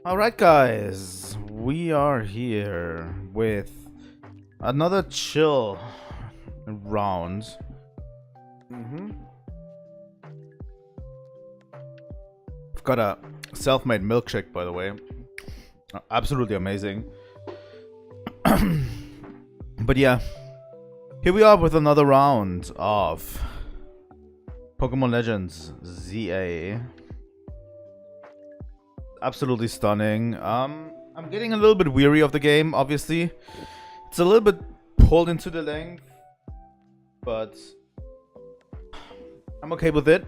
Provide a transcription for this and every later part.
Alright guys, we are here with another chill round. I've got a self-made milkshake, by the way. Absolutely amazing. But yeah, here we are with another round of Pokemon Legends ZA. Absolutely stunning. I'm getting a little bit weary of the game, obviously. It's a little bit pulled into the length, but I'm okay with it.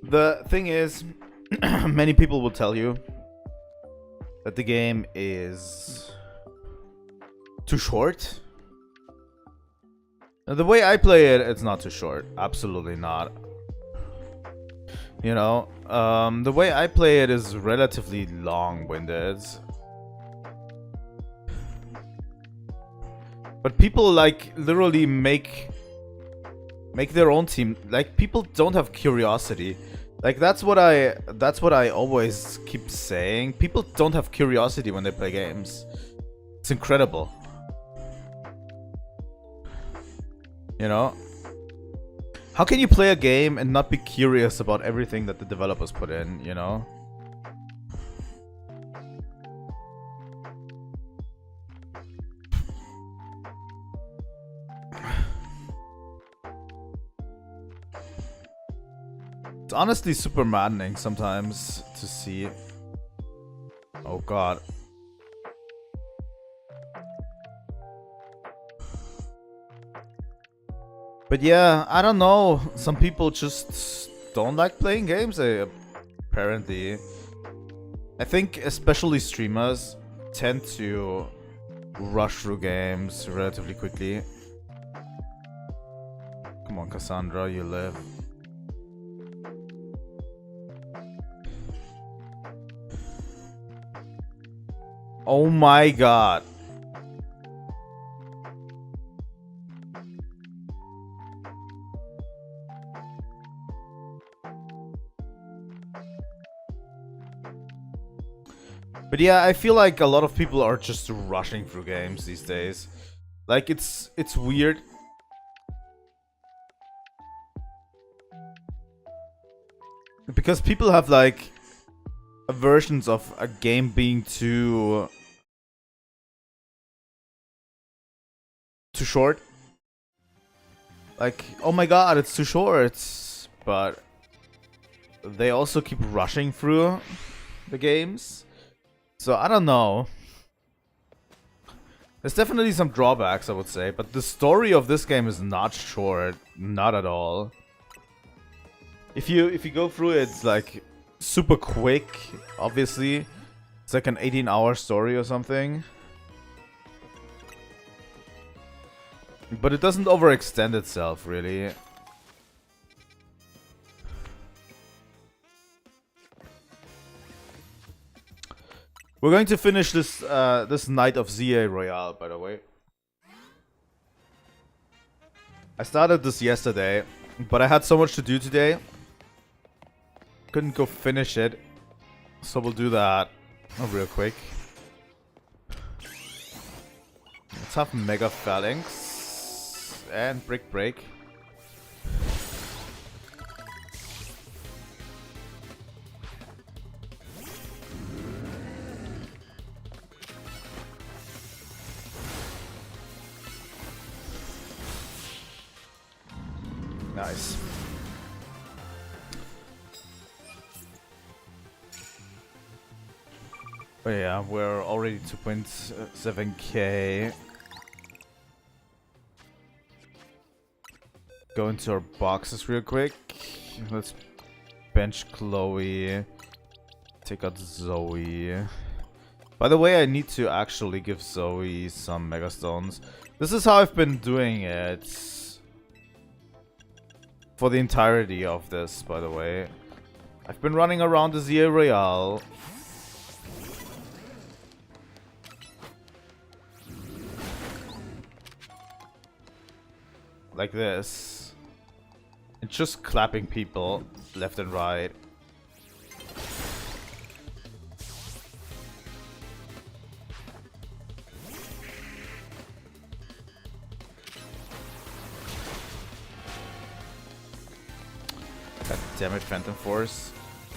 The thing is, many people will tell you that the game is too short. The way I play it, it's not too short. Absolutely not. You know, the way I play it is relatively long-winded. But people like literally make their own team. Like, people don't have curiosity. Like, that's what I always keep saying. People don't have curiosity when they play games. It's incredible. You know? How can you play a game and not be curious about everything that the developers put in, you know? It's honestly super maddening sometimes to see. Oh god. But yeah, I don't know. Some people just don't like playing games, apparently. I think especially streamers tend to rush through games relatively quickly. Come on, Cassandra, you live. Oh my god. But yeah, I feel like a lot of people are just rushing through games these days. Like, it's weird. Because people have like versions of a game being too short. Like, oh my god, it's too short. But they also keep rushing through the games. So I don't know. There's definitely some drawbacks, I would say, but the story of this game is not short, not at all. If you go through it, it's like super quick, obviously. It's like an 18-hour story or something. But it doesn't overextend itself, really. We're going to finish this this night of ZA Royale, by the way. I started this yesterday, but I had so much to do today. Couldn't go finish it, so we'll do that real quick. Let's have Mega Phalanx and Brick Break. Nice. Oh yeah, we're already 2.7k. Go into our boxes real quick. Let's bench Chloe. Take out Zoe. By the way, I need to actually give Zoe some Mega Stones. This is how I've been doing it. For the entirety of this, by the way. I've been running around the ZA Royale. Like this. And just clapping people left and right. God damn it, Phantom Force.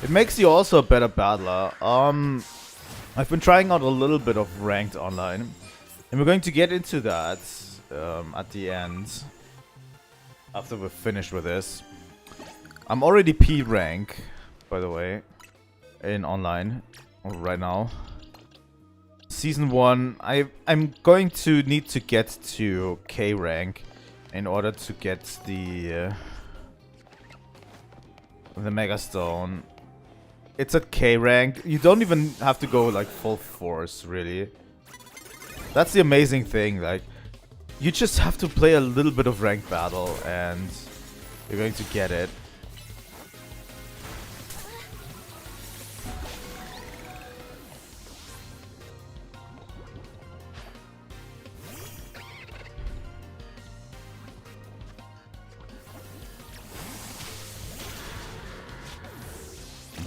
It makes you also a better battler. I've been trying out a little bit of ranked online. And we're going to get into that at the end. After we're finished with this. I'm already P rank, by the way. In online. Right now. Season 1. I'm going to need to get to K rank. In order to get the Mega Stone. It's at K rank. You don't even have to go like full force, really. That's the amazing thing. Like, you just have to play a little bit of ranked battle, and you're going to get it.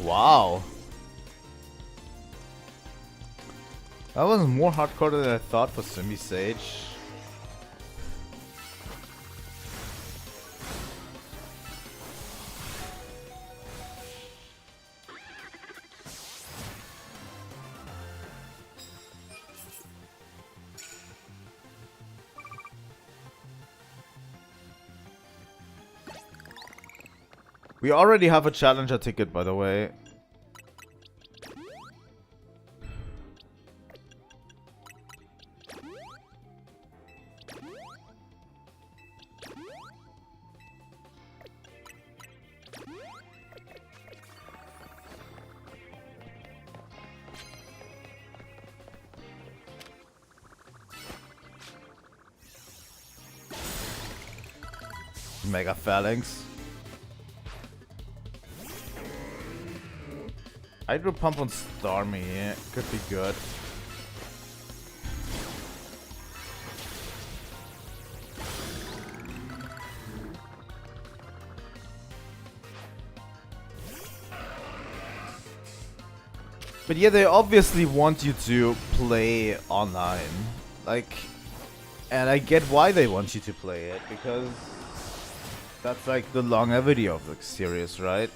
Wow. That was more hardcore than I thought for Simi Sage. We already have a challenger ticket, by the way. Mega Phalanx. Hydro Pump on Starmie, yeah, could be good. But yeah, they obviously want you to play online. Like, and I get why they want you to play it, because that's like the longevity of the series, right?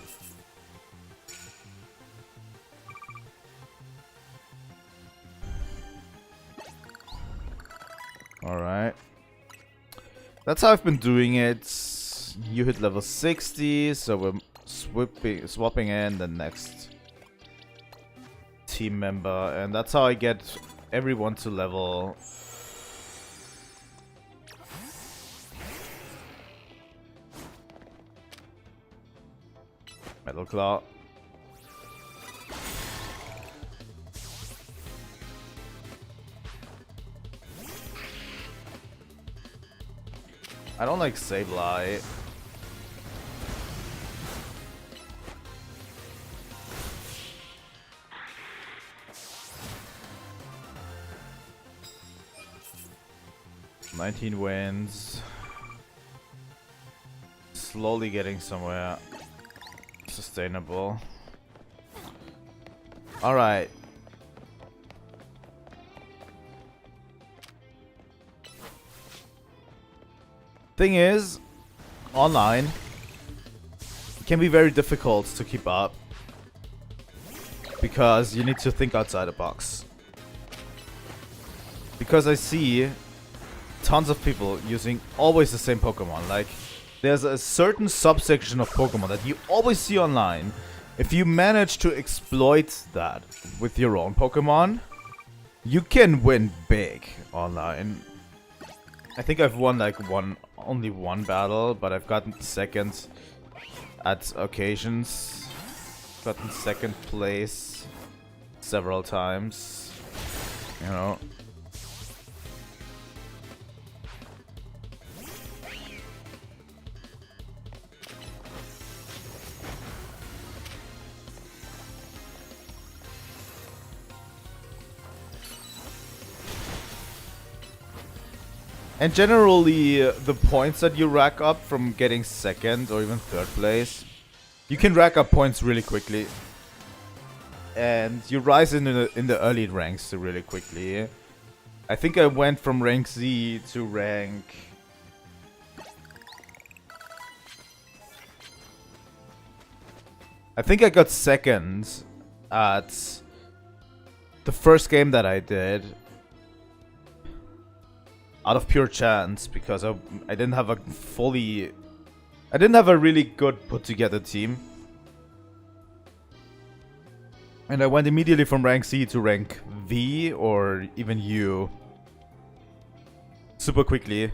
Alright. That's how I've been doing it. you hit level 60, so we're swapping in the next team member, and that's how I get everyone to level. Metal Claw. I don't like Sableye. "19 wins. Slowly getting somewhere sustainable. Alright. Thing is, online it can be very difficult to keep up because you need to think outside the box. Because I see tons of people using always the same Pokemon. Like, there's a certain subsection of Pokemon that you always see online. If you manage to exploit that with your own Pokemon, you can win big online. I think I've won like only one battle, but I've gotten second at occasions. Gotten second place several times. You know. And generally, the points that you rack up from getting second or even third place, you can rack up points really quickly. And you rise in the early ranks really quickly. I think I went from rank Z to rank... I think I got second at the first game that I did. Out of pure chance, because I didn't have a really good put together team. And I went immediately from rank C to rank V or even U. Super quickly.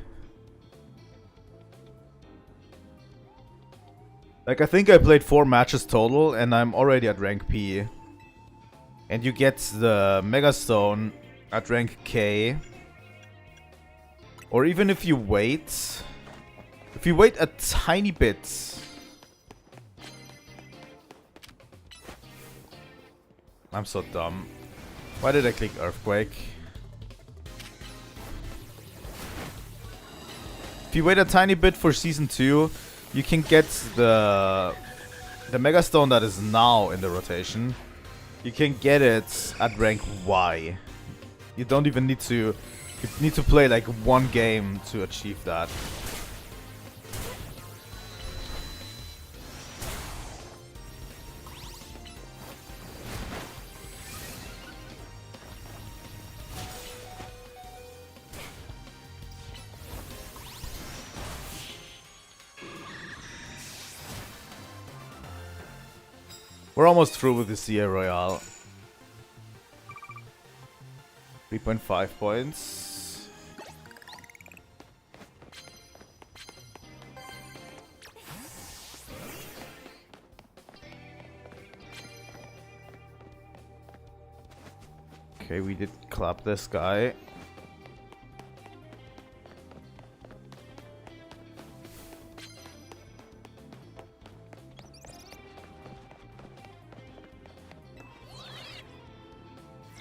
Like, I think I played 4 matches total and I'm already at rank P. And you get the Mega Stone at rank K. Or even if you wait a tiny bit. I'm so dumb. Why did I click Earthquake? If you wait a tiny bit for Season 2, you can get the Mega Stone that is now in the rotation. You can get it at rank Y. You don't even need to... You need to play like one game to achieve that. We're almost through with the CA Royale. 3.5 points. Okay, we did clap this guy.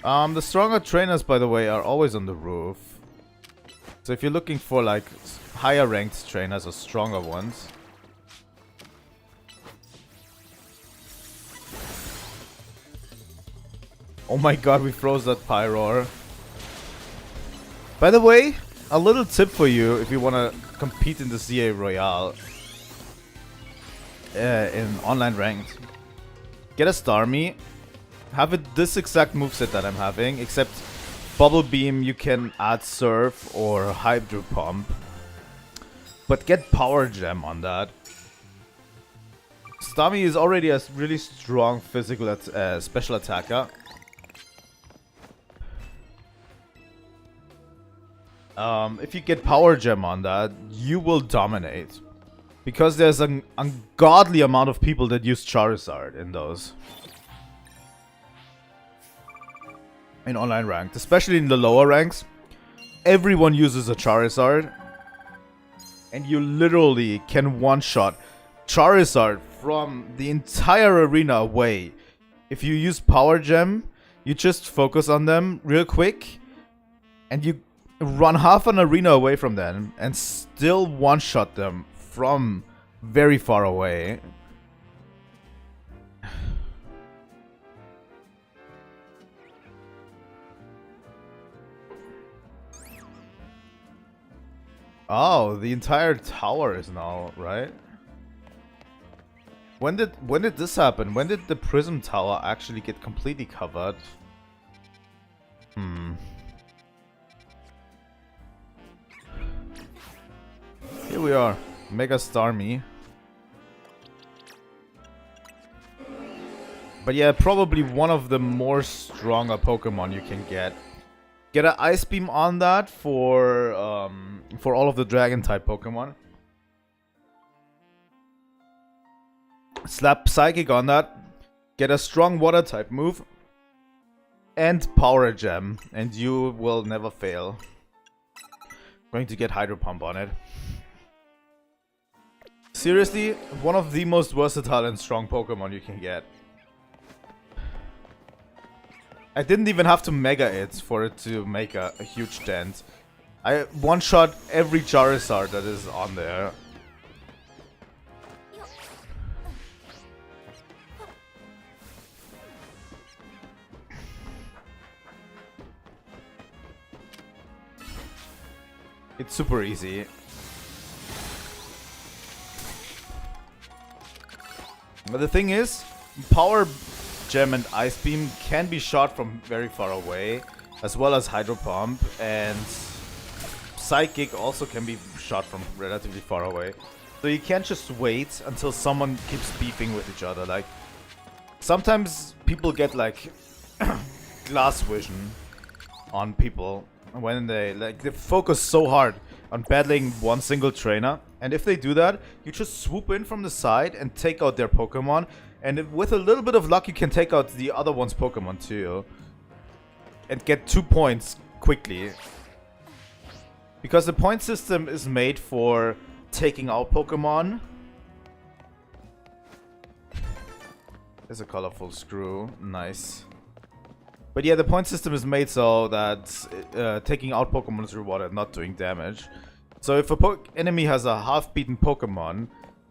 The stronger trainers, by the way, are always on the roof. So if you're looking for like higher ranked trainers or stronger ones. Oh my god, we froze that Pyroar. By the way, a little tip for you if you want to compete in the CA Royale. In online ranked. Get a Starmie. Have it this exact moveset that I'm having, except Bubble Beam you can add Surf or Hydro Pump. But get Power Gem on that. Stami is already a really strong physical special attacker. If you get Power Gem on that, you will dominate. Because there's an ungodly amount of people that use Charizard in those. In online ranked, especially in the lower ranks. Everyone uses a Charizard. And you literally can one-shot Charizard from the entire arena away. If you use Power Gem, you just focus on them real quick. And you run half an arena away from them. And still one-shot them from very far away. Oh, the entire tower is now, right? When did this happen? When did the Prism tower actually get completely covered? Here we are. Mega Starmie. But yeah, probably one of the more stronger Pokemon you can get. Get an Ice Beam on that for all of the Dragon-type Pokemon. Slap Psychic on that. Get a strong Water-type move. And Power Gem. And you will never fail. Going to get Hydro Pump on it. Seriously, one of the most versatile and strong Pokemon you can get. I didn't even have to Mega it for it to make a huge dent. I one-shot every Charizard that is on there. It's super easy. But the thing is, Power Gem and Ice Beam can be shot from very far away, as well as Hydro Pump, and Psychic also can be shot from relatively far away. So you can't just wait until someone keeps beefing with each other. Like, sometimes people get like glass vision on people when they focus so hard on battling one single trainer, and if they do that, you just swoop in from the side and take out their Pokemon, and with a little bit of luck you can take out the other one's Pokemon too, and get 2 points quickly. Because the point system is made for taking out Pokemon. There's a colorful screw, nice. But yeah, the point system is made so that taking out Pokemon is rewarded, not doing damage. So if a enemy has a half-beaten Pokemon,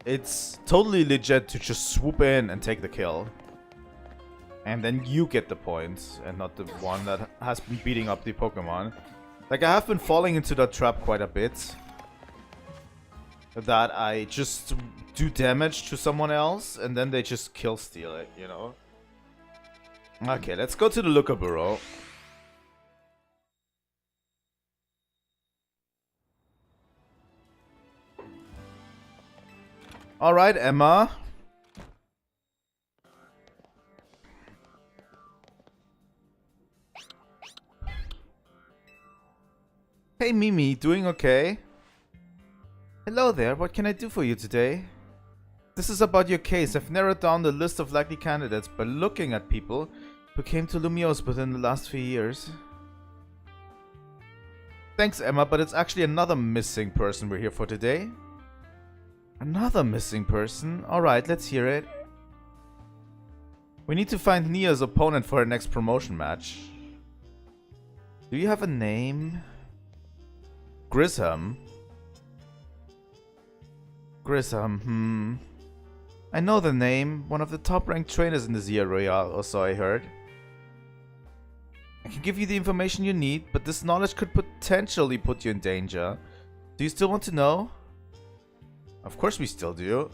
it's totally legit to just swoop in and take the kill. And then you get the points, and not the one that has been beating up the Pokemon. Like, I have been falling into that trap quite a bit. That I just do damage to someone else, and then they just kill steal it, you know? Okay, let's go to the Looker Bureau. Alright, Emma. Hey Mimi, doing okay? Hello there, what can I do for you today? This is about your case. I've narrowed down the list of likely candidates by looking at people who came to Lumiose within the last few years. Thanks, Emma, but it's actually another missing person we're here for today. Another missing person? Alright, let's hear it. We need to find Nia's opponent for her next promotion match. Do you have a name? Grism? Grism, I know the name. One of the top-ranked trainers in the Royale, or so I heard. I can give you the information you need, but this knowledge could potentially put you in danger. Do you still want to know? Of course we still do.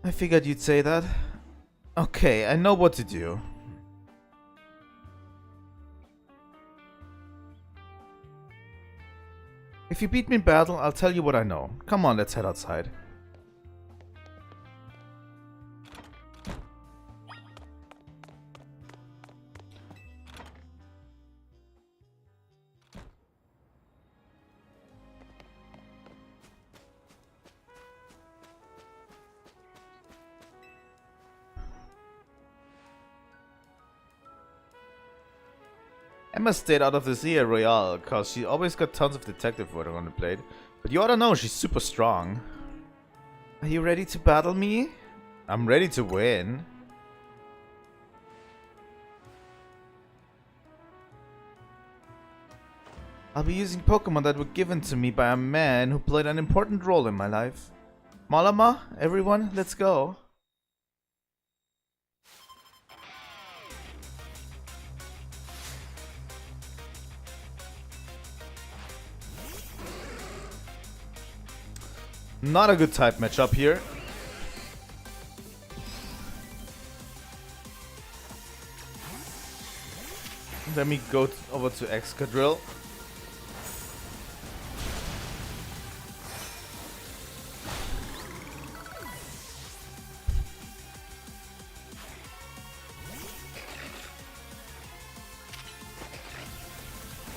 I figured you'd say that. Okay, I know what to do. If you beat me in battle, I'll tell you what I know. Come on, let's head outside. Emma stayed out of this year Royale, cause she always got tons of detective work on the plate. But you oughta know she's super strong. Are you ready to battle me? I'm ready to win. I'll be using Pokemon that were given to me by a man who played an important role in my life. Malama, everyone, let's go. Not a good type matchup here. Let me go over to Excadrill.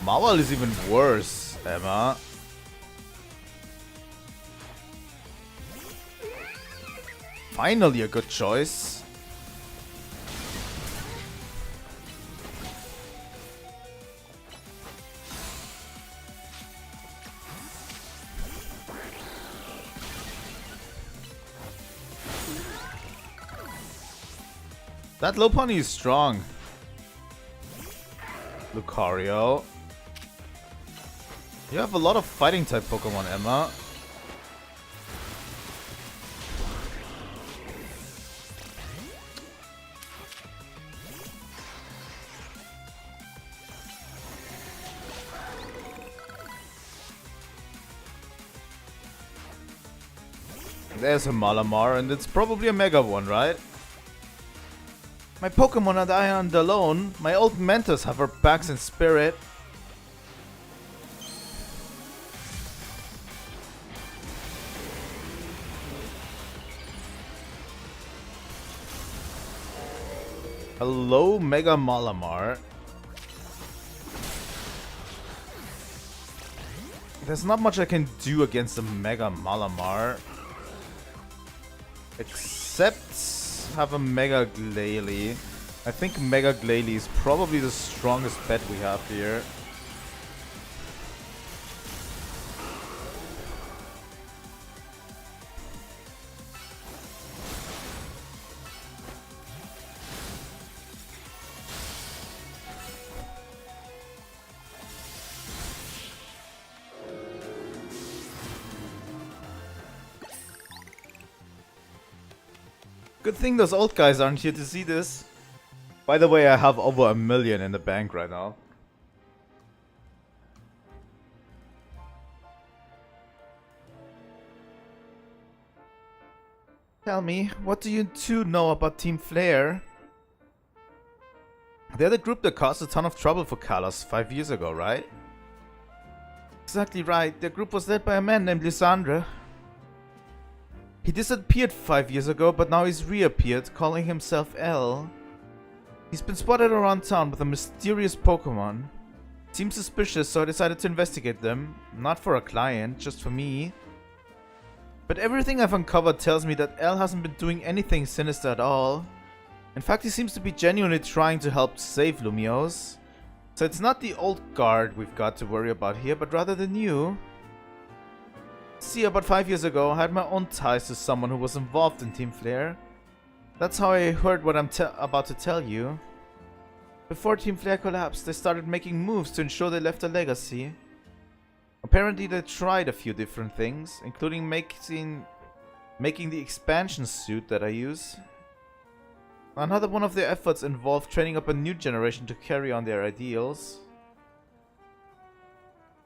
Mawile is even worse, Emma. Finally a good choice. That Lopunny is strong. Lucario. You have a lot of fighting type Pokemon, Emma. There's a Malamar, and it's probably a Mega one, right? My Pokemon and I aren't alone. My old mentors have our backs in spirit. Hello, Mega Malamar. There's not much I can do against the Mega Malamar. Except have a Mega Glalie. I think Mega Glalie is probably the strongest bet we have here. Good thing those old guys aren't here to see this. By the way, I have over 1 million in the bank right now. Tell me, what do you two know about Team Flare? They're the group that caused a ton of trouble for Kalos 5 years ago, right? Exactly right. Their group was led by a man named Lysandre. He disappeared 5 years ago, but now he's reappeared, calling himself L. He's been spotted around town with a mysterious Pokemon. Seems suspicious, so I decided to investigate them. Not for a client, just for me. But everything I've uncovered tells me that L hasn't been doing anything sinister at all. In fact, he seems to be genuinely trying to help save Lumiose. So it's not the old guard we've got to worry about here, but rather the new. See, about 5 years ago, I had my own ties to someone who was involved in Team Flare. That's how I heard what I'm about to tell you. Before Team Flare collapsed, they started making moves to ensure they left a legacy. Apparently they tried a few different things, including making the expansion suit that I use. Another one of their efforts involved training up a new generation to carry on their ideals.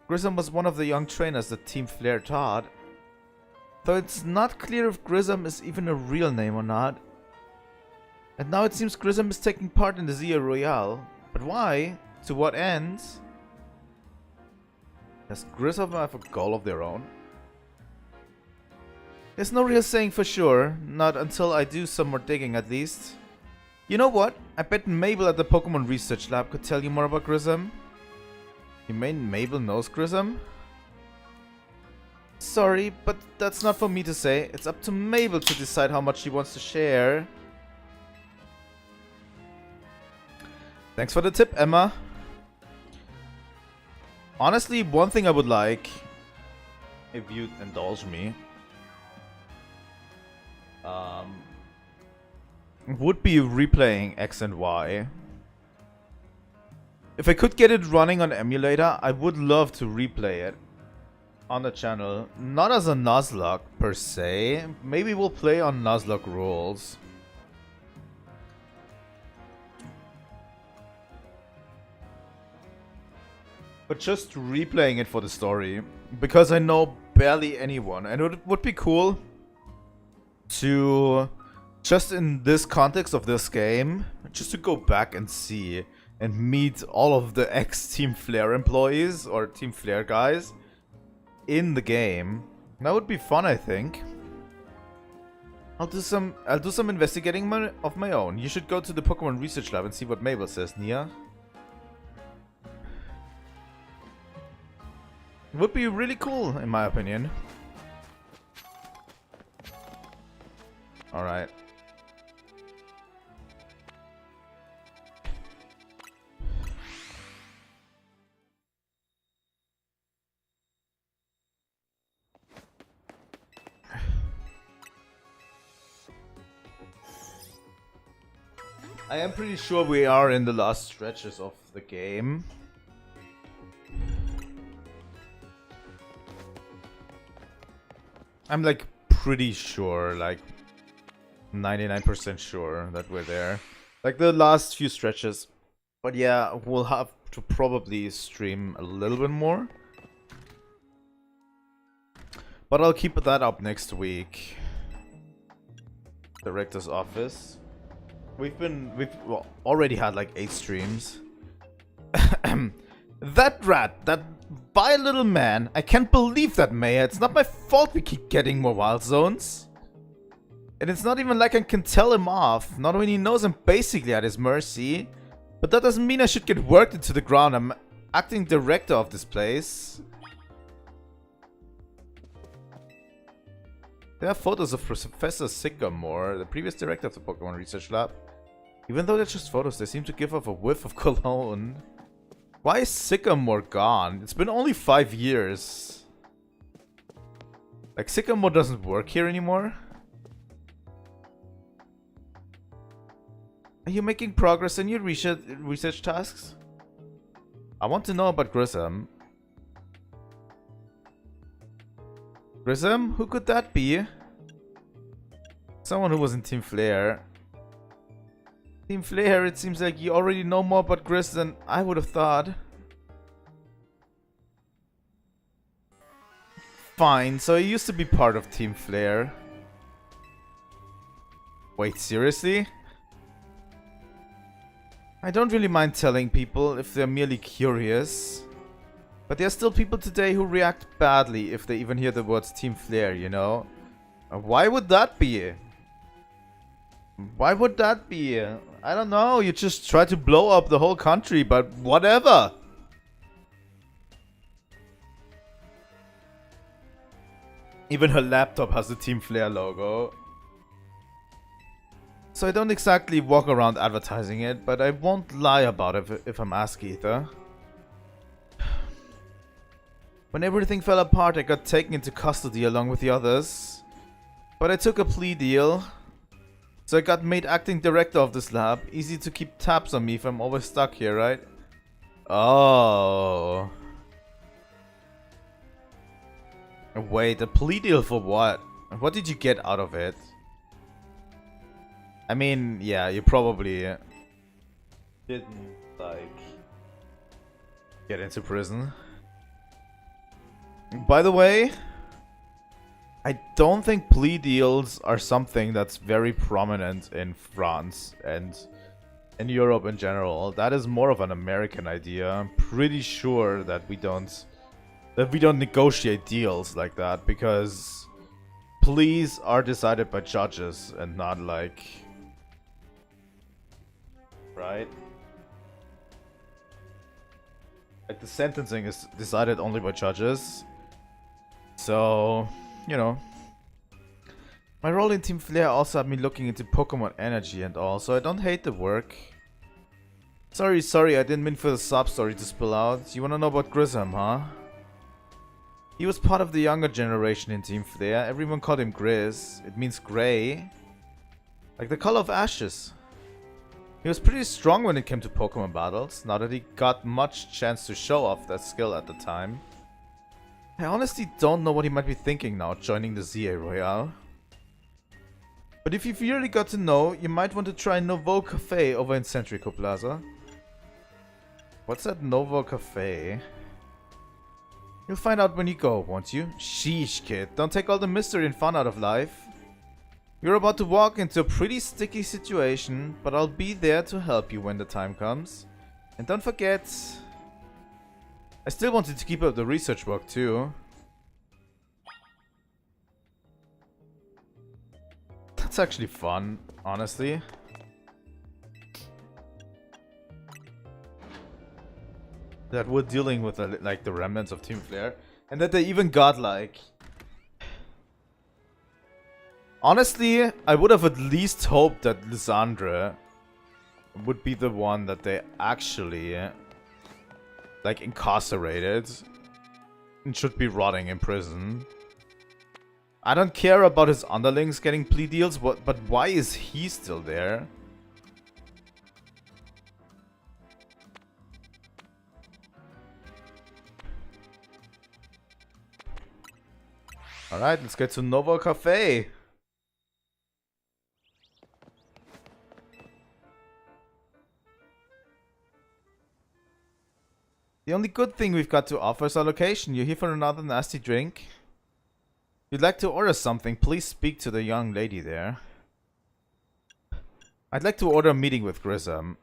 Grism was one of the young trainers that Team Flare taught. Though it's not clear if Grism is even a real name or not. And now it seems Grism is taking part in the Zia Royale. But why? To what end? Does Grism have a goal of their own? There's no real saying for sure, not until I do some more digging at least. You know what? I bet Mabel at the Pokemon Research Lab could tell you more about Grism. You mean Mabel knows Grism? Sorry, but that's not for me to say. It's up to Mabel to decide how much she wants to share. Thanks for the tip, Emma. Honestly, one thing I would like, if you'd indulge me, would be replaying X and Y. If I could get it running on emulator, I would love to replay it on the channel. Not as a Nuzlocke per se. Maybe we'll play on Nuzlocke rules. But just replaying it for the story. Because I know barely anyone. And it would be cool to, just in this context of this game, just to go back and see and meet all of the ex-Team Flare employees or Team Flare guys in the game. That would be fun, I think. I'll do some investigating of my own. You should go to the Pokemon Research Lab and see what Mabel says, Nia. Would be really cool, in my opinion. Alright. I am pretty sure we are in the last stretches of the game. I'm like pretty sure, like 99% sure that we're there. Like the last few stretches. But yeah, we'll have to probably stream a little bit more. But I'll keep that up next week. Director's office. We've already had like 8 streams. That rat, that vile little man. I can't believe that, Maya. It's not my fault we keep getting more wild zones. And it's not even like I can tell him off. Not when he knows I'm basically at his mercy. But that doesn't mean I should get worked into the ground. I'm acting director of this place. There are photos of Professor Sycamore, the previous director of the Pokemon Research Lab. Even though they're just photos, they seem to give off a whiff of cologne. Why is Sycamore gone? It's been only 5 years. Like, Sycamore doesn't work here anymore? Are you making progress in your research tasks? I want to know about Grism. Grism? Who could that be? Someone who was in Team Flare. Team Flare, it seems like you already know more about Gris than I would have thought. Fine, so he used to be part of Team Flare. Wait, seriously? I don't really mind telling people if they're merely curious. But there are still people today who react badly if they even hear the words Team Flare, you know? Why would that be? Why would that be? I don't know, you just try to blow up the whole country, but whatever! Even her laptop has the Team Flare logo. So I don't exactly walk around advertising it, but I won't lie about it if I'm asked either. When everything fell apart, I got taken into custody along with the others. But I took a plea deal. So I got made acting director of this lab. Easy to keep tabs on me if I'm always stuck here, right? Oh. Wait, a plea deal for what? What did you get out of it? I mean, yeah, you probably didn't, like, get into prison. By the way, I don't think plea deals are something that's very prominent in France and in Europe in general. That is more of an American idea. I'm pretty sure that we don't that we don't negotiate deals like that, because pleas are decided by judges and not like... Right? Like, the sentencing is decided only by judges. So, you know. My role in Team Flare also had me looking into Pokemon energy and all, so I don't hate the work. Sorry, I didn't mean for the sub-story to spill out. You wanna know about Grism, huh? He was part of the younger generation in Team Flare. Everyone called him Grizz. It means grey. Like the color of ashes. He was pretty strong when it came to Pokemon battles, now that he got much chance to show off that skill at the time. I honestly don't know what he might be thinking now, joining the ZA Royale. But if you've really got to know, you might want to try Novo Cafe over in Centrico Plaza. What's that Novo Cafe? You'll find out when you go, won't you? Sheesh, kid. Don't take all the mystery and fun out of life. You're about to walk into a pretty sticky situation, but I'll be there to help you when the time comes. And don't forget... I still wanted to keep up the research work too. That's actually fun, honestly. That we're dealing with like the remnants of Team Flare, and that they even got like... Honestly, I would have at least hoped that Lysandre would be the one that they actually like incarcerated and should be rotting in prison. I don't care about his underlings getting plea deals, but why is he still there? Alright, let's get to Novo Cafe. The only good thing we've got to offer is our location. You're here for another nasty drink? If you'd like to order something, please speak to the young lady there. I'd like to order a meeting with Grism.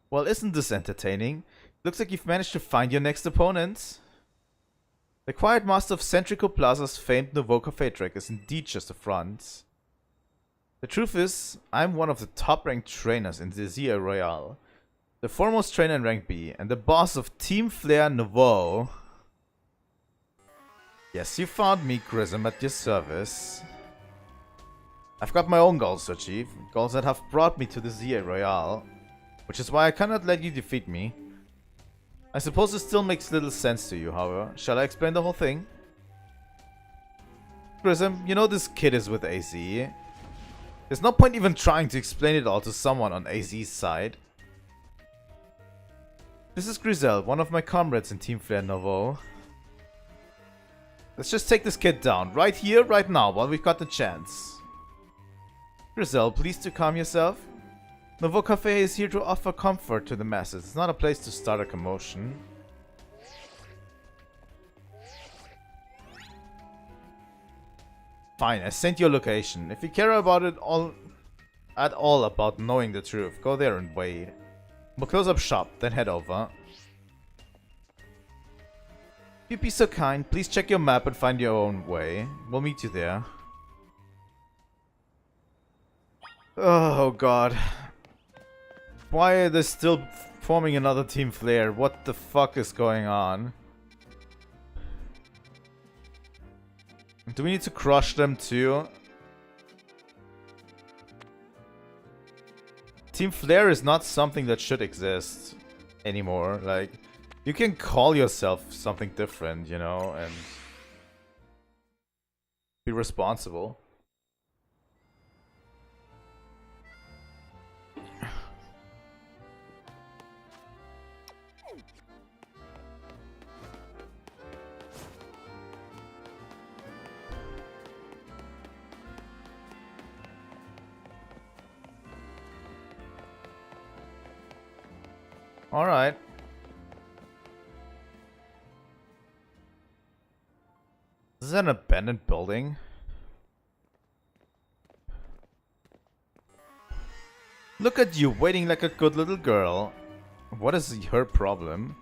Well, isn't this entertaining? Looks like you've managed to find your next opponent. The quiet master of Centrico Plaza's famed Nouveau Cafe trick is indeed just a front. The truth is, I'm one of the top-ranked trainers in the ZA Royale. The foremost trainer in rank B, and the boss of Team Flare Nouveau. Yes, you found me, Grism, at your service. I've got my own goals to achieve, goals that have brought me to the ZA Royale, which is why I cannot let you defeat me. I suppose it still makes little sense to you, however. Shall I explain the whole thing? Grism, you know this kid is with AZ. There's no point even trying to explain it all to someone on AZ's side. This is Grizel, one of my comrades in Team Flare Nouveau. Let's just take this kid down, right here, right now, while we've got the chance. Grizel, please to calm yourself. Nouveau Cafe is here to offer comfort to the masses. It's not a place to start a commotion. Fine, I sent you a location. If you care about it at all about knowing the truth, go there and wait. We'll close up shop, then head over. If you'd be so kind, please check your map and find your own way. We'll meet you there. Oh god. Why are they still forming another Team Flare? What the fuck is going on? Do we need to crush them too? Team Flare is not something that should exist anymore. Like, you can call yourself something different, you know, and be responsible. Alright. Is that an abandoned building? Look at you, waiting like a good little girl. What is her problem?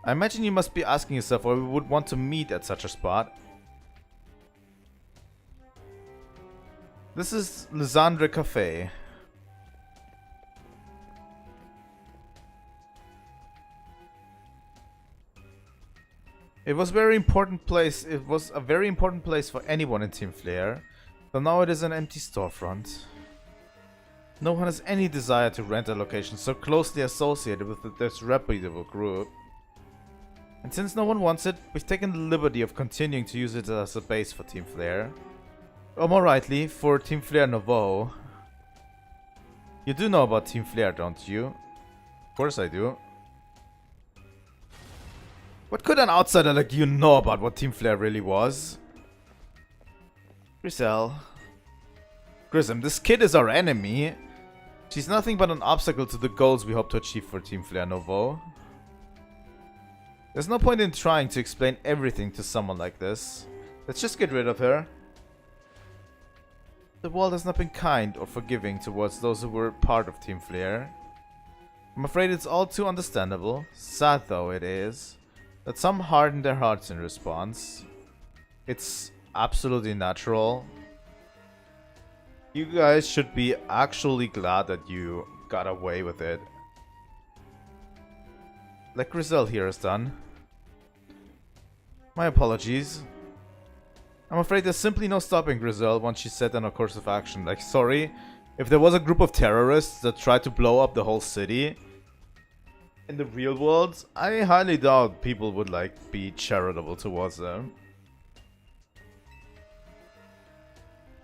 I imagine you must be asking yourself why we would want to meet at such a spot. This is Lysandre Cafe. It was a very important place for anyone in Team Flare, but now it is an empty storefront. No one has any desire to rent a location so closely associated with this reputable group. And since no one wants it, we've taken the liberty of continuing to use it as a base for Team Flare. Or more rightly, for Team Flare Nouveau. You do know about Team Flare, don't you? Of course I do. What could an outsider like you know about what Team Flare really was? Grism, this kid is our enemy. She's nothing but an obstacle to the goals we hope to achieve for Team Flare Nouveau. There's no point in trying to explain everything to someone like this. Let's just get rid of her. The world has not been kind or forgiving towards those who were part of Team Flare. I'm afraid it's all too understandable, sad though it is, that some harden their hearts in response. It's absolutely natural. You guys should be actually glad that you got away with it. Like Grisel here has done. My apologies. I'm afraid there's simply no stopping Grisel once she's set on a course of action. Like, sorry, if there was a group of terrorists that tried to blow up the whole city in the real world, I highly doubt people would, like, be charitable towards them.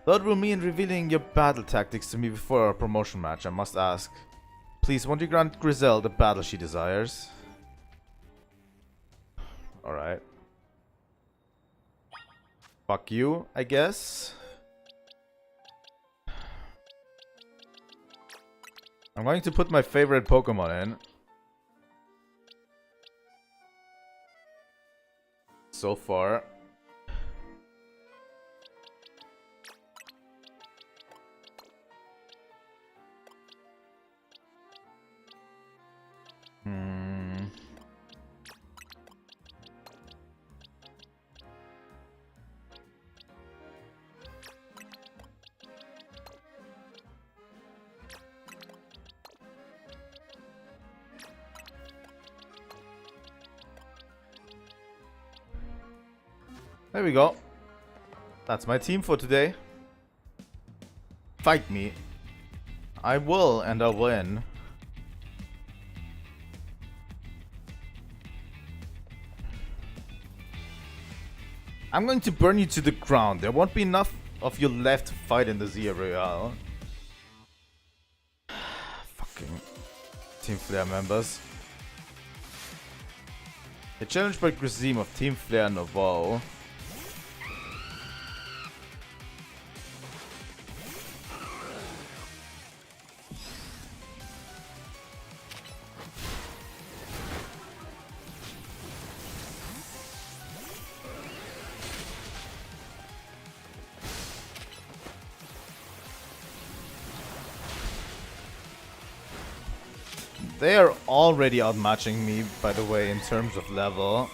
Thought were me in revealing your battle tactics to me before our promotion match, I must ask. Please, won't you grant Grisel the battle she desires? Alright. Fuck you, I guess. I'm going to put my favorite Pokemon in. So far. There we go. That's my team for today. Fight me. I will, and I'll win. I'm going to burn you to the ground. There won't be enough of you left to fight in the Zia Royale. Fucking Team Flare members. A challenge by Grism of Team Flare Nouveau. They are already outmatching me, by the way, in terms of level.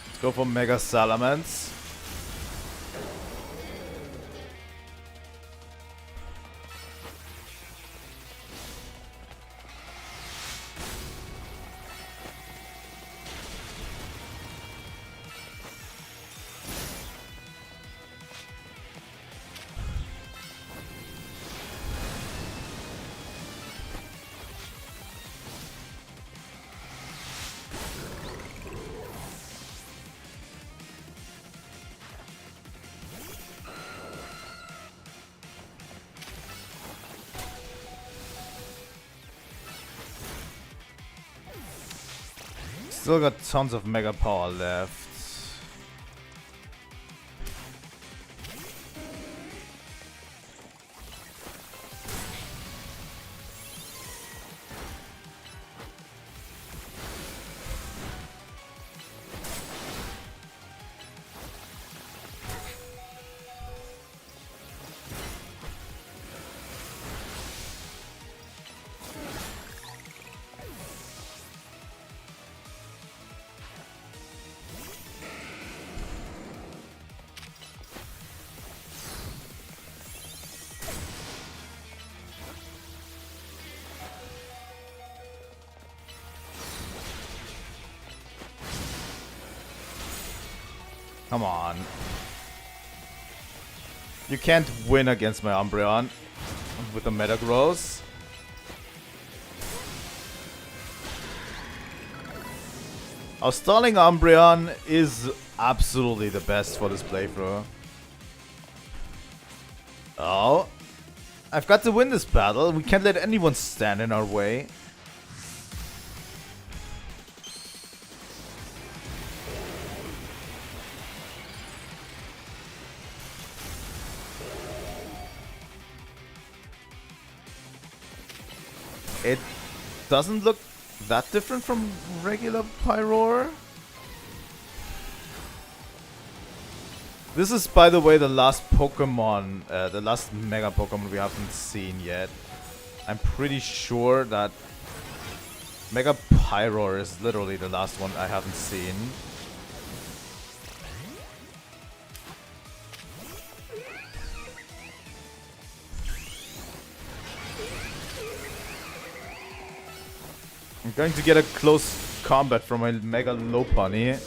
Let's go for Mega Salamence. Still got tons of Mega Power left. Come on. You can't win against my Umbreon with the Metagross. Our stalling Umbreon is absolutely the best for this playthrough. Oh. I've got to win this battle. We can't let anyone stand in our way. It doesn't look that different from regular Pyroar. This is, by the way, the last Pokemon, the last Mega Pokemon we haven't seen yet. I'm pretty sure that Mega Pyroar is literally the last one I haven't seen. I'm going to get a close combat from my Mega Lopunny.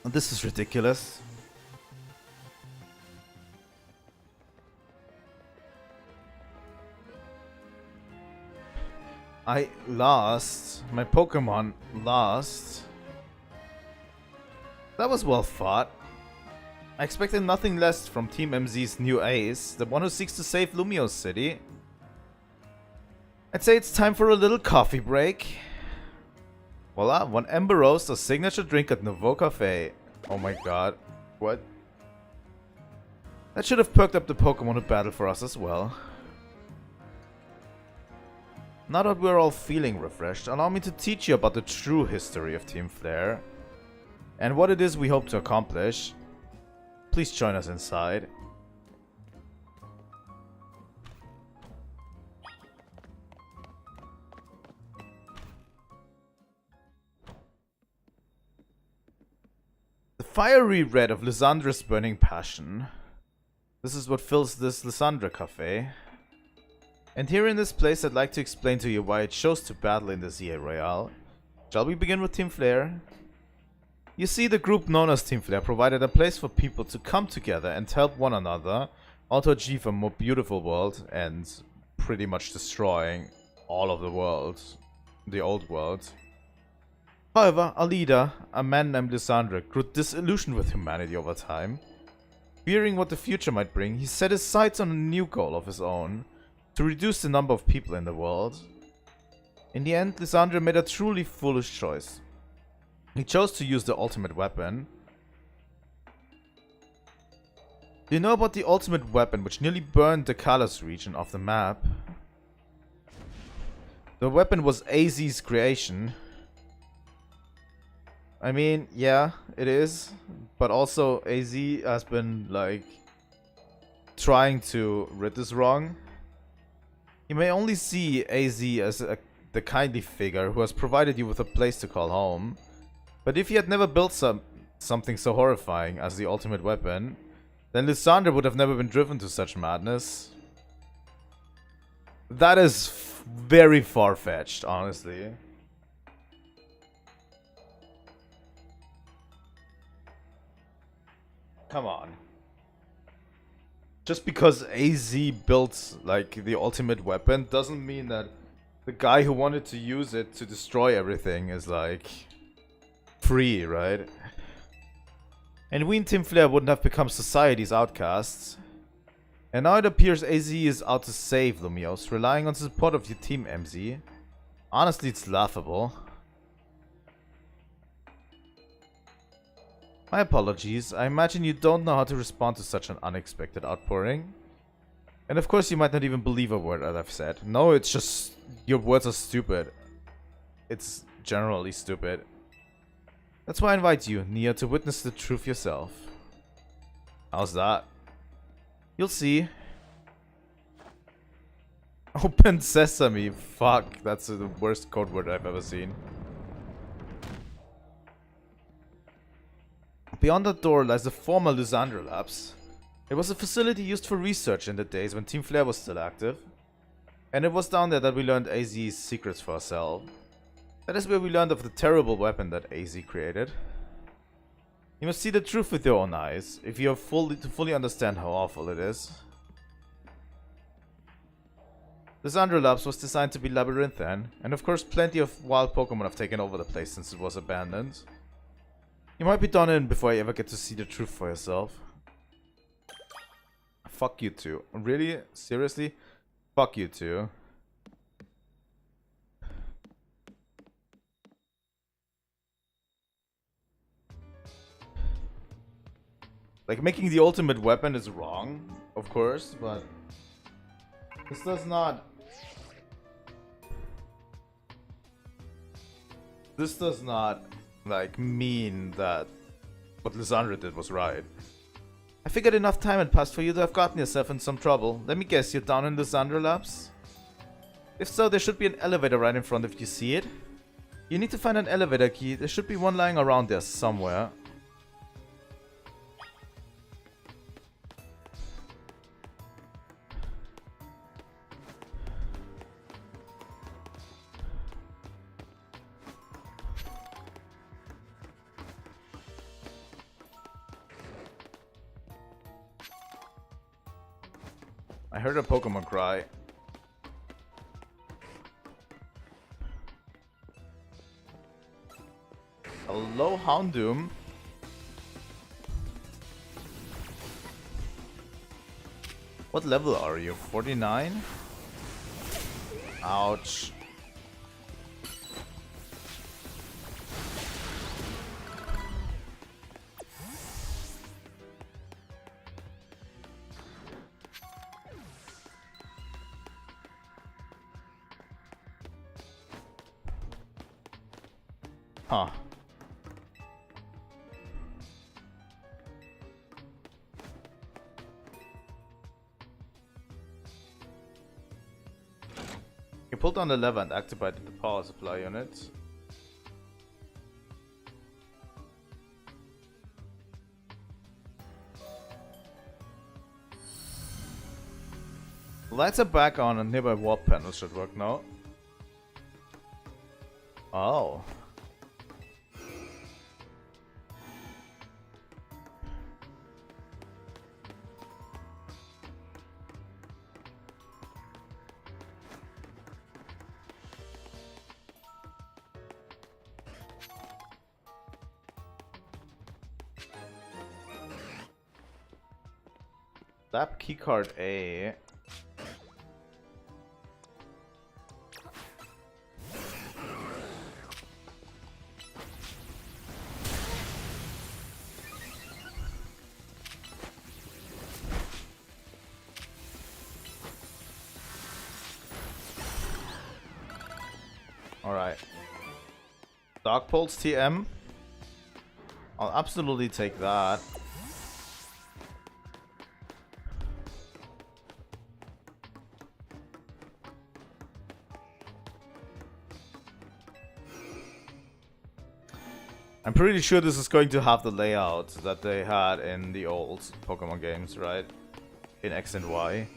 This is ridiculous. I lost. My Pokemon lost. That was well fought. I expected nothing less from Team MZ's new ace, the one who seeks to save Lumiose City. I'd say it's time for a little coffee break. Voila, one Ember Roast, a signature drink at Nouveau Cafe. Oh my god. What? That should have perked up the Pokemon who battle for us as well. Now that we're all feeling refreshed, allow me to teach you about the true history of Team Flare and what it is we hope to accomplish. Please join us inside. The fiery red of Lysandra's burning passion. This is what fills this Lysandra cafe. And here in this place I'd like to explain to you why it chose to battle in the ZA Royale. Shall we begin with Team Flare? You see, the group known as Team Flare provided a place for people to come together and help one another, all to achieve a more beautiful world and pretty much destroying all of the world, the old world. However, our leader, a man named Lysandra, grew disillusioned with humanity over time. Fearing what the future might bring, he set his sights on a new goal of his own, to reduce the number of people in the world. In the end, Lysandra made a truly foolish choice. He chose to use the ultimate weapon. Do you know about the ultimate weapon which nearly burned the Kalos region off the map? The weapon was AZ's creation. I mean, yeah, it is. But also AZ has been, like, trying to rid this wrong. You may only see AZ as the kindly figure who has provided you with a place to call home. But if he had never built something so horrifying as the ultimate weapon, then Lysandra would have never been driven to such madness. That is very far-fetched, honestly. Come on. Just because AZ built, like, the ultimate weapon doesn't mean that the guy who wanted to use it to destroy everything is, like, free, right? And we in Team Flare wouldn't have become society's outcasts. And now it appears AZ is out to save Lumiose, relying on the support of your Team MZ. Honestly, it's laughable. My apologies, I imagine you don't know how to respond to such an unexpected outpouring. And of course you might not even believe a word that I've said. No, it's just, your words are stupid. It's generally stupid. That's why I invite you, Nia, to witness the truth yourself. How's that? You'll see. Open sesame. Fuck, that's the worst code word I've ever seen. Beyond that door lies the former Lysandra Labs. It was a facility used for research in the days when Team Flare was still active. And it was down there that we learned AZ's secrets for ourselves. That is where we learned of the terrible weapon that AZ created. You must see the truth with your own eyes, if you are to fully understand how awful it is. This Underlabs was designed to be labyrinthine, and of course plenty of wild Pokemon have taken over the place since it was abandoned. You might be done in before you ever get to see the truth for yourself. Fuck you two. Really? Seriously? Fuck you two. Like, making the ultimate weapon is wrong, of course, but this does not... This does not, like, mean that what Lysandra did was right. I figured enough time had passed for you to have gotten yourself in some trouble. Let me guess, you're down in the Lysandra Labs? If so, there should be an elevator right in front if you see it. You need to find an elevator key. There should be one lying around there somewhere. I heard a Pokemon cry. Hello, Houndoom. What level are you? 49? Ouch. Huh. You pull down the lever and activate the power supply unit. Lights are back on and nearby warp panels should work now. Oh. Lab keycard A. Alright. Dark Pulse TM. I'll absolutely take that. I'm pretty sure this is going to have the layout that they had in the old Pokemon games, right? In X and Y.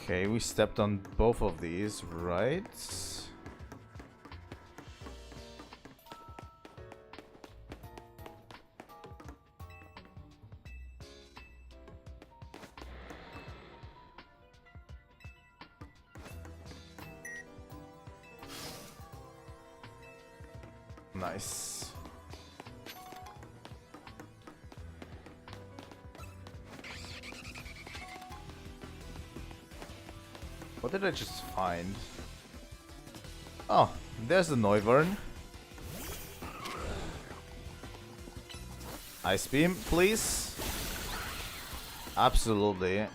Okay, we stepped on both of these, right? Nice. What did I just find? Oh, there's the Noivern. Ice Beam, please. Absolutely.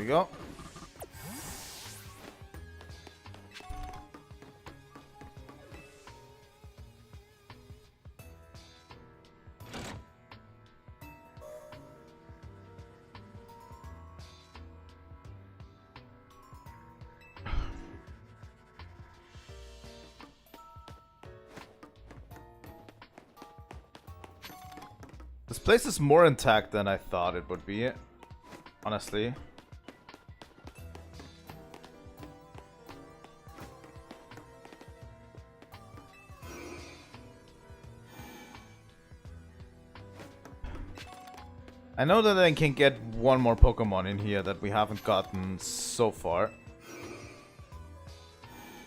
we go. This place is more intact than I thought it would be, honestly. I know that I can get one more Pokemon in here that we haven't gotten so far.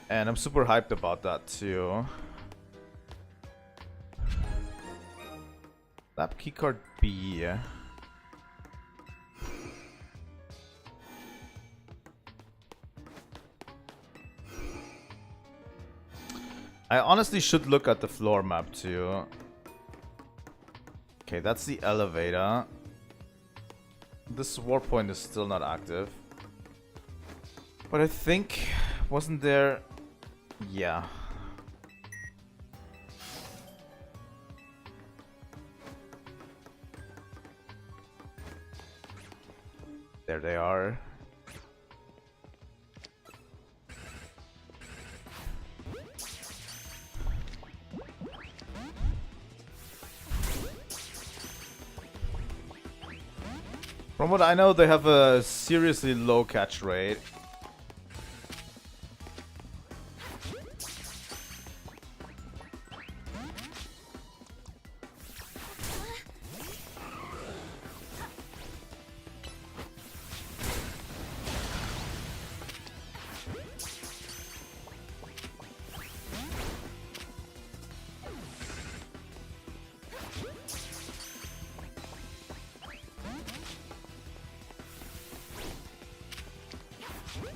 And I'm super hyped about that too. Lab keycard B. I honestly should look at the floor map too. Okay, that's the elevator. This warp point is still not active. But I think, wasn't there... Yeah. There they are. From what I know, they have a seriously low catch rate.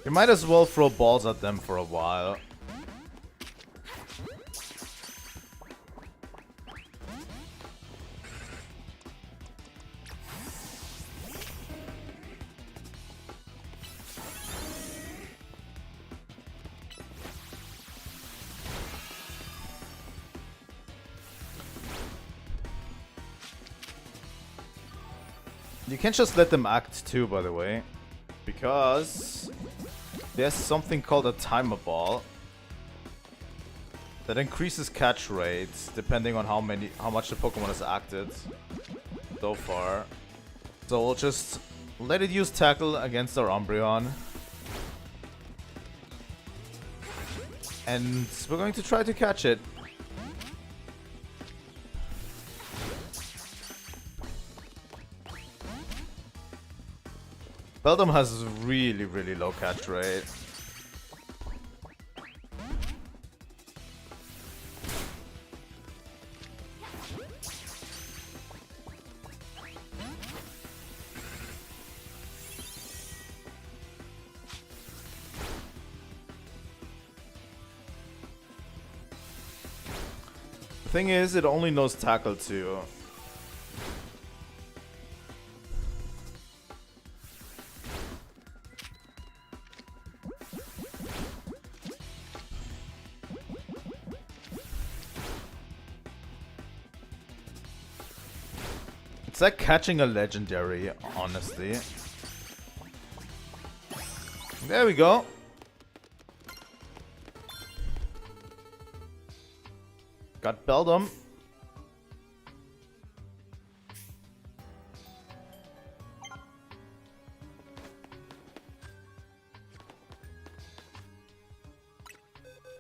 You might as well throw balls at them for a while. You can't just let them act too, by the way, because there's something called a timer ball that increases catch rates depending on how much the Pokemon has acted so far. So we'll just let it use Tackle against our Umbreon. And we're going to try to catch it. Beldum has really, really low catch rate. The thing is, it only knows Tackle too. It's like catching a legendary, honestly. There we go. Got Beldum.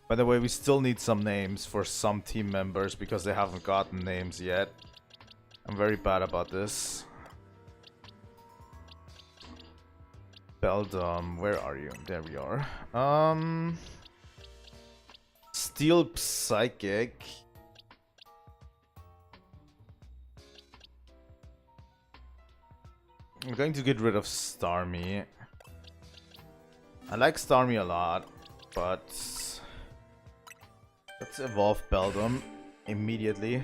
By the way, we still need some names for some team members because they haven't gotten names yet. I'm very bad about this. Beldum, where are you? There we are. Steel Psychic. I'm going to get rid of Starmie. I like Starmie a lot, but let's evolve Beldum immediately.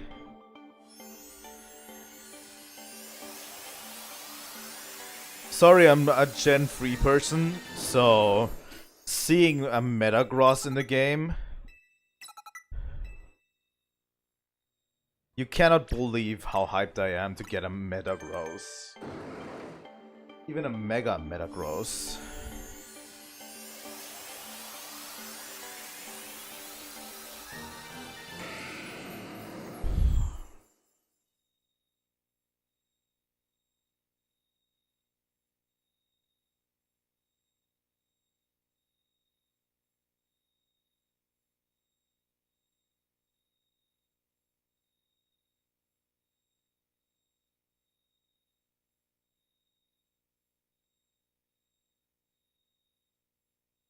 Sorry, I'm a Gen 3 person, so seeing a Metagross in the game, you cannot believe how hyped I am to get a Metagross. Even a Mega Metagross.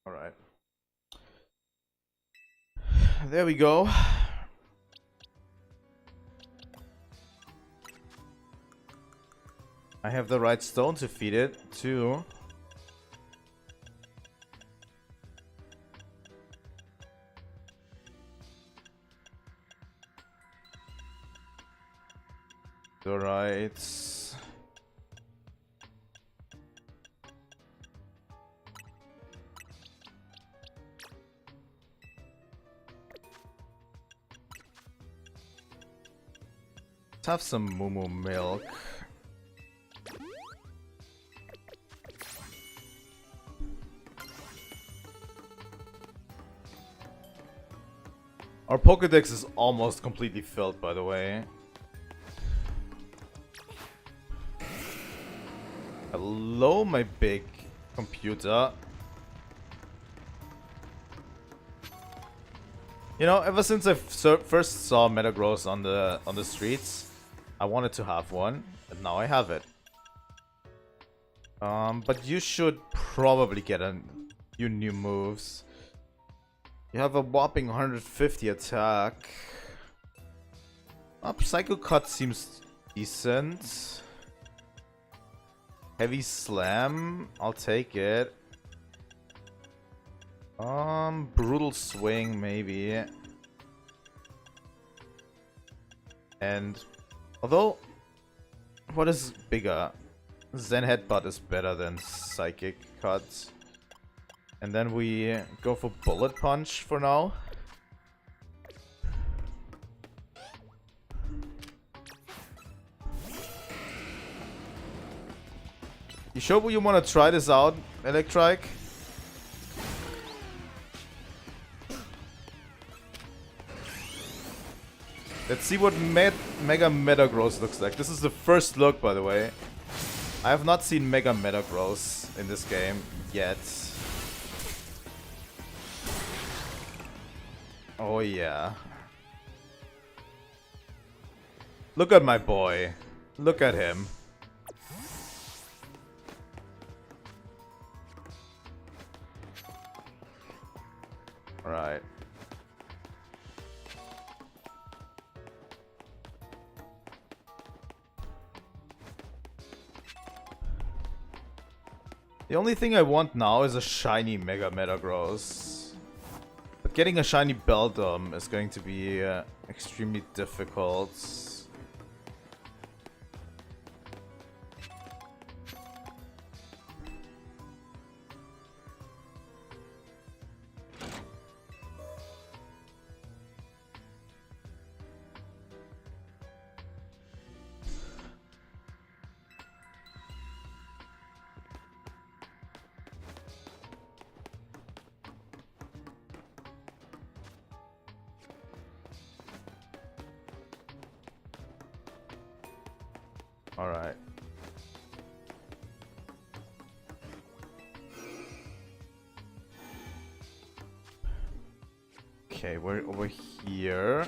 Alright. There we go. I have the right stone to feed it, too. Alright. Let's have some Moo milk. Our Pokédex is almost completely filled, by the way. Hello, my big computer. You know, ever since I first saw Metagross on the streets, I wanted to have one, and now I have it. But you should probably get a few new moves. You have a whopping 150 attack. Psycho Cut seems decent. Heavy Slam, I'll take it. Brutal Swing, maybe. And although, what is bigger? Zen Headbutt is better than Psychic Cut. And then we go for Bullet Punch for now. You sure you want to try this out, Electrike? Let's see what Mega Metagross looks like. This is the first look, by the way. I have not seen Mega Metagross in this game yet. Oh yeah. Look at my boy. Look at him. Right. The only thing I want now is a shiny Mega Metagross. But getting a shiny Beldum is going to be extremely difficult. Alright. Okay, we're over here.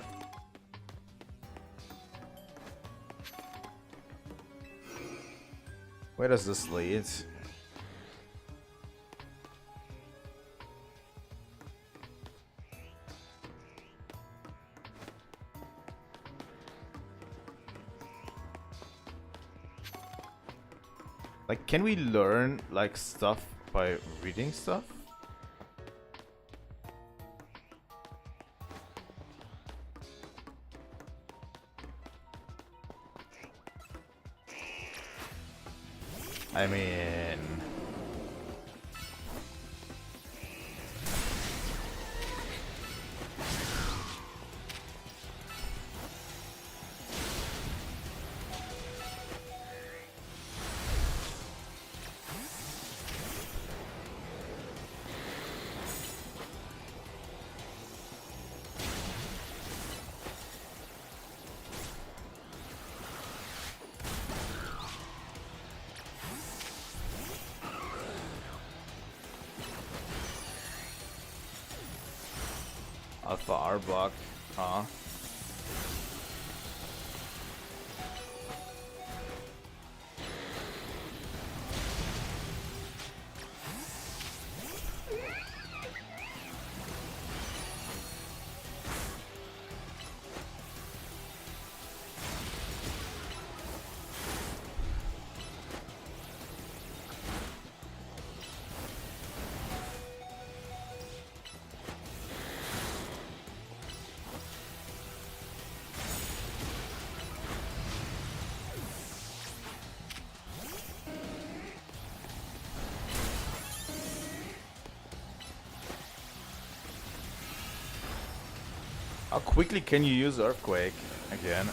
Where does this lead? Like, can we learn, like, stuff by reading stuff? I mean... Alpha Arbok, huh? How quickly can you use Earthquake again?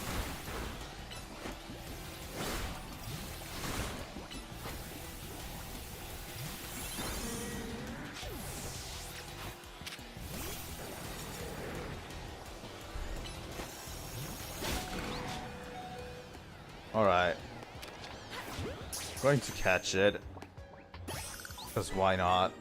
Alright. Going to catch it. Because why not?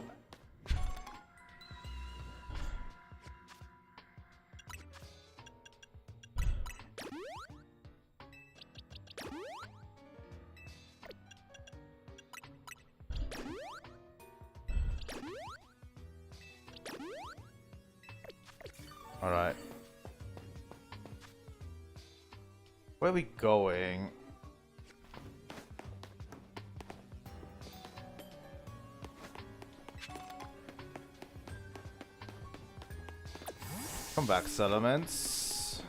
Alright. Where are we going? Come back, Salamence.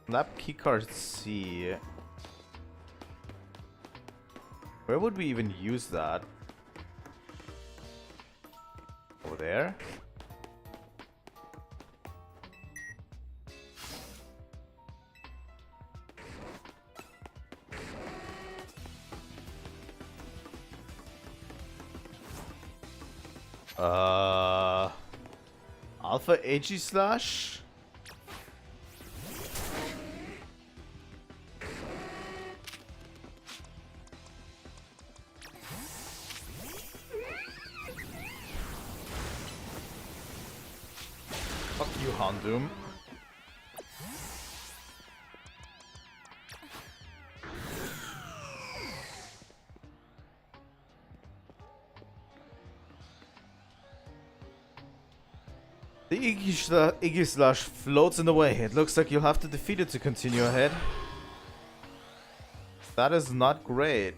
Lab keycard C. Where would we even use that? Over there? Alpha AG slash? Fuck you, Houndoom. The Iggy Slash floats in the way. It looks like you'll have to defeat it to continue ahead. That is not great.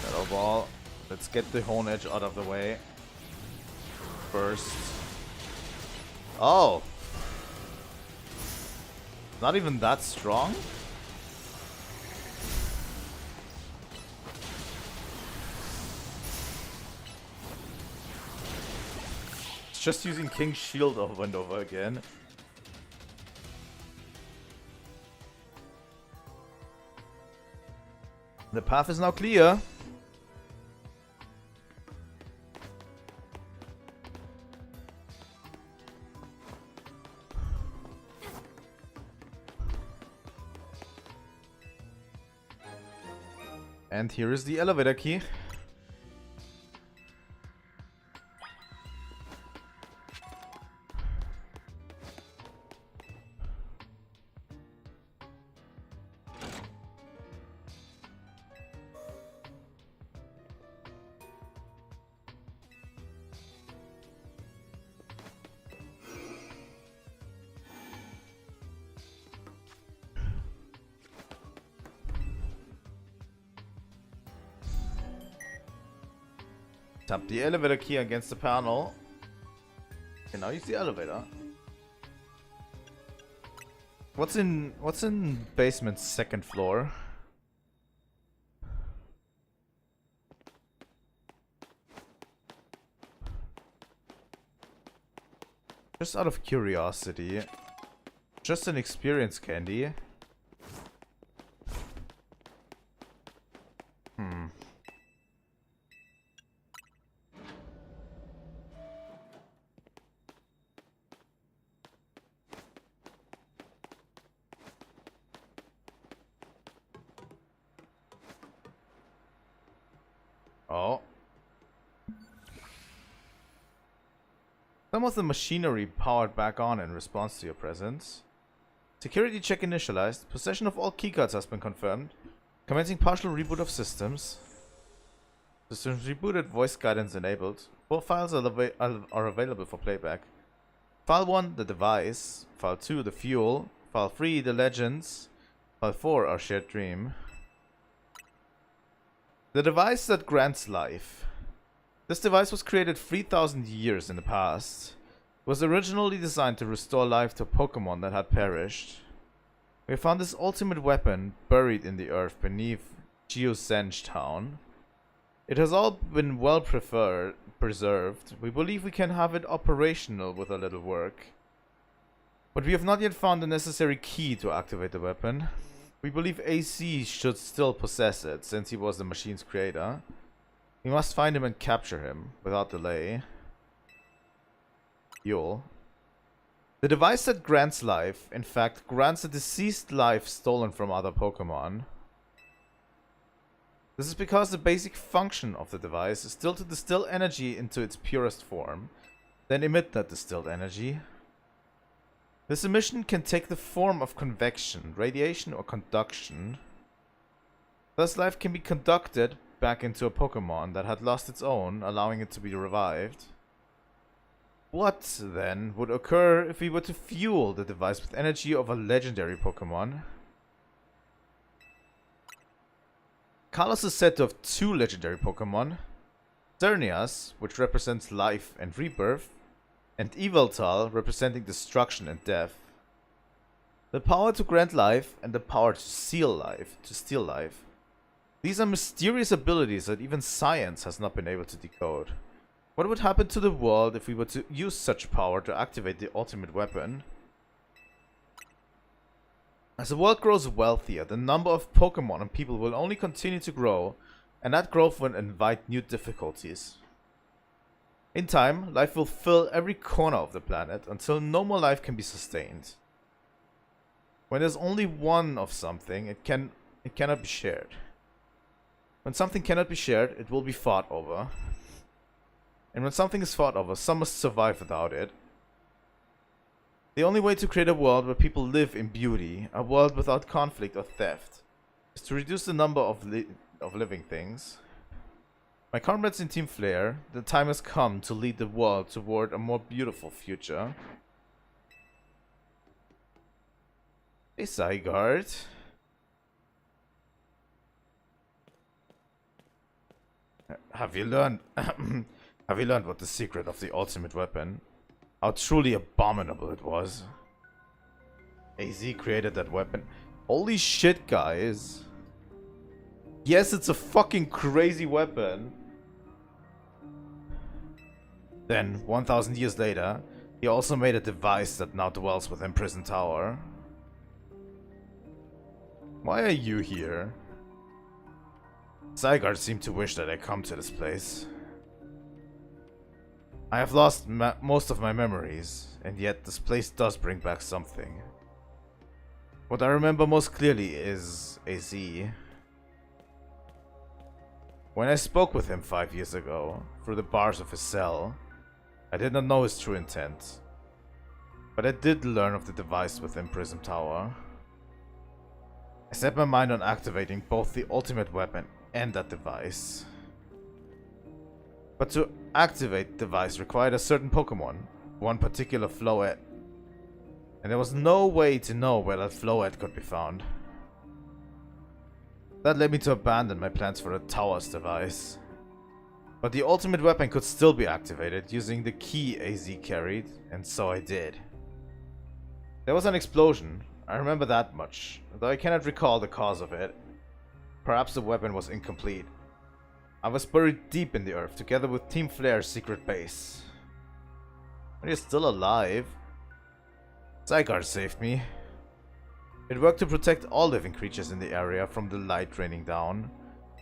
Shadow Ball. Let's get the Hone Edge out of the way first. Oh! Not even that strong? It's just using King's Shield over and over again. The path is now clear. And here is the elevator key. Tap the elevator key against the panel. And now use the elevator. What's in basement's second floor? Just out of curiosity. Just an experience candy. Oh. Some of the machinery powered back on in response to your presence. Security check initialized. Possession of all keycards has been confirmed. Commencing partial reboot of systems. Systems rebooted, voice guidance enabled. 4 files are available for playback. File 1, the device. File 2, the fuel. File 3, the legends. File 4, our shared dream. The device that grants life. This device was created 3,000 years in the past. It was originally designed to restore life to Pokemon that had perished. We found this ultimate weapon buried in the earth beneath Geosenge Town. It has all been well preserved. We believe we can have it operational with a little work. But we have not yet found the necessary key to activate the weapon. We believe AC should still possess it, since he was the machine's creator. We must find him and capture him, without delay. Fuel. The device that grants life, in fact, grants a deceased life stolen from other Pokemon. This is because the basic function of the device is still to distill energy into its purest form, then emit that distilled energy. This emission can take the form of convection, radiation, or conduction. Thus, life can be conducted back into a Pokemon that had lost its own, allowing it to be revived. What, then, would occur if we were to fuel the device with energy of a legendary Pokemon? Kalos is said to have 2 legendary Pokemon. Xerneas, which represents life and rebirth, and Yveltal, representing destruction and death. The power to grant life and the power to steal life. These are mysterious abilities that even science has not been able to decode. What would happen to the world if we were to use such power to activate the ultimate weapon? As the world grows wealthier, the number of Pokemon and people will only continue to grow, and that growth will invite new difficulties. In time, life will fill every corner of the planet until no more life can be sustained. When there's only one of something, it cannot be shared. When something cannot be shared, it will be fought over. And when something is fought over, some must survive without it. The only way to create a world where people live in beauty, a world without conflict or theft, is to reduce the number of living things. My comrades in Team Flare, the time has come to lead the world toward a more beautiful future. Hey, Zygarde. Have you learned what the secret of the ultimate weapon? How truly abominable it was. AZ created that weapon. Holy shit, guys. Yes, it's a fucking crazy weapon. Then, 1,000 years later, he also made a device that now dwells within Prison Tower. Why are you here? Zygarde seemed to wish that I come to this place. I have lost most of my memories, and yet this place does bring back something. What I remember most clearly is AZ. When I spoke with him 5 years ago, through the bars of his cell, I did not know his true intent. But I did learn of the device within Prism Tower. I set my mind on activating both the ultimate weapon and that device. But to activate the device required a certain Pokemon, one particular Floette. And there was no way to know where that Floette could be found. That led me to abandon my plans for the tower's device. But the ultimate weapon could still be activated using the key AZ carried, and so I did. There was an explosion, I remember that much, though I cannot recall the cause of it. Perhaps the weapon was incomplete. I was buried deep in the earth together with Team Flare's secret base. But you're still alive. Zygarde saved me. It worked to protect all living creatures in the area from the light raining down,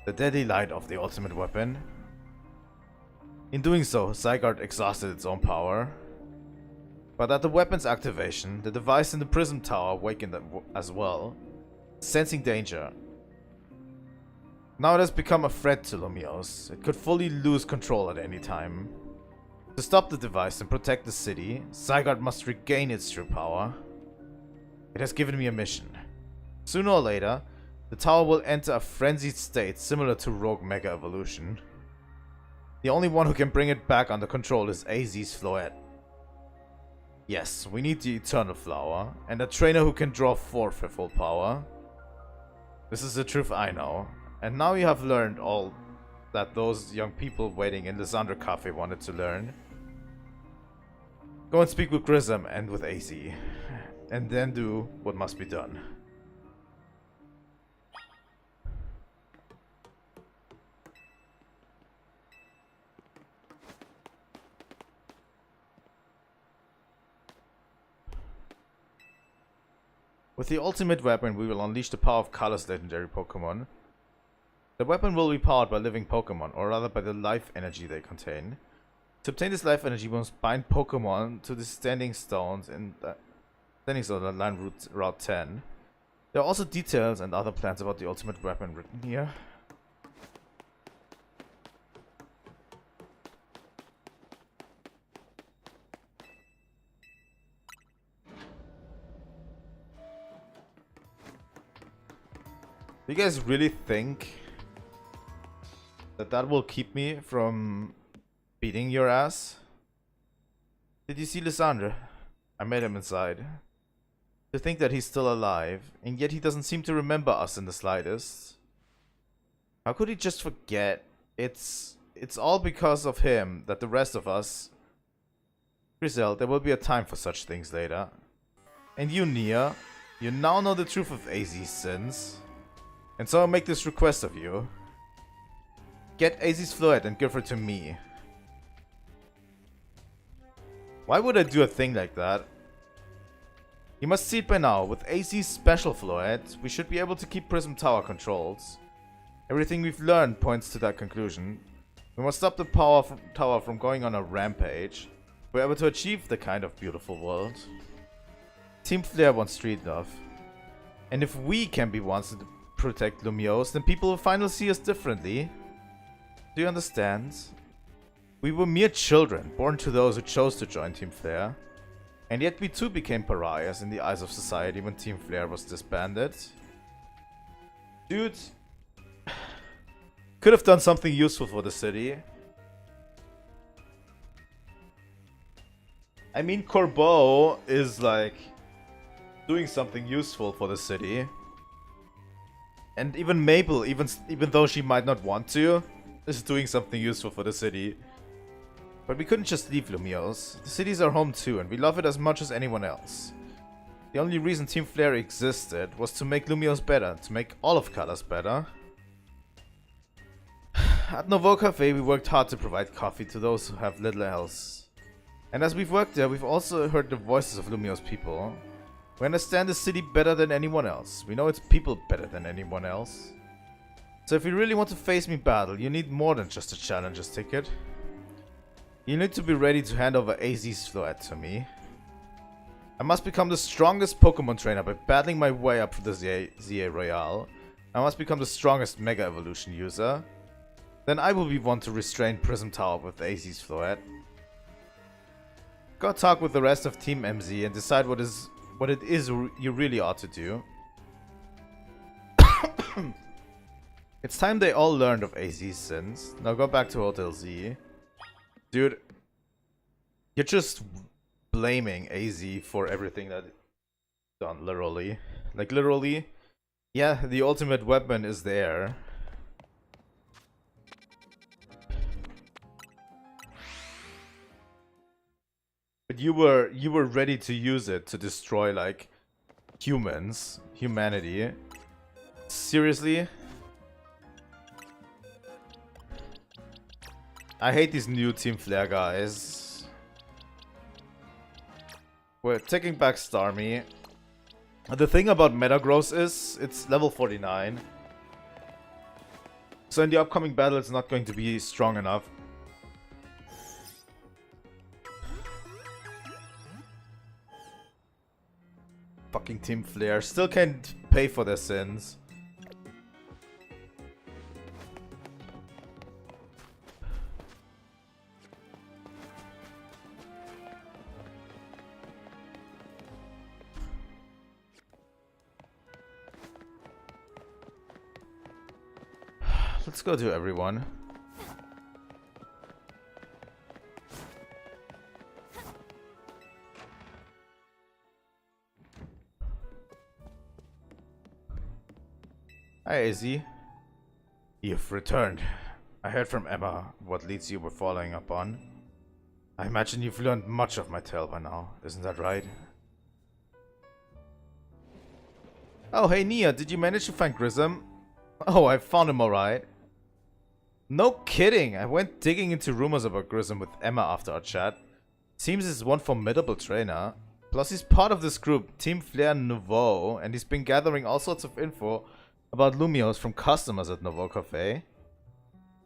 the deadly light of the ultimate weapon. In doing so, Zygarde exhausted its own power. But at the weapon's activation, the device in the Prism Tower awakened as well, sensing danger. Now it has become a threat to Lumiose. It could fully lose control at any time. To stop the device and protect the city, Zygarde must regain its true power. It has given me a mission. Sooner or later, the tower will enter a frenzied state similar to Rogue Mega Evolution. The only one who can bring it back under control is AZ's Floette. Yes, we need the Eternal Flower, and a trainer who can draw forth her full power. This is the truth I know, and now you have learned all that those young people waiting in the Lysandra Cafe wanted to learn. Go and speak with Grism and with AZ, and then do what must be done. With the ultimate weapon, we will unleash the power of Color's legendary Pokemon. The weapon will be powered by living Pokemon, or rather by the life energy they contain. To obtain this life energy, we must bind Pokemon to the standing stones in line Route 10. There are also details and other plans about the ultimate weapon written here. Do you guys really think that will keep me from beating your ass? Did you see Lysandra? I met him inside. To think that he's still alive, and yet he doesn't seem to remember us in the slightest. How could he just forget? It's all because of him that the rest of us... Grizel, there will be a time for such things later. And you, Nia, you now know the truth of AZ's sins. And so I make this request of you. Get AZ's Floette and give her to me. Why would I do a thing like that? You must see it by now. With AZ's special Floette, we should be able to keep Prism Tower controls. Everything we've learned points to that conclusion. We must stop the tower from going on a rampage. If we're able to achieve the kind of beautiful world. Team Flare wants street love. And if we can be ones to protect Lumiose, then people will finally see us differently. Do you understand? We were mere children, born to those who chose to join Team Flare. And yet we too became pariahs in the eyes of society when Team Flare was disbanded. Dude, could have done something useful for the city. I mean, Corbeau is like doing something useful for the city. And even Mabel, even though she might not want to, is doing something useful for the city. But we couldn't just leave Lumiose. The city's our home too, and we love it as much as anyone else. The only reason Team Flare existed was to make Lumiose better, to make all of Colors better. At Nouveau Cafe, we worked hard to provide coffee to those who have little else. And as we've worked there, we've also heard the voices of Lumiose people. We understand the city better than anyone else. We know its people better than anyone else. So if you really want to face me battle, you need more than just a challenger's ticket. You need to be ready to hand over AZ's Floette to me. I must become the strongest Pokemon trainer by battling my way up through the ZA Royale. I must become the strongest Mega Evolution user. Then I will be one to restrain Prism Tower with AZ's Floette. Go talk with the rest of Team MZ and decide what it is you really ought to do. It's time they all learned of AZ's sins. Now go back to Hotel Z. Dude, you're just blaming AZ for everything that done, literally. Like, literally. Yeah, the ultimate weapon is there. But you were ready to use it to destroy like humanity. Seriously? I hate these new Team Flare guys. We're taking back Starmie. The thing about Metagross is it's level 49. So in the upcoming battle it's not going to be strong enough. Fucking Team Flare still can't pay for their sins. Let's go to everyone. Hi, Izzy. You've returned. I heard from Emma what leads you were following up on. I imagine you've learned much of my tale by now, isn't that right? Oh, hey Nia, did you manage to find Grism? Oh, I found him alright. No kidding, I went digging into rumors about Grism with Emma after our chat. Seems he's one formidable trainer. Plus he's part of this group, Team Flare Nouveau, and he's been gathering all sorts of info about Lumiose from customers at Nouveau Cafe.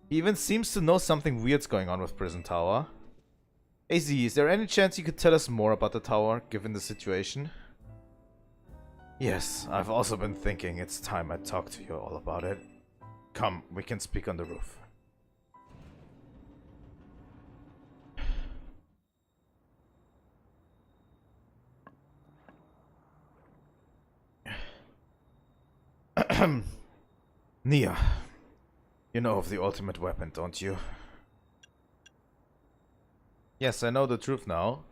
He even seems to know something weird's going on with Prison Tower. AZ, is there any chance you could tell us more about the tower, given the situation? Yes, I've also been thinking it's time I talk to you all about it. Come, we can speak on the roof. Nia, you know of the ultimate weapon, don't you? Yes, I know the truth now.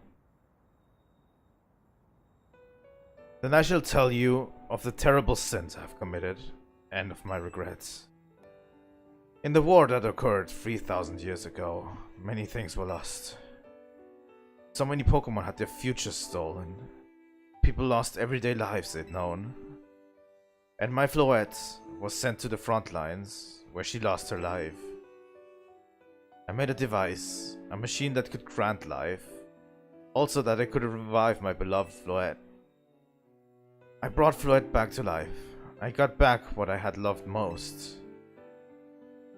Then I shall tell you of the terrible sins I've committed, and of my regrets. In the war that occurred 3,000 years ago, many things were lost. So many Pokemon had their futures stolen. People lost everyday lives they'd known. And my Floette was sent to the front lines, where she lost her life. I made a device, a machine that could grant life, also that I could revive my beloved Floette. I brought Floette back to life. I got back what I had loved most.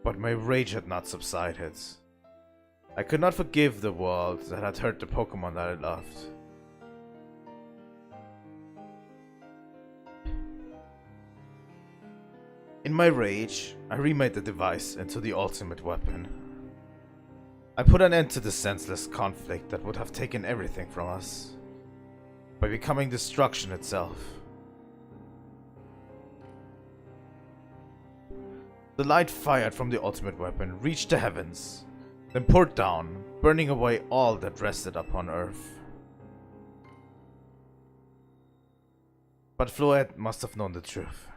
But my rage had not subsided. I could not forgive the world that had hurt the Pokemon that I loved. In my rage, I remade the device into the ultimate weapon. I put an end to the senseless conflict that would have taken everything from us, by becoming destruction itself. The light fired from the ultimate weapon reached the heavens, then poured down, burning away all that rested upon Earth. But Floette must have known the truth.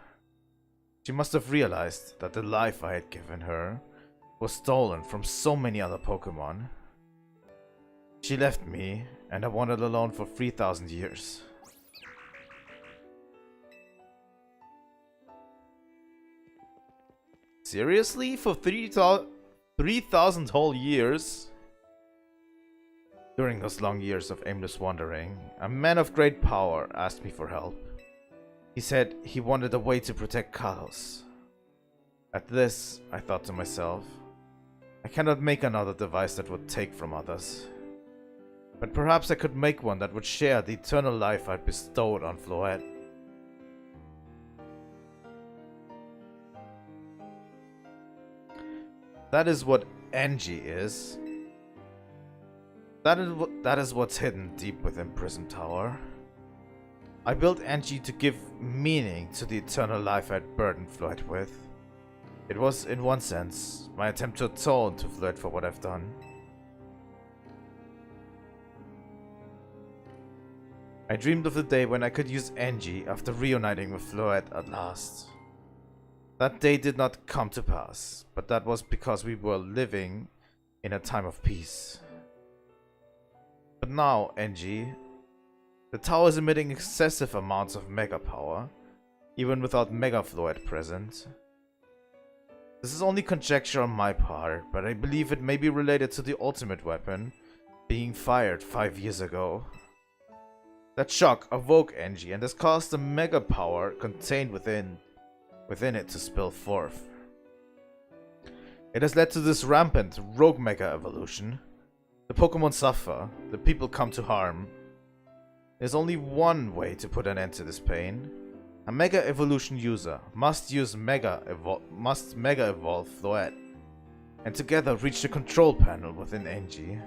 She must have realized that the life I had given her was stolen from so many other Pokemon. She left me, and I wandered alone for 3,000 years. Seriously? For 3,000 whole years? During those long years of aimless wandering, a man of great power asked me for help. He said he wanted a way to protect Kalos. At this, I thought to myself, I cannot make another device that would take from others. But perhaps I could make one that would share the eternal life I'd bestowed on Floette. That is what Ange is. That is what's hidden deep within Prism Tower. I built Ange to give meaning to the eternal life I'd burdened Floette with. It was, in one sense, my attempt to atone to Floette for what I've done. I dreamed of the day when I could use Ange after reuniting with Floette at last. That day did not come to pass, but that was because we were living in a time of peace. But now, Ange, the tower is emitting excessive amounts of mega power, even without Mega Fluid present. This is only conjecture on my part, but I believe it may be related to the ultimate weapon being fired 5 years ago. That shock awoke Ange and has caused the mega power contained within it to spill forth. It has led to this rampant rogue mega evolution. The Pokemon suffer, the people come to harm. There's only one way to put an end to this pain. A Mega Evolution user must Mega Evolve Floette, and together reach the control panel within Ange.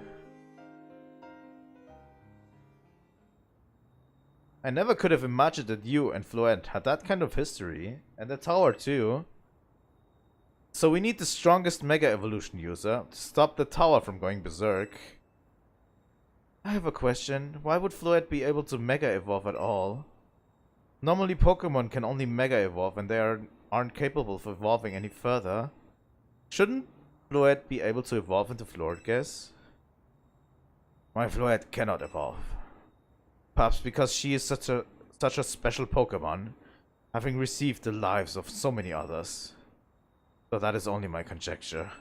I never could have imagined that you and Floette had that kind of history, and the tower too. So we need the strongest Mega Evolution user to stop the tower from going berserk. I have a question. Why would Floette be able to Mega Evolve at all? Normally Pokemon can only Mega Evolve and they aren't capable of evolving any further. Shouldn't Floette be able to evolve into Florges? My Floette cannot evolve. Perhaps because she is such a special Pokemon, having received the lives of so many others. Though that is only my conjecture.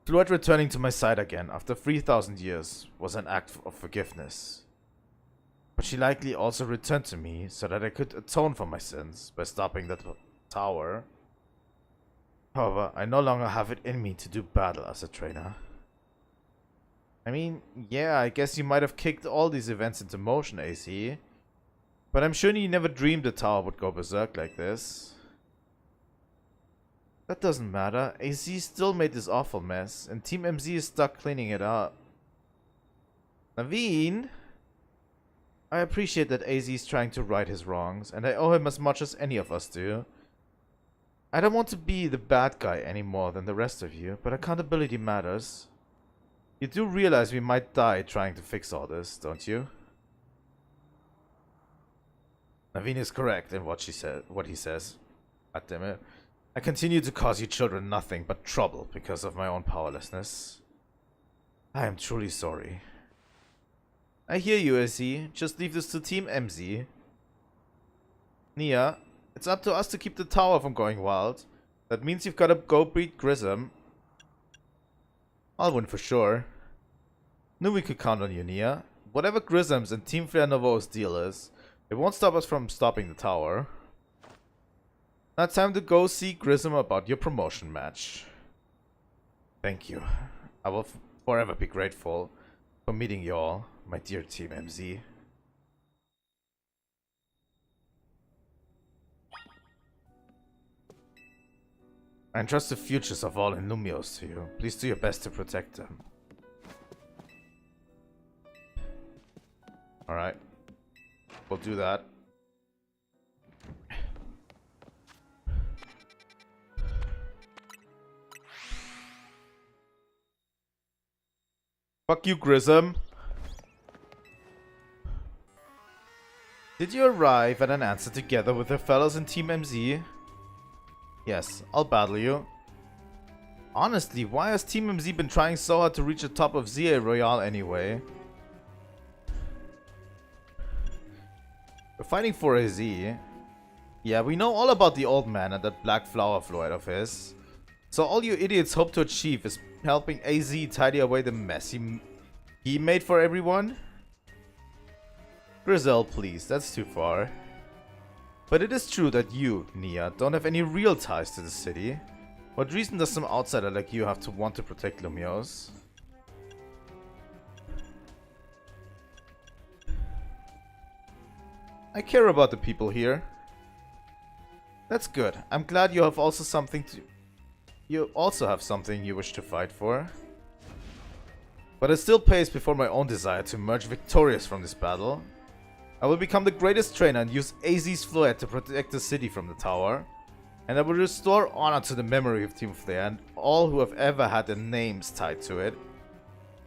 Floette returning to my side again after 3,000 years was an act of forgiveness. But she likely also returned to me so that I could atone for my sins by stopping the tower. However, I no longer have it in me to do battle as a trainer. I mean, yeah, I guess you might have kicked all these events into motion, AC. But I'm sure you never dreamed the tower would go berserk like this. That doesn't matter. AZ still made this awful mess, and Team MZ is stuck cleaning it up. Naveen? I appreciate that AZ is trying to right his wrongs, and I owe him as much as any of us do. I don't want to be the bad guy any more than the rest of you, but accountability matters. You do realize we might die trying to fix all this, don't you? Naveen is correct in what he says. God damn it. I continue to cause you children nothing but trouble because of my own powerlessness. I am truly sorry. I hear you, SE. Just leave this to Team MZ. Nia, it's up to us to keep the tower from going wild. That means you've got to go beat Grism. I'll win for sure. Knew we could count on you, Nia. Whatever Grism's and Team Flare Novo's deal is, it won't stop us from stopping the tower. Now it's time to go see Grism about your promotion match. Thank you. I will forever be grateful for meeting you all, my dear Team MZ. I entrust the futures of all in Lumiose to you. Please do your best to protect them. Alright. We'll do that. Fuck you, Grism. Did you arrive at an answer together with the fellows in Team MZ? Yes, I'll battle you. Honestly, why has Team MZ been trying so hard to reach the top of ZA Royale anyway? We're fighting for AZ. Yeah, we know all about the old man and that black flower floyd of his. So all you idiots hope to achieve is helping AZ tidy away the mess he made for everyone? Grizel, please, that's too far. But it is true that you, Nia, don't have any real ties to the city. What reason does some outsider like you have to want to protect Lumiose? I care about the people here. That's good. I'm glad you have also something to... You also have something you wish to fight for. But it still pays before my own desire to emerge victorious from this battle. I will become the greatest trainer and use AZ's Floette to protect the city from the tower. And I will restore honor to the memory of Team Flare and all who have ever had their names tied to it.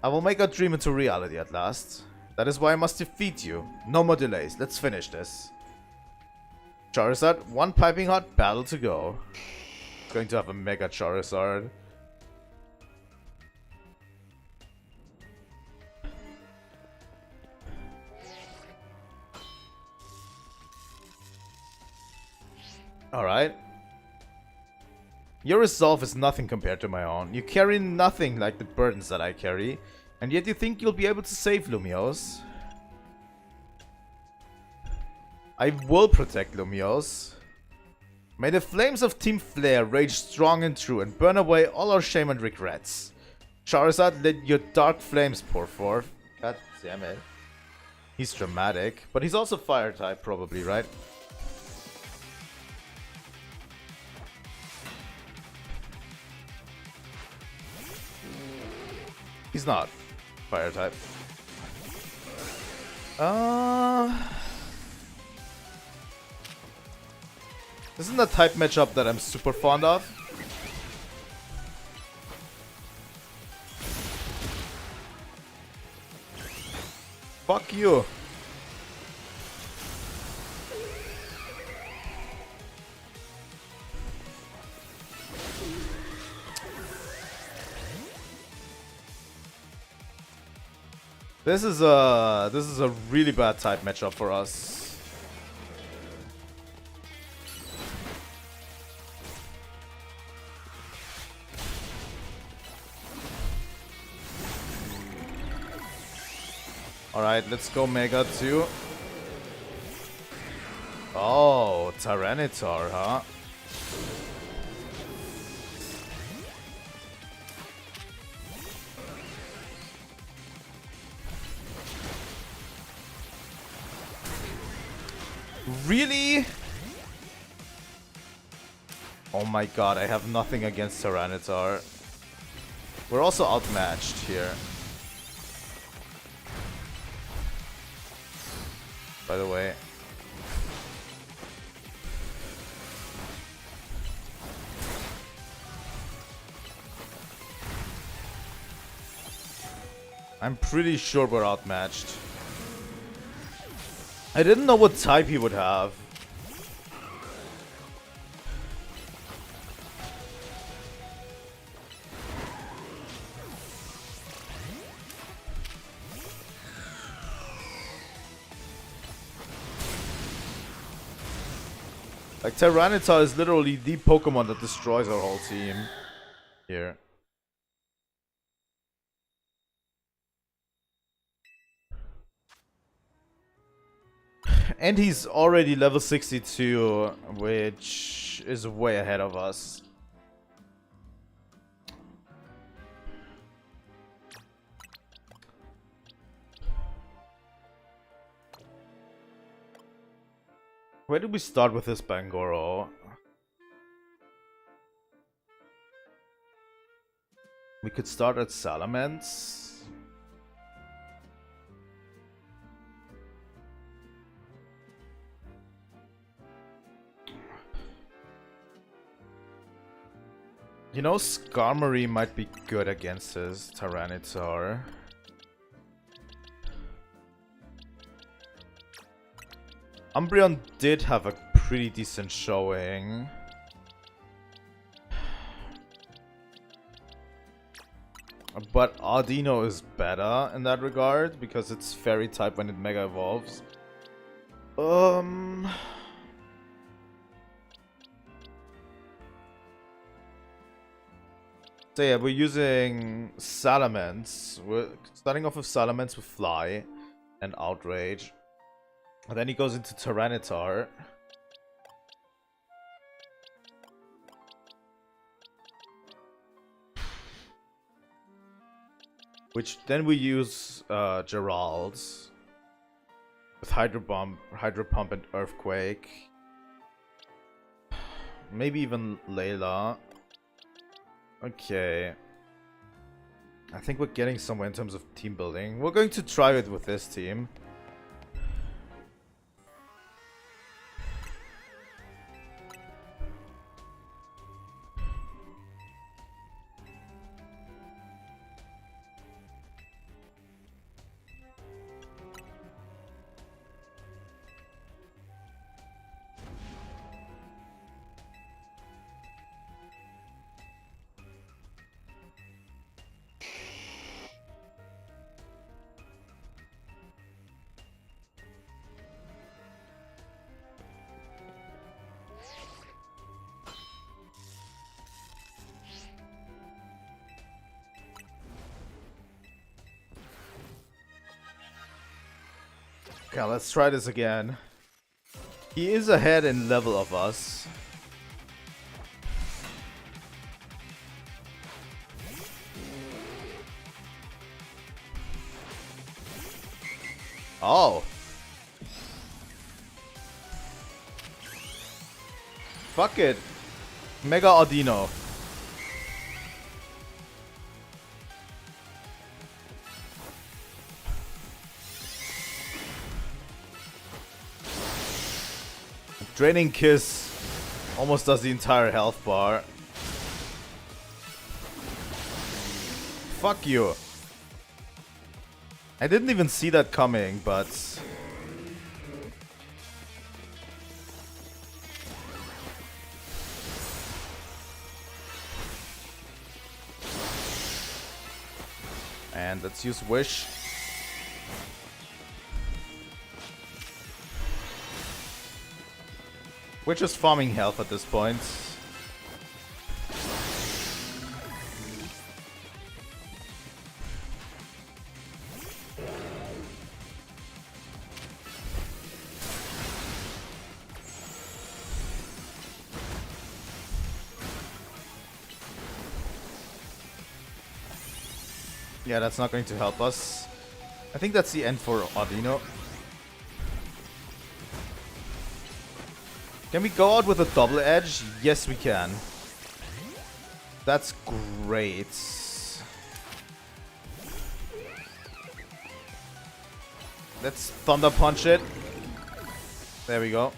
I will make our dream into reality at last. That is why I must defeat you. No more delays. Let's finish this. Charizard, one piping hot battle to go. Going to have a Mega Charizard. Alright. Your resolve is nothing compared to my own. You carry nothing like the burdens that I carry. And yet you think you'll be able to save Lumiose. I will protect Lumiose. May the flames of Team Flare rage strong and true and burn away all our shame and regrets. Charizard, let your dark flames pour forth. God damn it. He's dramatic, but he's also fire type probably, right? He's not fire type. This isn't a type matchup that I'm super fond of. Fuck you. This is a really bad type matchup for us. Alright, let's go Mega 2. Oh, Tyranitar, huh? Really? Oh my god, I have nothing against Tyranitar. We're also outmatched here. By the way. I'm pretty sure we're outmatched. I didn't know what type he would have. Like, Tyranitar is literally the Pokemon that destroys our whole team. Here. And he's already level 62, which is way ahead of us. Where do we start with this Bangoro? We could start at Salamence. You know, Skarmory might be good against his Tyranitar. Umbreon did have a pretty decent showing. But Ardino is better in that regard because it's fairy type when it mega evolves. So yeah, we're using Salamence. We're starting off with Salamence with Fly and Outrage. And then he goes into Tyranitar. Which then we use Gerald's with Hydro Pump and Earthquake. Maybe even Layla. Okay. I think we're getting somewhere in terms of team building. We're going to try it with this team. Okay, let's try this again. He is ahead in level of us. Oh. Fuck it. Mega Audino. Draining Kiss almost does the entire health bar. Fuck you. I didn't even see that coming, but... And let's use Wish. We're just farming health at this point. Yeah, that's not going to help us. I think that's the end for Audino. Can we go out with a double edge? Yes, we can. That's great. Let's Thunder Punch it. There we go.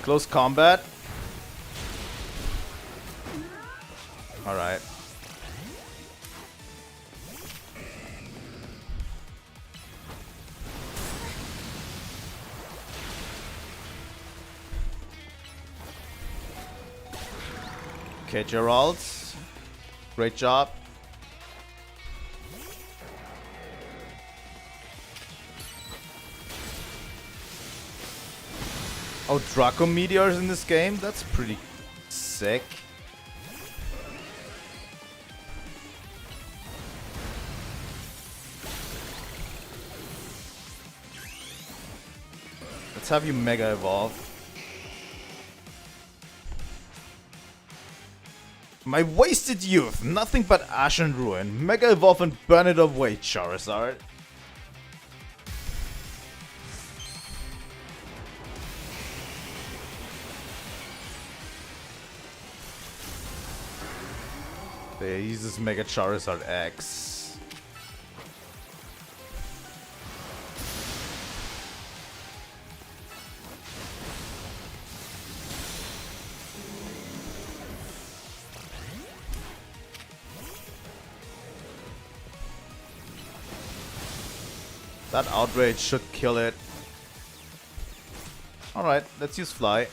Close combat. Alright. Okay, Gerald. Great job. Oh, Draco Meteors in this game? That's pretty sick. Let's have you Mega Evolve. My wasted youth, nothing but ash and ruin. Mega Evolve and burn it away, Charizard. There, he uses Mega Charizard X. That Outrage should kill it. Alright, let's use Fly.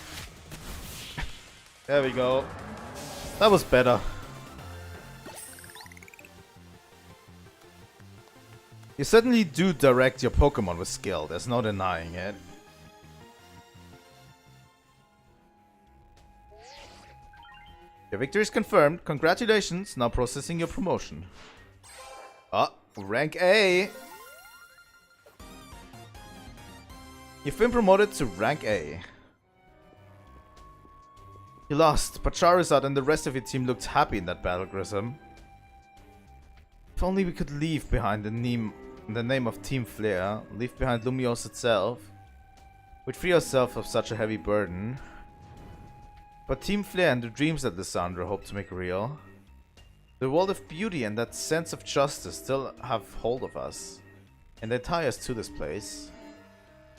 There we go. That was better. You certainly do direct your Pokemon with skill, there's no denying it. Your victory is confirmed. Congratulations, now processing your promotion. Ah, rank A! You've been promoted to rank A. You lost, but Charizard and the rest of your team looked happy in that battle, Grism. If only we could leave behind the name of Team Flare, leave behind Lumiose itself. We'd free ourselves of such a heavy burden. But Team Flare and the dreams that Lysandra hoped to make real. The world of beauty and that sense of justice still have hold of us. And they tie us to this place.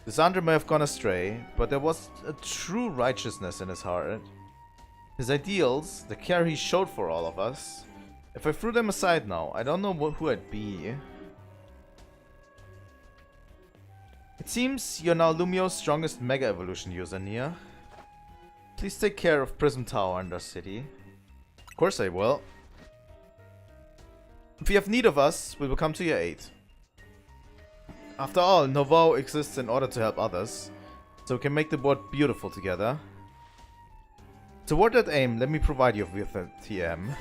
Lysandra may have gone astray, but there was a true righteousness in his heart. His ideals, the care he showed for all of us. If I threw them aside now, I don't know who I'd be. It seems you're now Lumio's strongest Mega Evolution user, Nia. Please take care of Prism Tower in our city. Of course I will. If you have need of us, we will come to your aid. After all, Novo exists in order to help others, so we can make the world beautiful together. Toward that aim, let me provide you with a TM.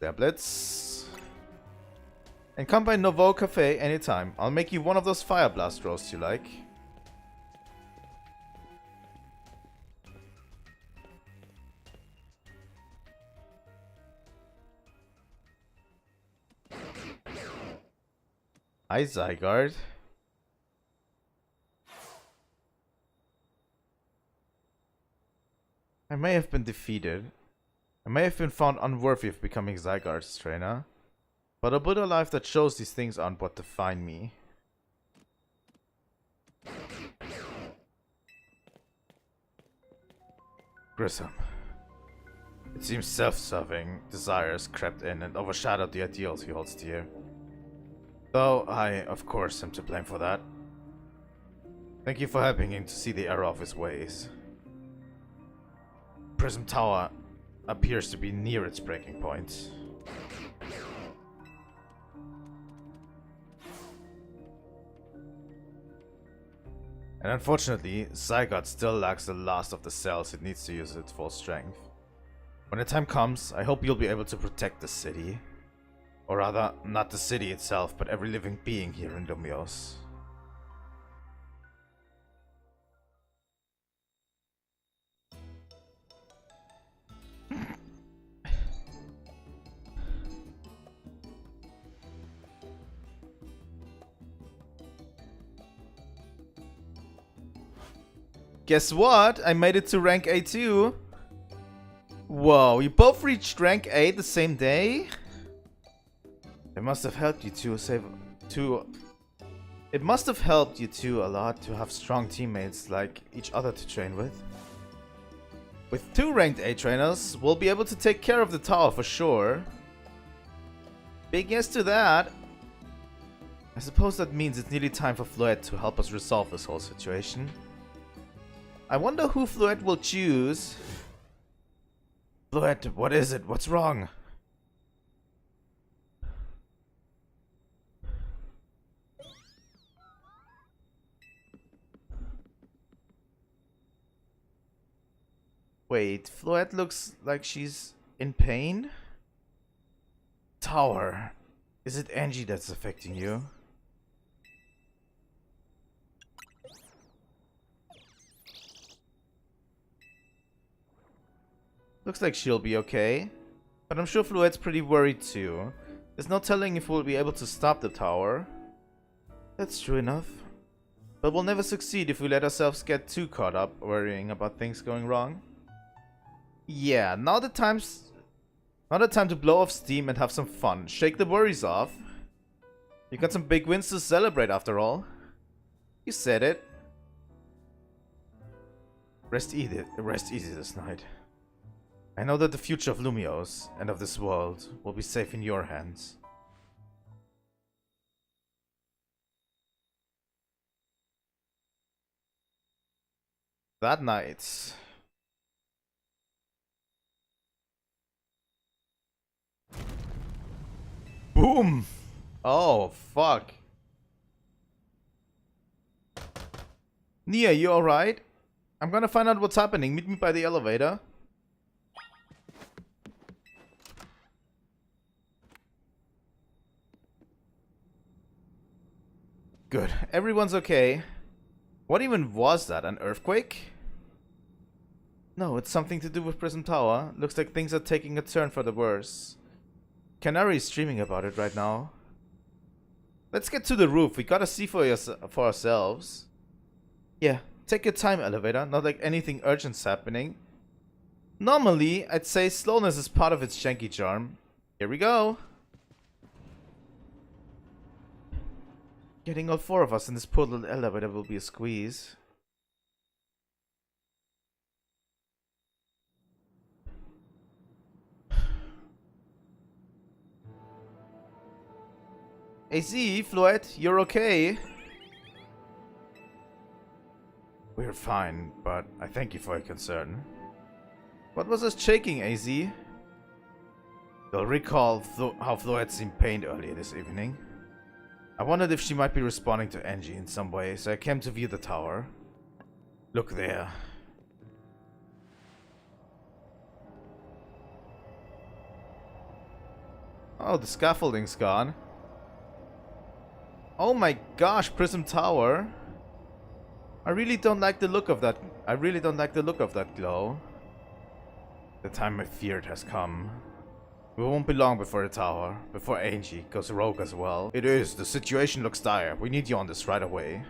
Tablets. And come by Novo Cafe anytime. I'll make you one of those Fire Blast roasts you like. Hi, Zygarde. I may have been defeated. I may have been found unworthy of becoming Zygarde's trainer. But a Buddha life that shows these things aren't what define me. Grism. It seems self-serving desires crept in and overshadowed the ideals he holds dear. Though I, of course, am to blame for that. Thank you for helping him to see the error of his ways. Prism Tower appears to be near its breaking point. And unfortunately, Zygarde still lacks the last of the cells it needs to use its full strength. When the time comes, I hope you'll be able to protect the city. Or rather, not the city itself, but every living being here in Lumiose. Guess what? I made it to rank A too. Whoa, you both reached rank A the same day? It must have helped you It must have helped you two a lot to have strong teammates like each other to train with. With 2 ranked A trainers, we'll be able to take care of the tower for sure. Big yes to that. I suppose that means it's nearly time for Floette to help us resolve this whole situation. I wonder who Floette will choose. Floette, what is it? What's wrong? Wait, Floette looks like she's in pain? Tower. Is it Ange that's affecting you? Looks like she'll be okay. But I'm sure Floette's pretty worried too. There's no telling if we'll be able to stop the tower. That's true enough. But we'll never succeed if we let ourselves get too caught up worrying about things going wrong. Yeah, now the time to blow off steam and have some fun. Shake the worries off. You got some big wins to celebrate after all. You said it. Rest easy this night. I know that the future of Lumiose and of this world will be safe in your hands. That night. Boom! Oh, fuck. Nia, you alright? I'm gonna find out what's happening. Meet me by the elevator. Good. Everyone's okay. What even was that? An earthquake? No, it's something to do with Prism Tower. Looks like things are taking a turn for the worse. Canary is streaming about it right now. Let's get to the roof. We gotta see for ourselves. Yeah, take your time, elevator. Not like anything urgent's happening. Normally, I'd say slowness is part of its janky charm. Here we go. Getting all 4 of us in this poor little elevator will be a squeeze. AZ, Floette, you're okay? We're fine, but I thank you for your concern. What was us shaking, AZ? You'll recall how Floette seemed pained earlier this evening. I wondered if she might be responding to Ange in some way, so I came to view the tower. Look there. Oh, the scaffolding's gone. Oh my gosh, Prism Tower. I really don't like the look of that. I really don't like the look of that glow. The time I feared has come. We won't be long before the tower, before Ange goes rogue as well. It is, the situation looks dire. We need you on this right away.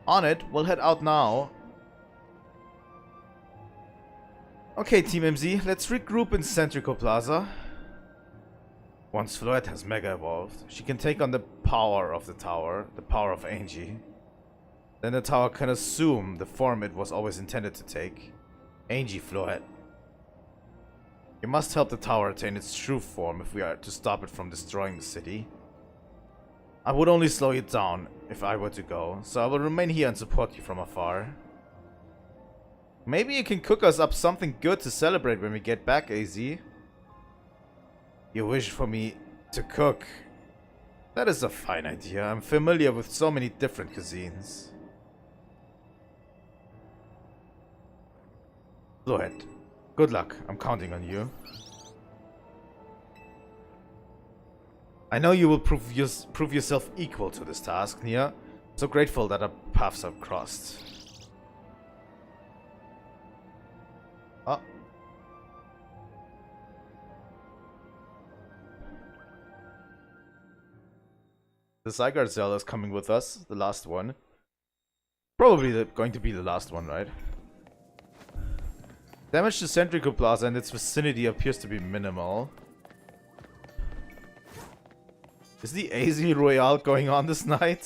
On it, we'll head out now. Okay, Team MZ, let's regroup in Centrico Plaza. Once Floette has Mega Evolved, she can take on the power of the tower, the power of Ange. Then the tower can assume the form it was always intended to take. Ange Floette. We must help the tower attain its true form if we are to stop it from destroying the city. I would only slow it down if I were to go, so I will remain here and support you from afar. Maybe you can cook us up something good to celebrate when we get back, AZ. You wish for me to cook. That is a fine idea. I'm familiar with so many different cuisines. Floette, good luck. I'm counting on you. I know you will prove yourself equal to this task, Nia. So grateful that our paths have crossed. Oh. The Zygarde Cell is coming with us, the last one. Probably going to be the last one, right? Damage to Centrico Plaza and its vicinity appears to be minimal. Is the AZ Royale going on this night?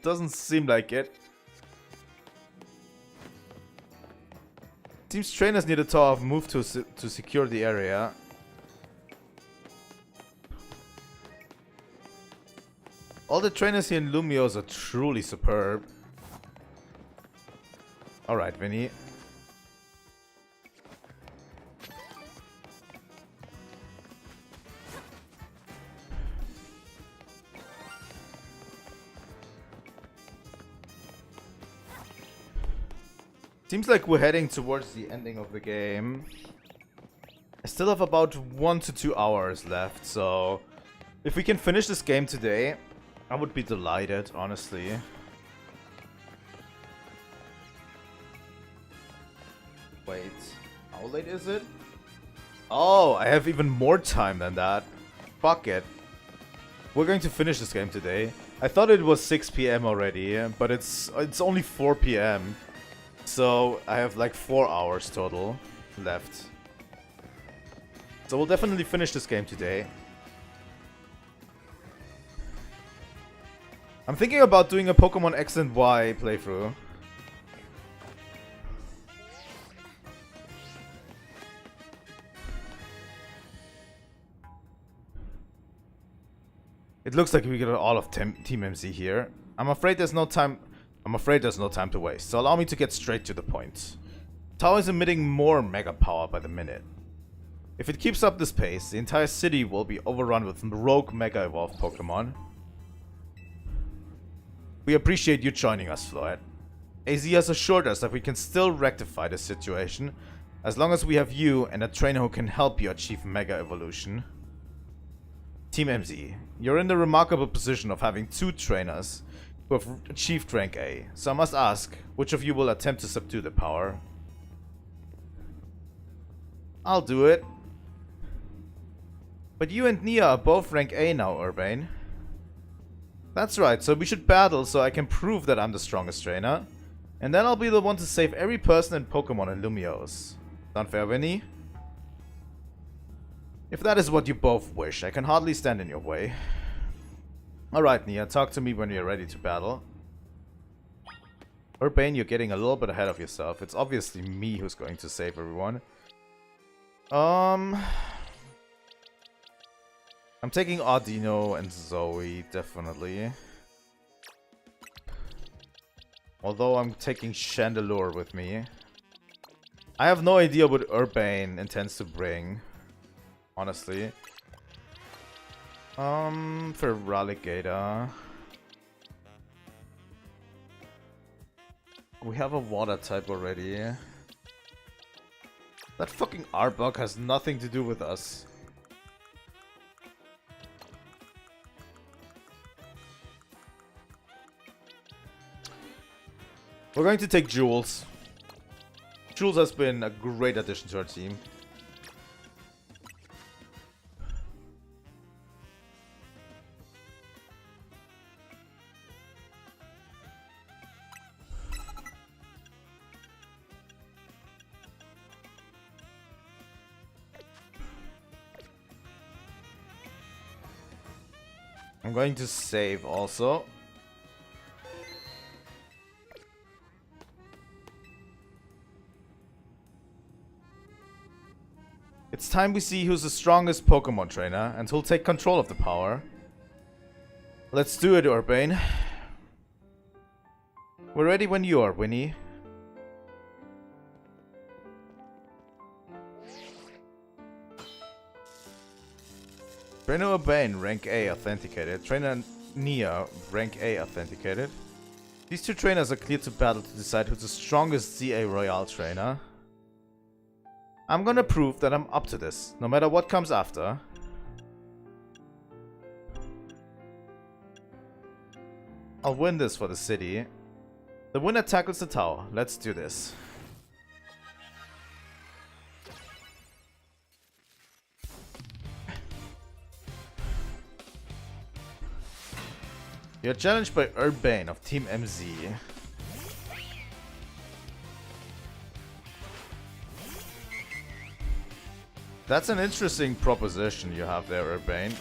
Doesn't seem like it. Seems trainers near the tower have moved to secure the area. All the trainers here in Lumiose are truly superb. Alright, Vinny. Seems like we're heading towards the ending of the game. I still have about 1 to 2 hours left, so if we can finish this game today, I would be delighted, honestly. Wait, how late is it? Oh, I have even more time than that. Fuck it. We're going to finish this game today. I thought it was 6 PM already, but it's only 4 PM. So I have like 4 hours total left. So we'll definitely finish this game today. I'm thinking about doing a Pokemon X and Y playthrough. It looks like we got all of Team MZ here. I'm afraid there's no time to waste, so allow me to get straight to the point. Tower is emitting more Mega Power by the minute. If it keeps up this pace, the entire city will be overrun with rogue Mega Evolved Pokemon. We appreciate you joining us, Floette. AZ has assured us that we can still rectify the situation, as long as we have you and a trainer who can help you achieve Mega Evolution. Team MZ, you're in the remarkable position of having 2 trainers who have achieved rank A, so I must ask, which of you will attempt to subdue the power? I'll do it. But you and Nia are both rank A now, Urbain. That's right, so we should battle so I can prove that I'm the strongest trainer. And then I'll be the one to save every person and Pokemon in Lumiose. Sound fair, Winnie? If that is what you both wish, I can hardly stand in your way. Alright, Nia, talk to me when you're ready to battle. Urbain, you're getting a little bit ahead of yourself. It's obviously me who's going to save everyone. I'm taking Ardino and Zoe, definitely. Although I'm taking Chandelure with me. I have no idea what Urbain intends to bring, honestly. For Ralligator. We have a water type already. That fucking Arbok has nothing to do with us. We're going to take Jules. Jules has been a great addition to our team. I'm going to save also. It's time we see who's the strongest Pokemon trainer, and who'll take control of the power. Let's do it, Urbain. We're ready when you are, Winnie. Trainer Urbain, rank A, authenticated. Trainer Nia, rank A, authenticated. These two trainers are cleared to battle to decide who's the strongest ZA Royale trainer. I'm gonna prove that I'm up to this, no matter what comes after. I'll win this for the city. The winner tackles the tower. Let's do this. You're challenged by Urbain of Team MZ. That's an interesting proposition you have there, Urbain.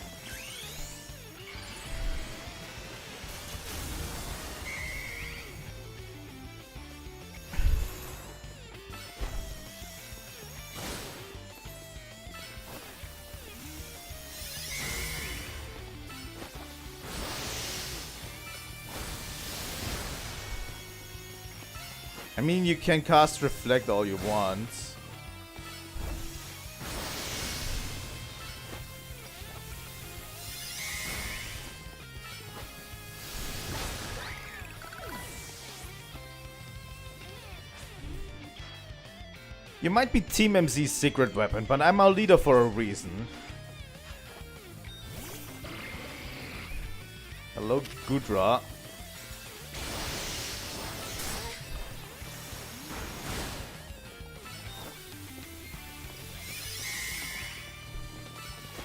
I mean, you can cast Reflect all you want. You might be Team MZ's secret weapon, but I'm our leader for a reason. Hello, Gudra.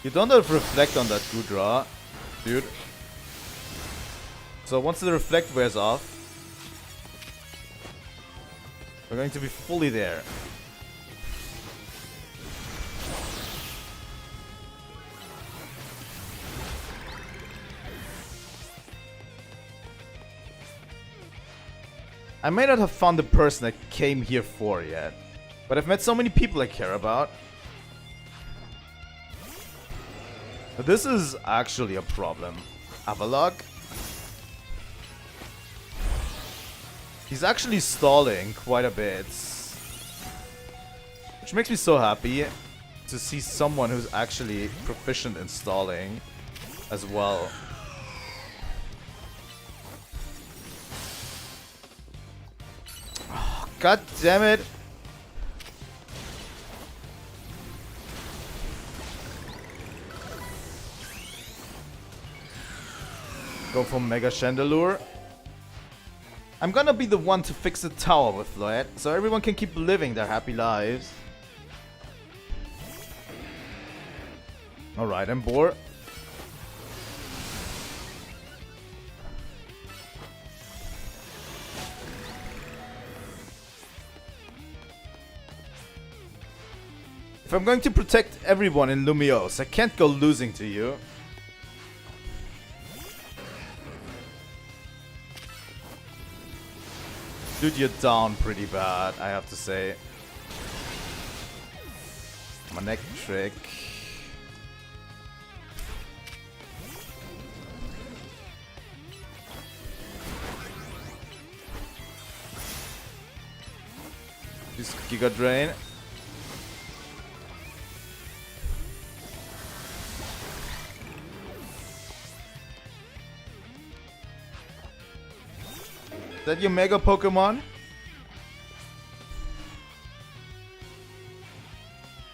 You don't have Reflect on that Gudra, dude. So once the Reflect wears off, we're going to be fully there. I may not have found the person I came here for yet, but I've met so many people I care about. This is actually a problem. Avalok. He's actually stalling quite a bit, which makes me so happy to see someone who's actually proficient in stalling as well. Oh, God damn it. Go for Mega Chandelure. I'm gonna be the one to fix the tower with Lloyd, so everyone can keep living their happy lives. Alright, I'm bored. If I'm going to protect everyone in Lumiose, I can't go losing to you. Dude, you're down pretty bad, I have to say. Manectric. This Giga Drain. Is that your Mega Pokemon?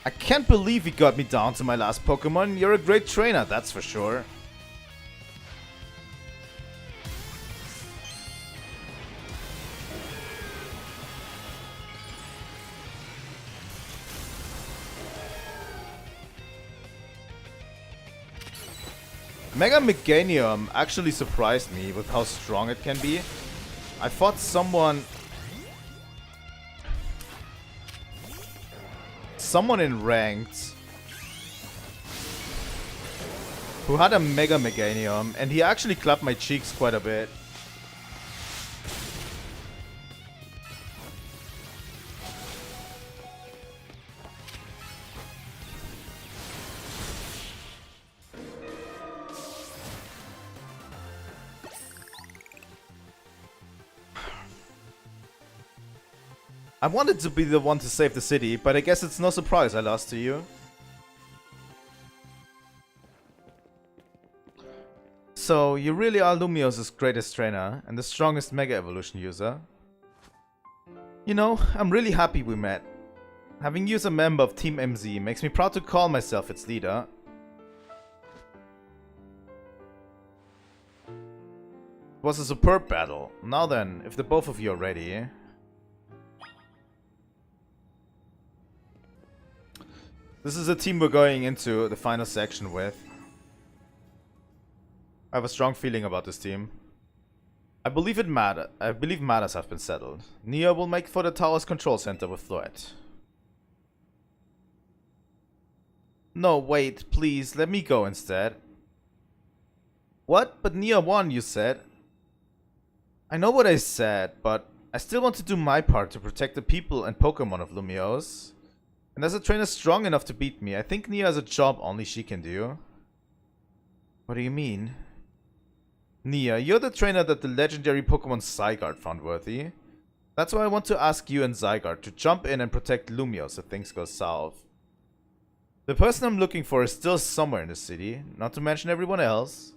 I can't believe you got me down to my last Pokemon. You're a great trainer, that's for sure. Mega Meganium actually surprised me with how strong it can be. I fought someone in ranked who had a Mega Meganium, and he actually clapped my cheeks quite a bit. I wanted to be the one to save the city, but I guess it's no surprise I lost to you. So, you really are Lumiose's greatest trainer and the strongest Mega Evolution user. You know, I'm really happy we met. Having you as a member of Team MZ makes me proud to call myself its leader. It was a superb battle. Now then, if the both of you are ready... This is the team we're going into the final section with. I have a strong feeling about this team. I believe matters have been settled. Nia will make for the tower's control center with Floette. No, wait, please, let me go instead. What? But Nia won, you said. I know what I said, but I still want to do my part to protect the people and Pokemon of Lumiose. And as a trainer strong enough to beat me, I think Nia has a job only she can do. What do you mean? Nia, you're the trainer that the legendary Pokemon Zygarde found worthy. That's why I want to ask you and Zygarde to jump in and protect Lumiose if things go south. The person I'm looking for is still somewhere in the city, not to mention everyone else.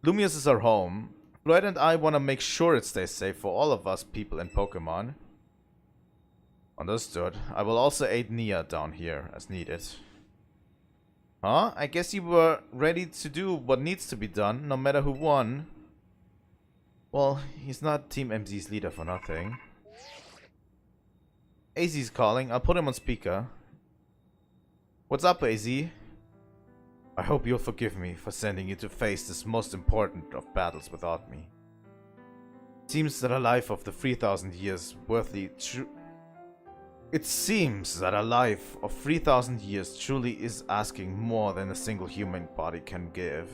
Lumiose is our home. Floyd and I want to make sure it stays safe for all of us people and Pokemon. Understood. I will also aid Nia down here as needed. Huh? I guess you were ready to do what needs to be done, no matter who won. Well, he's not Team MZ's leader for nothing. AZ's calling. I'll put him on speaker. What's up, AZ? I hope you'll forgive me for sending you to face this most important of battles without me. It seems that a life of the 3,000 years It seems that a life of 3,000 years truly is asking more than a single human body can give.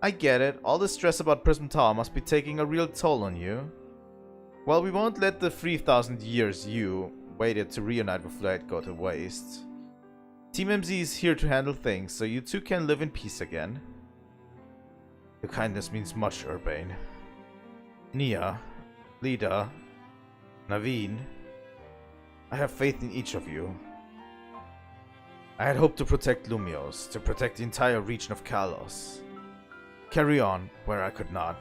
I get it, all the stress about Prism Tower must be taking a real toll on you. Well, we won't let the 3,000 years you waited to reunite with Floyd go to waste. Team MZ is here to handle things, so you two can live in peace again. Your kindness means much, Urbain. Nia, Lida, Naveen, I have faith in each of you. I had hoped to protect Lumiose, to protect the entire region of Kalos. Carry on where I could not.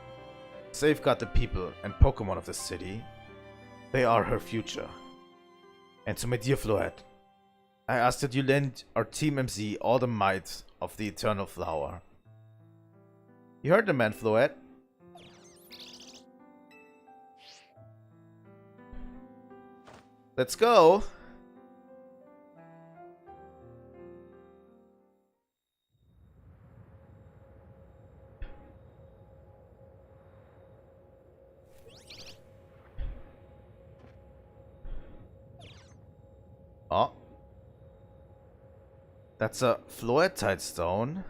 Safeguard the people and Pokemon of the city. They are her future. And to my dear Floette, I ask that you lend our Team MZ all the might of the Eternal Flower. You heard the man, Floette. Let's go! Oh. That's a Floetite stone.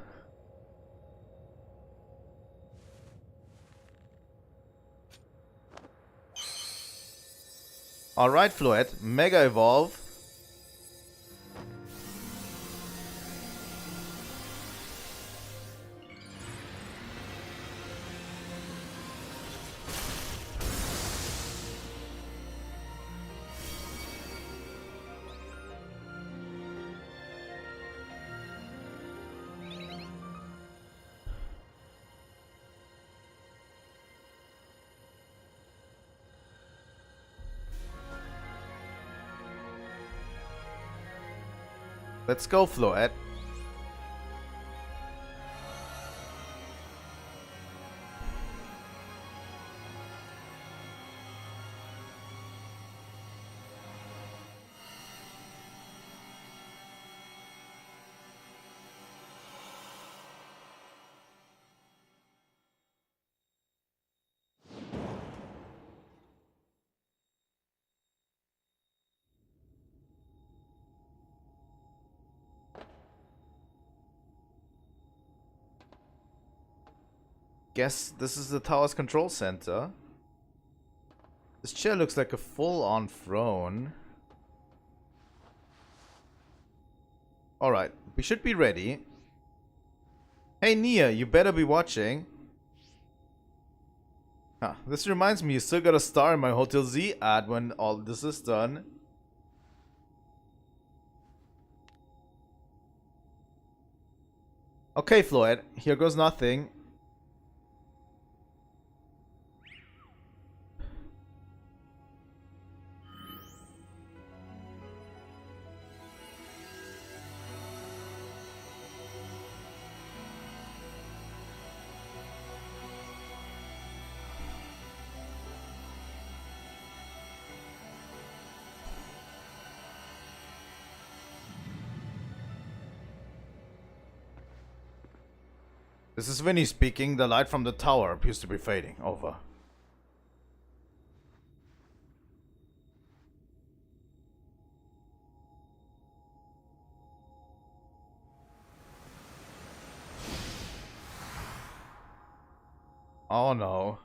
Alright, Floette. Mega Evolve. Let's go, Floette. Guess this is the tower's control center. This chair looks like a full-on throne. Alright, we should be ready. Hey Nia, you better be watching. Huh, this reminds me, you still got a star in my Hotel Z ad when all this is done. Okay, Floyd, here goes nothing. This is Vinny speaking. The light from the tower appears to be fading. Over. Oh no.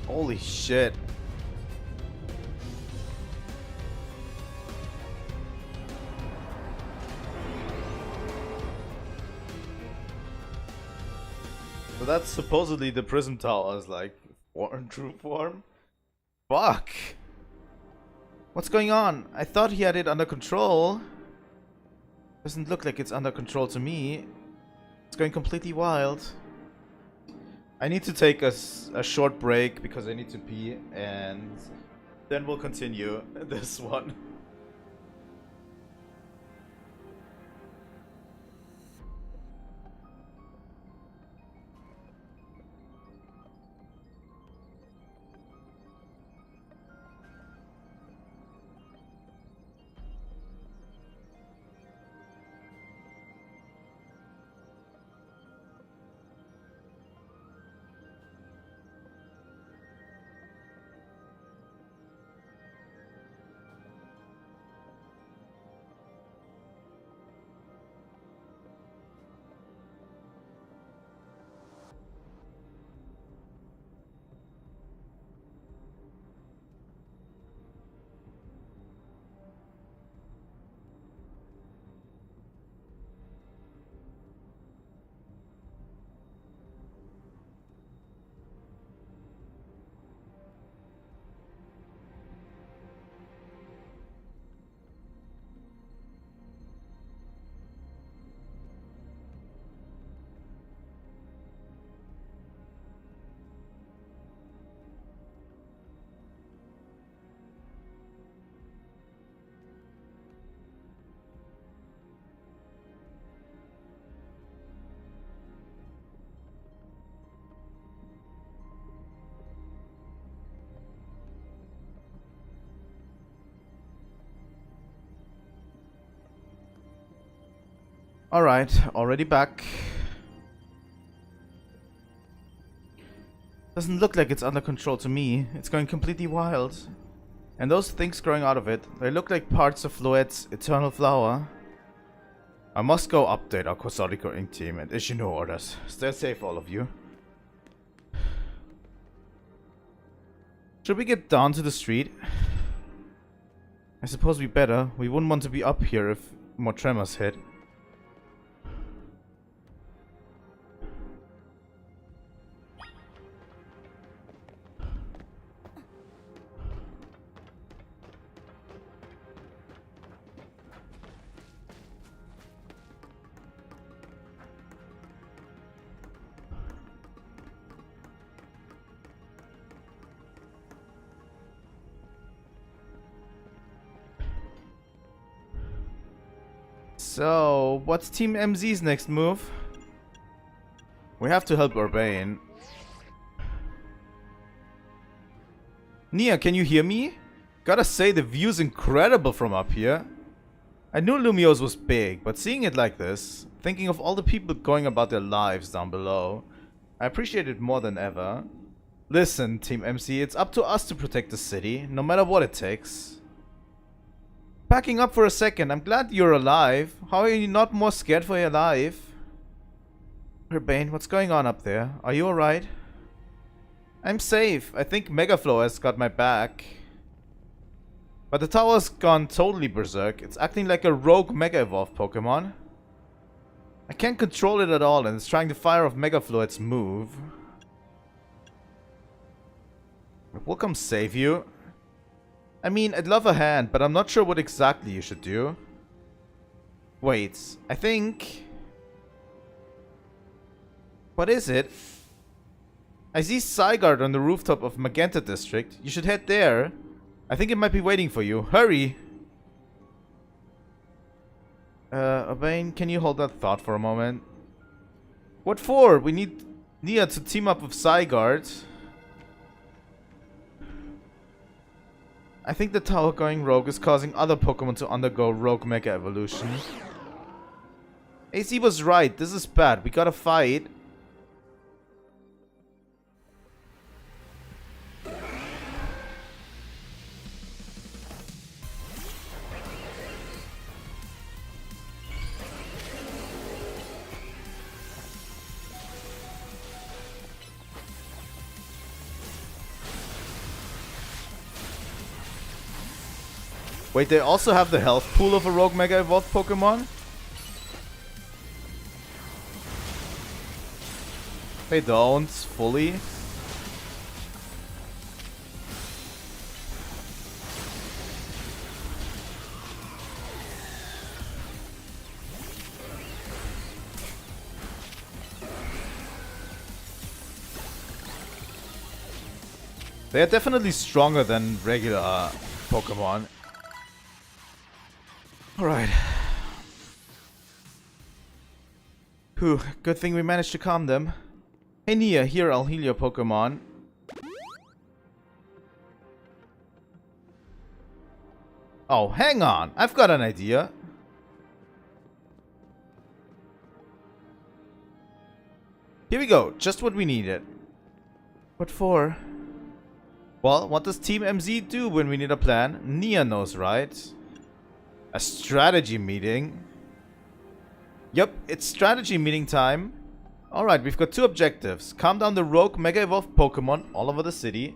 Holy shit. So that's supposedly the Prism Tower's like in true form? Fuck! What's going on? I thought he had it under control. Doesn't look like it's under control to me. It's going completely wild. I need to take a short break because I need to pee, and then we'll continue this one. Alright, already back. Doesn't look like it's under control to me. It's going completely wild. And those things growing out of it, they look like parts of Floette's eternal flower. I must go update our Cosodico Inc. team and issue new orders. Stay safe, all of you. Should we get down to the street? I suppose we better. We wouldn't want to be up here if more tremors hit. So, what's Team MZ's next move? We have to help Urbain. Nia, can you hear me? Gotta say, the view's incredible from up here. I knew Lumiose was big, but seeing it like this, thinking of all the people going about their lives down below, I appreciate it more than ever. Listen, Team MC, it's up to us to protect the city, no matter what it takes. Backing up for a second, I'm glad you're alive. How are you not more scared for your life? Urbain, what's going on up there? Are you alright? I'm safe. I think Megaflow has got my back. But the tower's gone totally berserk. It's acting like a rogue Mega Evolved Pokemon. I can't control it at all and it's trying to fire off Megaflow its move. We'll come save you. I mean, I'd love a hand, but I'm not sure what exactly you should do. Wait, I think... What is it? I see Zygarde on the rooftop of Magenta District. You should head there. I think it might be waiting for you. Hurry! Urbain, can you hold that thought for a moment? What for? We need Nia to team up with Zygarde. I think the tower going rogue is causing other Pokemon to undergo rogue Mega Evolution. AC was right. This is bad. We gotta fight. Wait, they also have the health pool of a rogue Mega Evolved Pokemon? They don't, fully. They are definitely stronger than regular Pokemon. Alright. Whew, good thing we managed to calm them. Hey Nia, here, I'll heal your Pokemon. Oh, hang on. I've got an idea. Here we go. Just what we needed. What for? Well, what does Team MZ do when we need a plan? Nia knows, right? A strategy meeting? Yup, it's strategy meeting time. Alright, we've got two objectives. Calm down the rogue Mega Evolved Pokemon all over the city.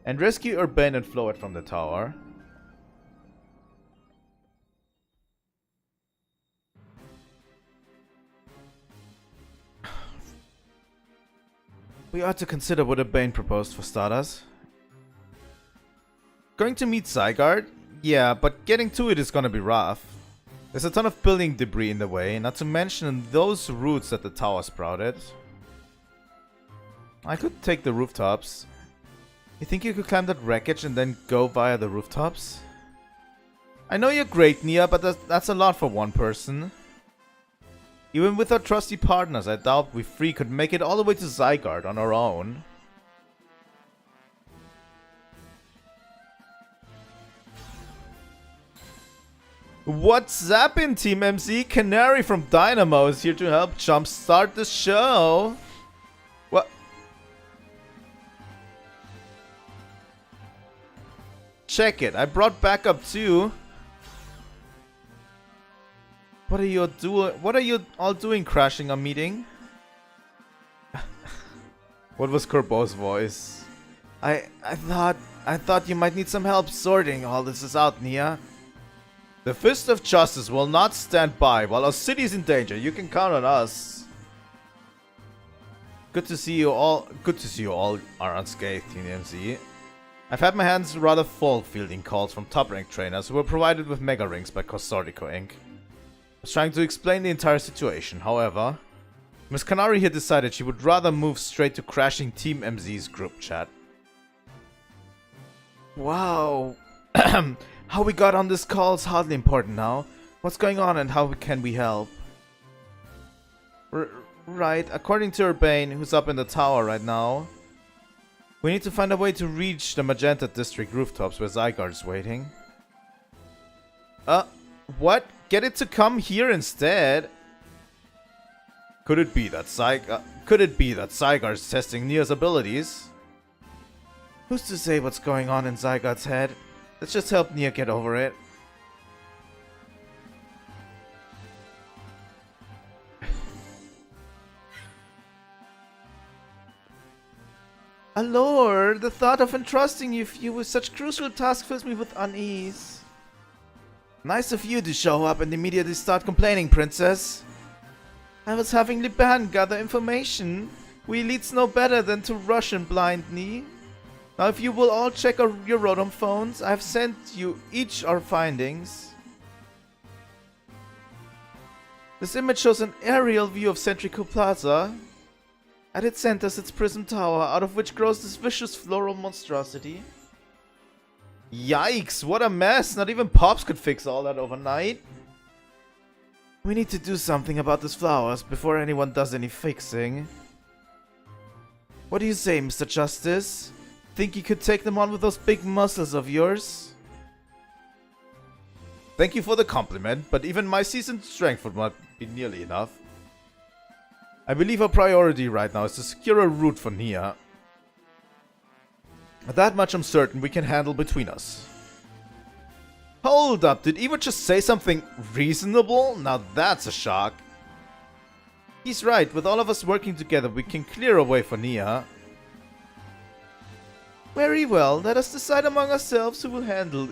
And rescue Urbain and Floet from the tower. We ought to consider what Urbain proposed for starters. Going to meet Zygarde? Yeah, but getting to it is gonna be rough. There's a ton of building debris in the way, not to mention those roots that the tower sprouted. I could take the rooftops. You think you could climb that wreckage and then go via the rooftops? I know you're great, Nia, but that's a lot for one person. Even with our trusty partners, I doubt we three could make it all the way to Zygarde on our own. What's zappin', Team MC? Canary from Dynamo is here to help jumpstart the show. What? Check it. I brought backup too. What are you doing? What are you all doing? Crashing a meeting? What was Kerbo's voice? I thought you might need some help sorting all this out, Nia. The Fist of Justice will not stand by while our city is in danger. You can count on us. Good to see you all. Good to see you all are unscathed, Team MC. I've had my hands rather full fielding calls from top-ranked trainers who were provided with Mega Rings by Costordico Inc. I was trying to explain the entire situation, however, Miss Canary here decided she would rather move straight to crashing Team MZ's group chat. Wow. How we got on this call is hardly important now. What's going on and how can we help? Right, according to Urbain, who's up in the tower right now, We need to find a way to reach the Magenta District rooftops where Zygarde's waiting. What? Get it to come here instead? Could it be that Zygarde's testing Nia's abilities? Who's to say what's going on in Zygarde's head? Let's just help Nia get over it. Allure, the thought of entrusting you with such crucial task fills me with unease. Nice of you to show up and immediately start complaining, Princess. I was having Liban gather information. We elites know better than to rush in blindly. Now if you will all check your Rotom phones, I have sent you each our findings. This image shows an aerial view of Centrico Plaza. At its center sits Prism Tower, out of which grows this vicious floral monstrosity. Yikes, what a mess! Not even Pops could fix all that overnight. We need to do something about these flowers before anyone does any fixing. What do you say, Mr. Justice? Think you could take them on with those big muscles of yours? Thank you for the compliment, but even my seasoned strength would not be nearly enough. I believe our priority right now is to secure a route for Nia. That much I'm certain we can handle between us. Hold up, did Evo just say something reasonable? Now that's a shock. He's right, with all of us working together we can clear a way for Nia. Very well, let us decide among ourselves who will handle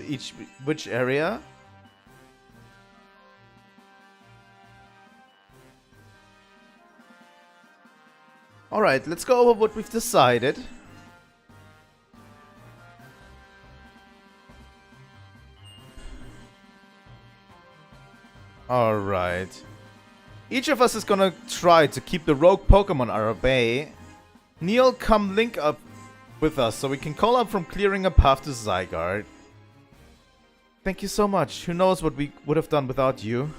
which area. Alright, let's go over what we've decided. Alright. Each of us is gonna try to keep the rogue Pokemon at our bay. Neil, come link up with us so we can call out from clearing a path to Zygarde. Thank you so much. Who knows what we would have done without you.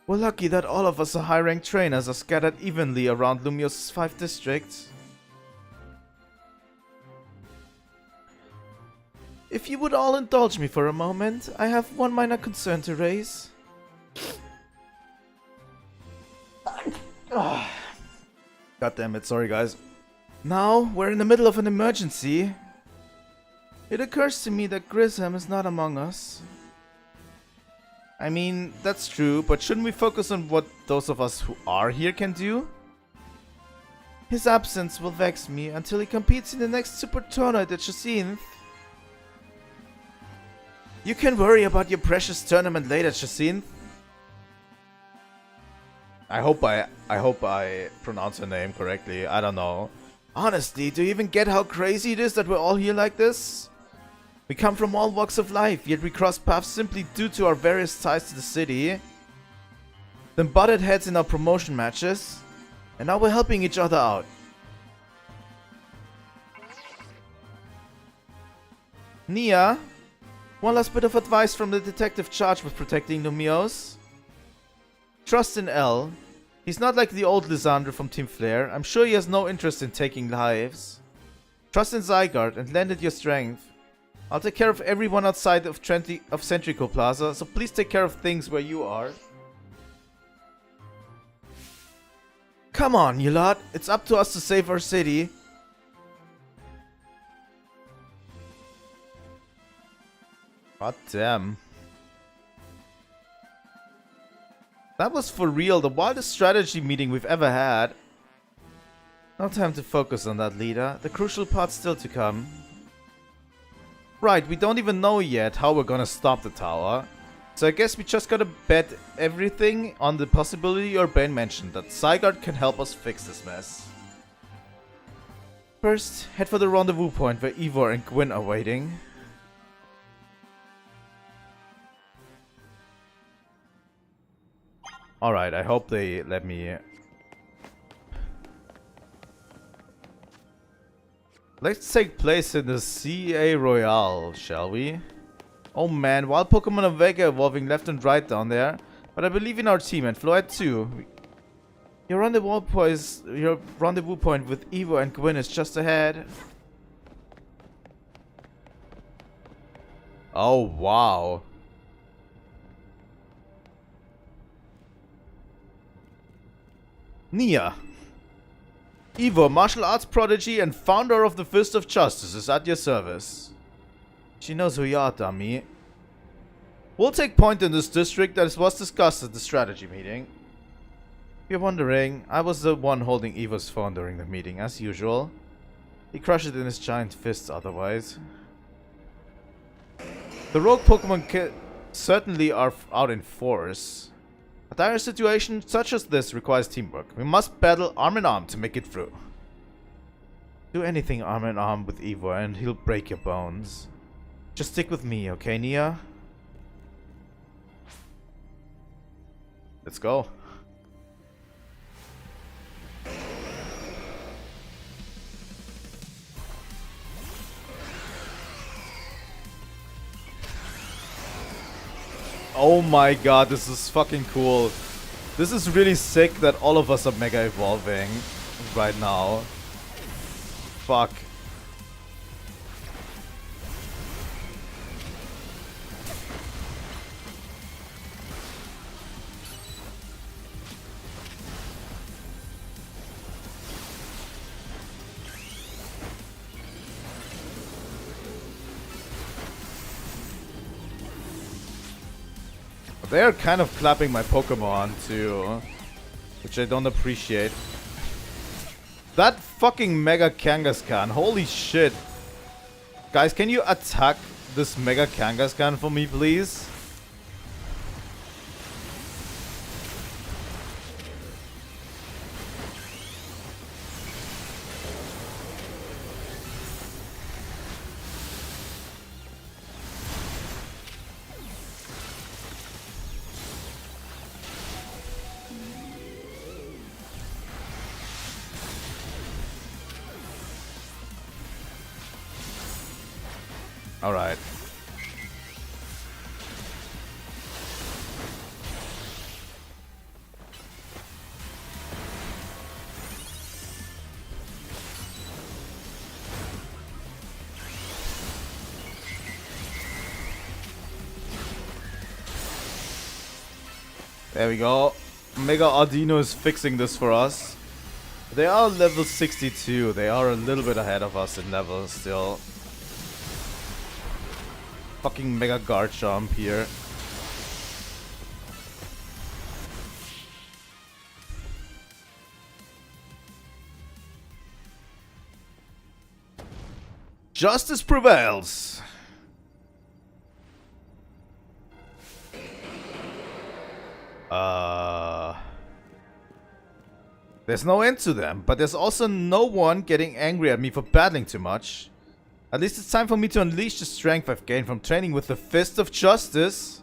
We're lucky that all of us high-ranked trainers are scattered evenly around Lumiose's 5 districts. If you would all indulge me for a moment, I have one minor concern to raise. God damn it, sorry guys. Now, we're in the middle of an emergency. It occurs to me that Grism is not among us. I mean, that's true, but shouldn't we focus on what those of us who are here can do? His absence will vex me until he competes in the next Super Tournament at Chassinth. You can worry about your precious tournament later, Chassinth. I hope I pronounce her name correctly. I don't know. Honestly, do you even get how crazy it is that we're all here like this? We come from all walks of life, yet we cross paths simply due to our various ties to the city. Then butted heads in our promotion matches, and now we're helping each other out. Nia, one last bit of advice from the detective charged with protecting Lumiose. Trust in L. He's not like the old Lysandre from Team Flare. I'm sure he has no interest in taking lives. Trust in Zygarde and lend it your strength. I'll take care of everyone outside of Centrico Plaza, so please take care of things where you are. Come on, you lot. It's up to us to save our city. God damn. That was for real the wildest strategy meeting we've ever had. No time to focus on that, leader. The crucial part's still to come. Right, we don't even know yet how we're gonna stop the tower. So I guess we just gotta bet everything on the possibility Urbain mentioned, that Zygarde can help us fix this mess. First, head for the rendezvous point where Ivor and Gwyn are waiting. Alright, I hope they let me... Let's take place in the CA Royale, shall we? Oh man, wild Pokemon are Vega evolving left and right down there. But I believe in our team and Floyd too. Your rendezvous point with Evo and Gwyn is just ahead. Oh, wow. Nia. Evo, martial arts prodigy and founder of the Fist of Justice, is at your service. She knows who you are, dummy. We'll take point in this district that was discussed at the strategy meeting. If you're wondering, I was the one holding Evo's phone during the meeting, as usual. He crushed it in his giant fists otherwise. The rogue Pokemon certainly are out in force. A dire situation such as this requires teamwork. We must battle arm in arm to make it through. Do anything arm in arm with Evo and he'll break your bones. Just stick with me, okay, Nia? Let's go. Oh my god, this is fucking cool. This is really sick that all of us are mega evolving right now. Fuck. They're kind of clapping my Pokemon too, which I don't appreciate. That fucking Mega Kangaskhan, holy shit. Guys, can you attack this Mega Kangaskhan for me, please? Alright. There we go. Mega Ardino is fixing this for us. They are level 62. They are a little bit ahead of us in level still. Fucking Mega Garchomp here. Justice prevails. There's no end to them, but there's also no one getting angry at me for battling too much. At least it's time for me to unleash the strength I've gained from training with the Fist of Justice.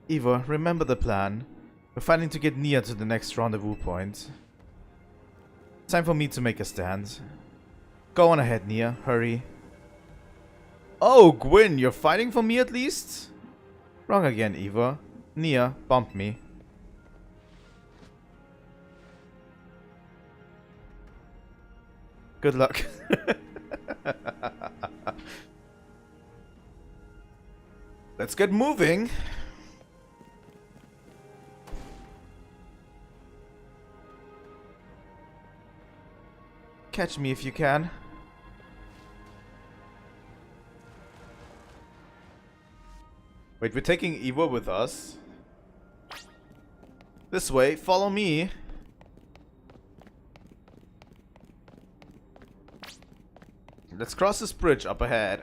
Eva, remember the plan. We're fighting to get Nia to the next rendezvous point. It's time for me to make a stand. Go on ahead, Nia. Hurry. Oh, Gwyn, you're fighting for me at least? Wrong again, Eva. Nia, bump me. Good luck. Let's get moving. Catch me if you can. Wait, we're taking Evo with us. This way, follow me. Let's cross this bridge up ahead.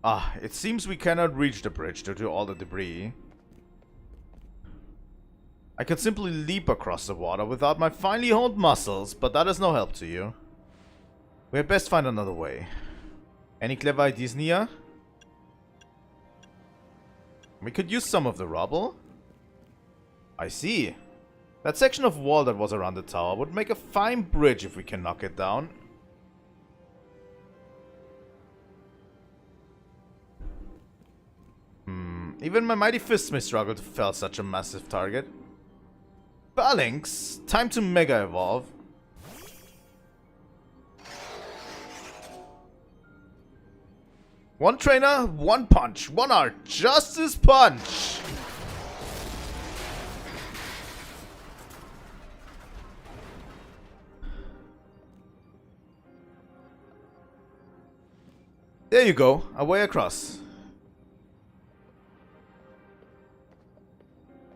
Ah, it seems we cannot reach the bridge due to all the debris. I could simply leap across the water without my finely honed muscles, but that is no help to you. We had best find another way. Any clever ideas, Nia? We could use some of the rubble. I see. That section of wall that was around the tower would make a fine bridge if we can knock it down. Even my mighty fists may struggle to fell such a massive target. Phalanx, time to Mega Evolve. One trainer, one punch, one art, Justice Punch! There you go, away across.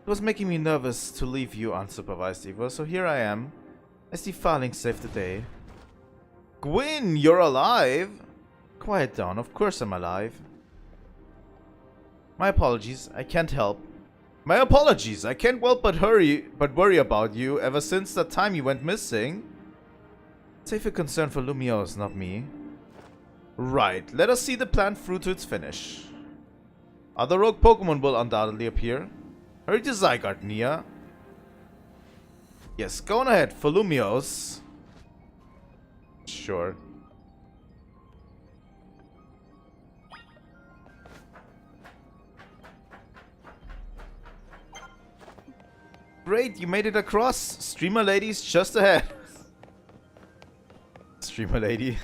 It was making me nervous to leave you unsupervised, Evo, so here I am. I see Phalanx saved the day. Gwyn, you're alive? Quiet down, of course I'm alive. My apologies, I can't help. My apologies, I can't help but worry about you ever since that time you went missing. Save your concern for Lumiose, not me. Right, let us see the plan through to its finish. Other rogue Pokemon will undoubtedly appear. Hurry to Zygarde, Nia. Yes, go on ahead for Lumiose. Sure. Great, you made it across. Streamer lady's just ahead. Streamer lady.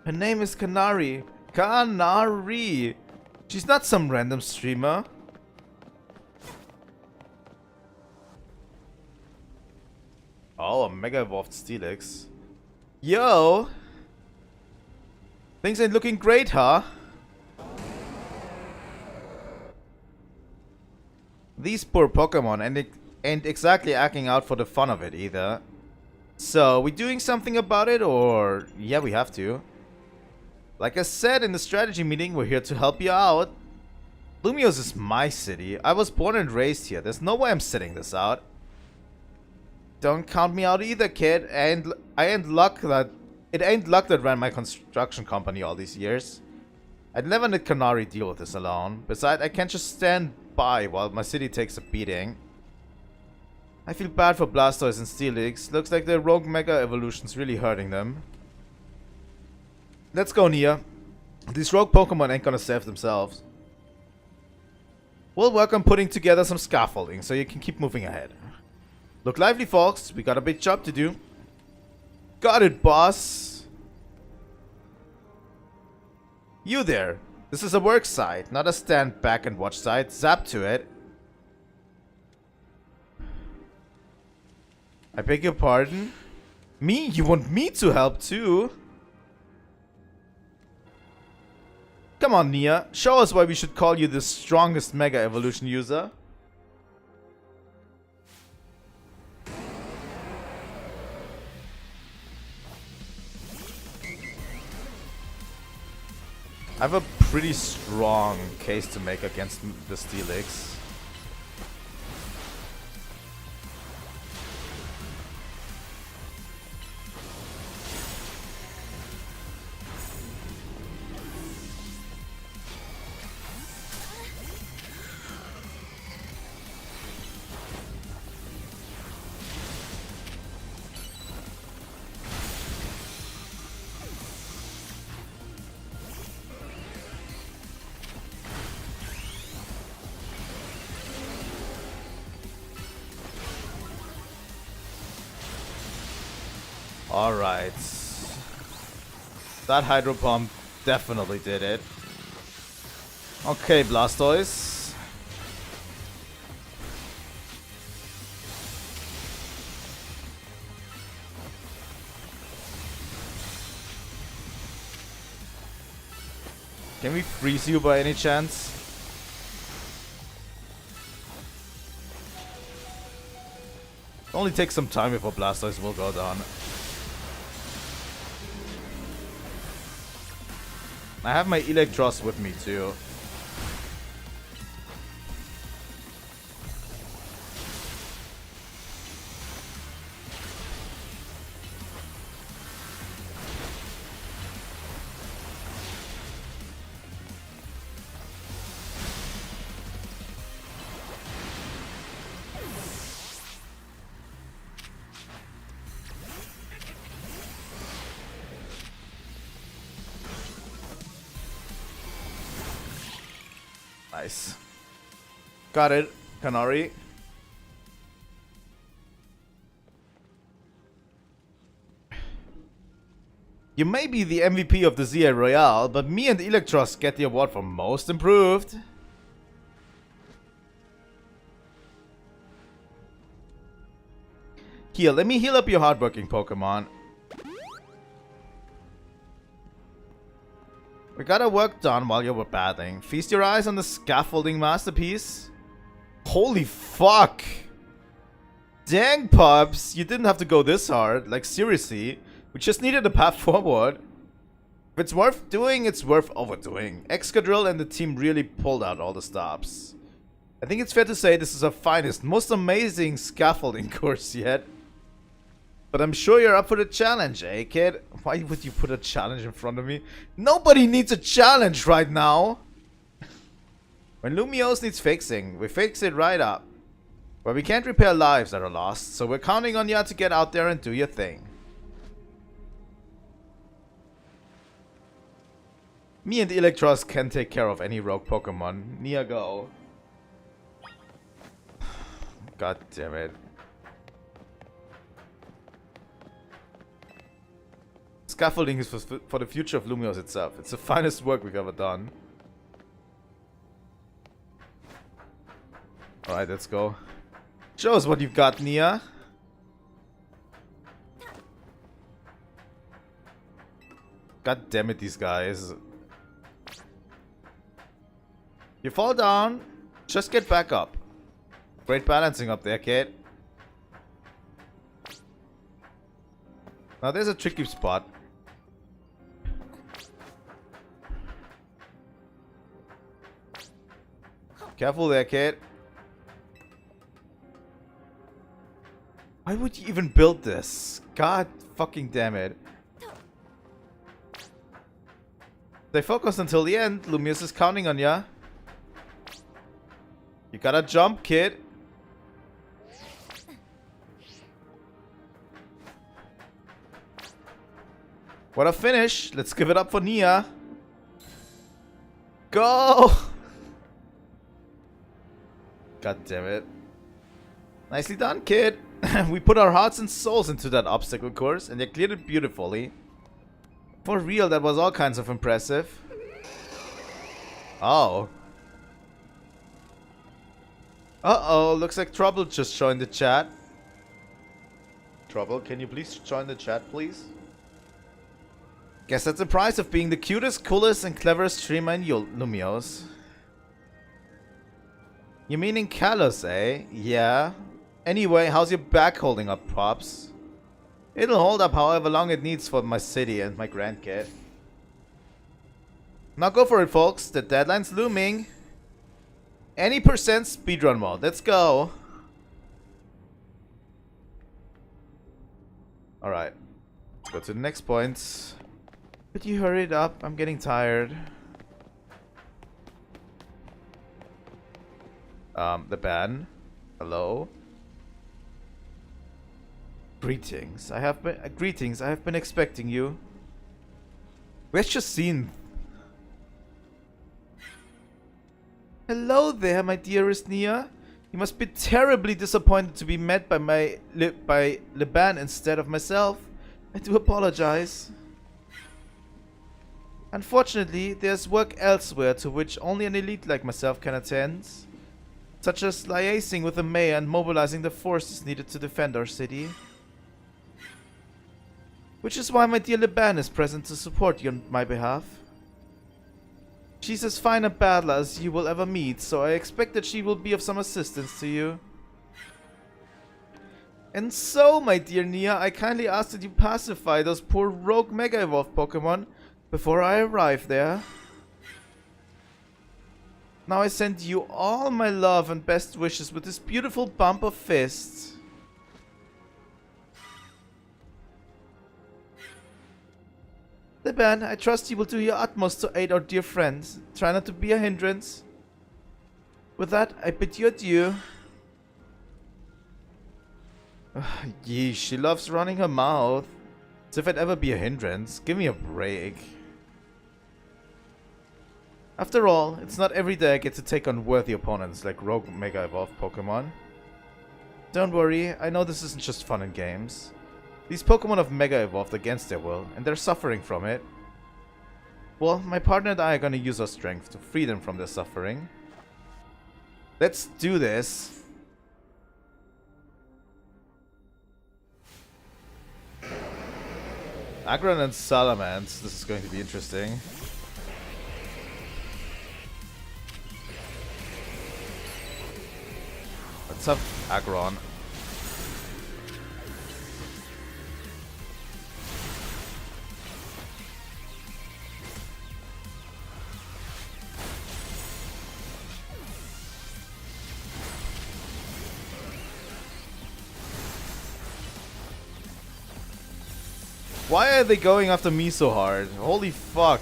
Her name is Canary. Canary! She's not some random streamer. Oh, a Mega Evolved Steelix. Yo! Things ain't looking great, huh? These poor Pokemon ain't exactly acting out for the fun of it either. So, we doing something about it, or... Yeah, we have to. Like I said in the strategy meeting, we're here to help you out. Lumiose is my city. I was born and raised here. There's no way I'm sitting this out. Don't count me out either, kid. And I ain't luck that... It ain't luck that ran my construction company all these years. I'd never let Canary deal with this alone. Besides, I can't just stand by while my city takes a beating. I feel bad for Blastoise and Steelix. Looks like their rogue Mega Evolution's really hurting them. Let's go, Nia. These rogue Pokemon ain't gonna save themselves. We'll work on putting together some scaffolding so you can keep moving ahead. Look lively, folks. We got a big job to do. Got it, boss. You there. This is a work site, not a stand back and watch site. Zap to it. I beg your pardon? Me? You want me to help too? Come on, Nia. Show us why we should call you the strongest Mega Evolution user. I have a pretty strong case to make against the Steelix. Alright. That Hydro Pump definitely did it. Okay, Blastoise. Can we freeze you by any chance? Only take some time before Blastoise will go down. I have my Electros with me too. Nice. Got it, Kanari. You may be the MVP of the ZA Royale, but me and Electros get the award for most improved. Here, let me heal up your hardworking Pokemon. We got our work done while you were battling. Feast your eyes on the Scaffolding masterpiece. Holy fuck! Dang, pups! You didn't have to go this hard. Like, seriously. We just needed a path forward. If it's worth doing, it's worth overdoing. Excadrill and the team really pulled out all the stops. I think it's fair to say this is our finest, most amazing scaffolding course yet. But I'm sure you're up for the challenge, eh, kid? Why would you put a challenge in front of me? Nobody needs a challenge right now! When Lumiose needs fixing, we fix it right up. But we can't repair lives that are lost, so we're counting on you to get out there and do your thing. Me and Electros can take care of any rogue Pokemon. Nia, go. God damn it. Scaffolding is for the future of Lumiose itself. It's the finest work we've ever done. Alright, let's go. Show us what you've got, Nia. God damn it, these guys. You fall down, just get back up. Great balancing up there, kid. Now there's a tricky spot. Careful there, kid. Why would you even build this? God fucking damn it. Stay focused until the end. Lumiose is counting on ya. You gotta jump, kid. What a finish. Let's give it up for Nia. Go! God damn it. Nicely done, kid. We put our hearts and souls into that obstacle course and they cleared it beautifully. For real, that was all kinds of impressive. Oh. Uh-oh, looks like Trouble just joined the chat. Trouble, can you please join the chat, please? Guess that's the price of being the cutest, coolest, and cleverest streamer in Lumiose. You meaning Kalos, eh? Yeah. Anyway, how's your back holding up, Pops? It'll hold up however long it needs for my city and my grandkid. Now go for it, folks. The deadline's looming. Any percent speedrun mode. Let's go. Alright. Let's go to the next point. Could you hurry it up? I'm getting tired. The ban. Hello. Greetings. I have been expecting you. We've just seen. Hello there, my dearest Nia. You must be terribly disappointed to be met by Leban instead of myself. I do apologize. Unfortunately, there's work elsewhere to which only an elite like myself can attend, such as liaising with the mayor and mobilizing the forces needed to defend our city. Which is why my dear Leban is present to support you on my behalf. She's as fine a battler as you will ever meet, so I expect that she will be of some assistance to you. And so, my dear Nia, I kindly ask that you pacify those poor rogue Mega Evolved Pokemon before I arrive there. Now I send you all my love and best wishes with this beautiful bump of fists. Leban, I trust you will do your utmost to aid our dear friends. Try not to be a hindrance. With that, I bid you adieu. Yeesh, she loves running her mouth. As if I'd ever be a hindrance. Give me a break. After all, it's not every day I get to take on worthy opponents like rogue Mega Evolved Pokemon. Don't worry, I know this isn't just fun and games. These Pokemon have Mega Evolved against their will, and they're suffering from it. Well, my partner and I are gonna use our strength to free them from their suffering. Let's do this. Aggron and Salamence, this is going to be interesting. Let's have Aggron. Why are they going after me so hard? Holy fuck.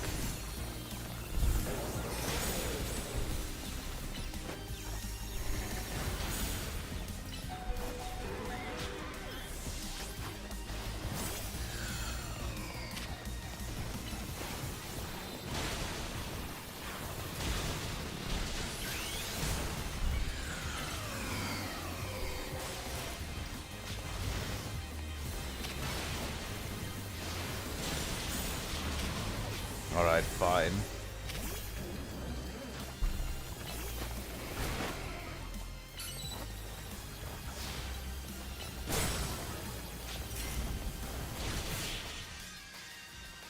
Alright, fine.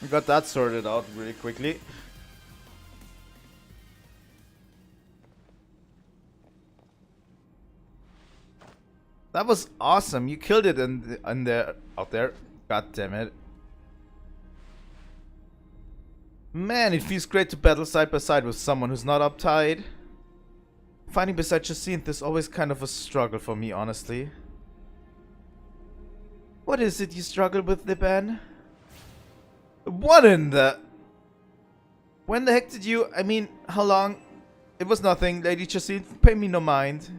We got that sorted out really quickly. That was awesome. You killed it in there, out there. God damn it. Man, it feels great to battle side by side with someone who's not uptight. Fighting beside Jacinthe is always kind of a struggle for me, honestly. What is it you struggle with, Urbain? What in the... When the heck did you... I mean, how long? It was nothing, Lady Jacinthe. Pay me no mind.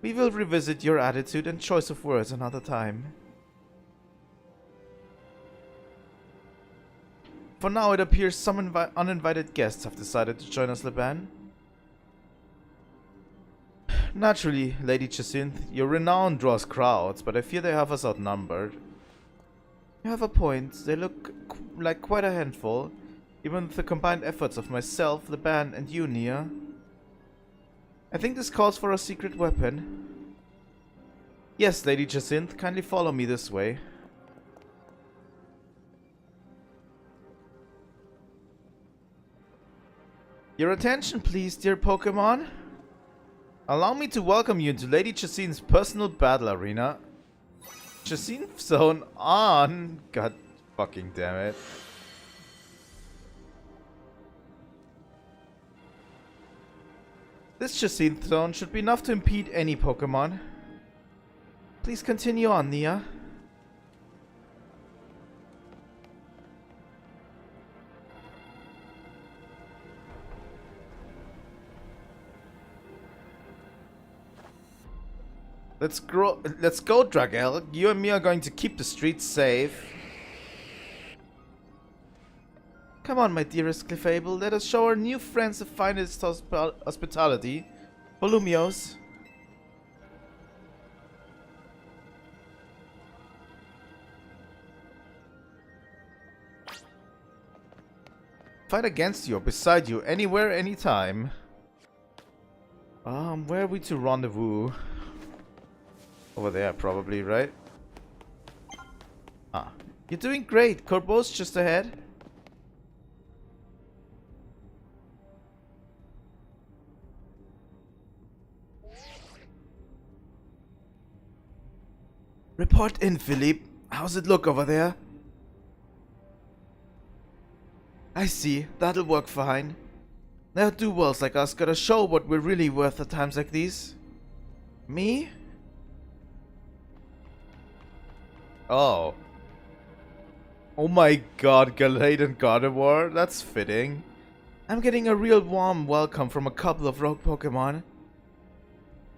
We will revisit your attitude and choice of words another time. For now, it appears some uninvited guests have decided to join us, Urbain. Naturally, Lady Jacinthe, your renown draws crowds, but I fear they have us outnumbered. You have a point. They look like quite a handful, even with the combined efforts of myself, Urbain, and you, Nia. I think this calls for a secret weapon. Yes, Lady Jacinthe, kindly follow me this way. Your attention, please, dear Pokemon. Allow me to welcome you into Lady Jacinthe's personal battle arena. Jacinthe Zone on. God fucking damn it. This Jacinthe Zone should be enough to impede any Pokemon. Please continue on, Nia. Let's go, Dragel. You and me are going to keep the streets safe. Come on, my dearest Clefable. Let us show our new friends the finest hospitality. For Lumiose. Fight against you or beside you, anywhere, anytime. Where are we to rendezvous? Over there, probably, right? Ah. You're doing great. Corbo's just ahead. Report in, Philippe. How's it look over there? I see. That'll work fine. Now do-wells like us gotta show what we're really worth at times like these. Me? Oh. Oh my god, Gallade and Gardevoir? That's fitting. I'm getting a real warm welcome from a couple of rogue Pokemon.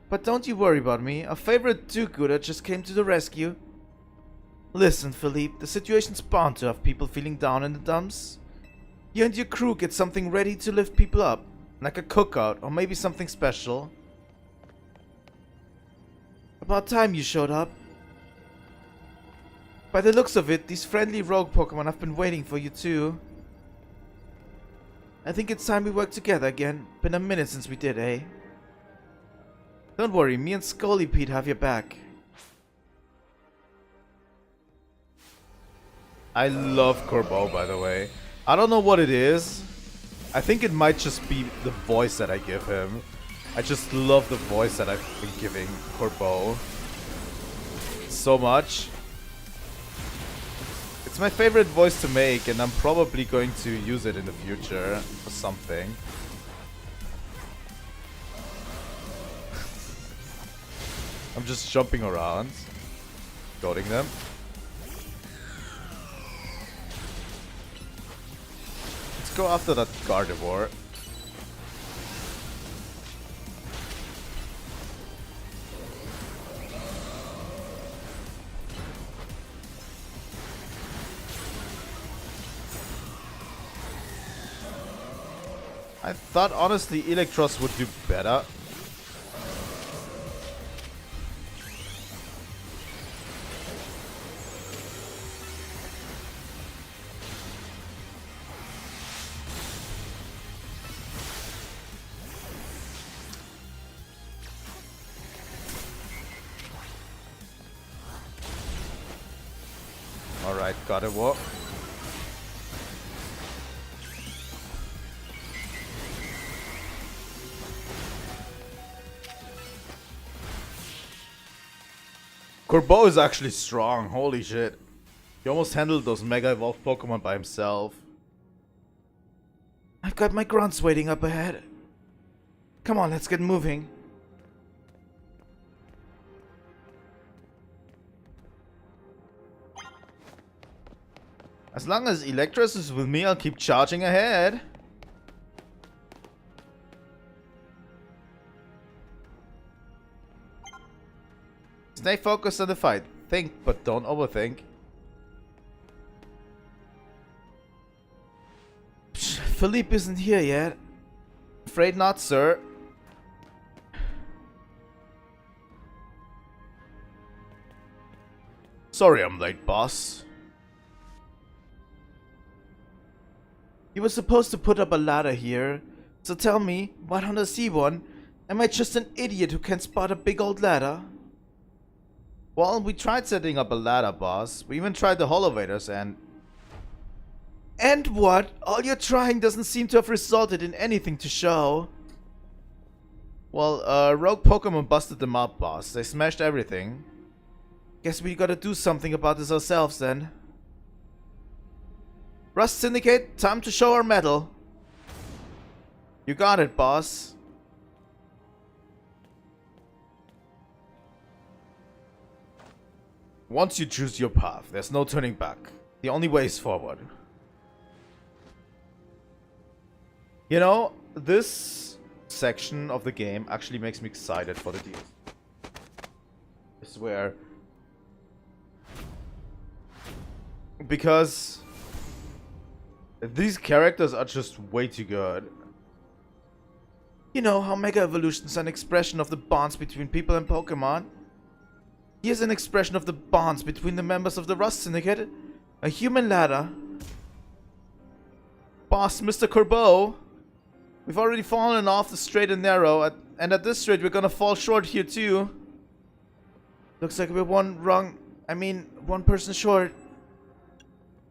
But don't you worry about me. Our favorite do-gooder just came to the rescue. Listen, Philippe, the situation's bound to have people feeling down in the dumps. You and your crew get something ready to lift people up. Like a cookout, or maybe something special. About time you showed up. By the looks of it, these friendly rogue Pokemon have been waiting for you too. I think it's time we work together again. Been a minute since we did, eh? Don't worry, me and Scolipede have your back. I love Corbeau, by the way. I don't know what it is. I think it might just be the voice that I give him. I just love the voice that I've been giving Corbeau so much. It's my favorite voice to make, and I'm probably going to use it in the future for something. I'm just jumping around, goading them. Let's go after that Gardevoir. I thought honestly Electros would do better. Alright, got it. What? Corbeau is actually strong, holy shit. He almost handled those Mega Evolved Pokemon by himself. I've got my grunts waiting up ahead. Come on, let's get moving. As long as Electros is with me, I'll keep charging ahead. Stay focused on the fight. Think, but don't overthink. Philippe isn't here yet. Afraid not, sir. Sorry I'm late, boss. You were supposed to put up a ladder here. So tell me, why don't I see one? Am I just an idiot who can't spot a big old ladder? Well, we tried setting up a ladder, boss. We even tried the Holovators and... And what? All your trying doesn't seem to have resulted in anything to show. Well, rogue Pokemon busted them up, boss. They smashed everything. Guess we gotta do something about this ourselves then. Rust Syndicate, time to show our mettle. You got it, boss. Once you choose your path, there's no turning back. The only way is forward. You know, this section of the game actually makes me excited for the DLC. I swear. Because these characters are just way too good. You know how Mega Evolution is an expression of the bonds between people and Pokemon? Here's an expression of the bonds between the members of the Rust Syndicate. A human ladder. Boss, Mr. Corbeau. We've already fallen off the straight and narrow, and at this rate we're gonna fall short here too. Looks like we're one person short.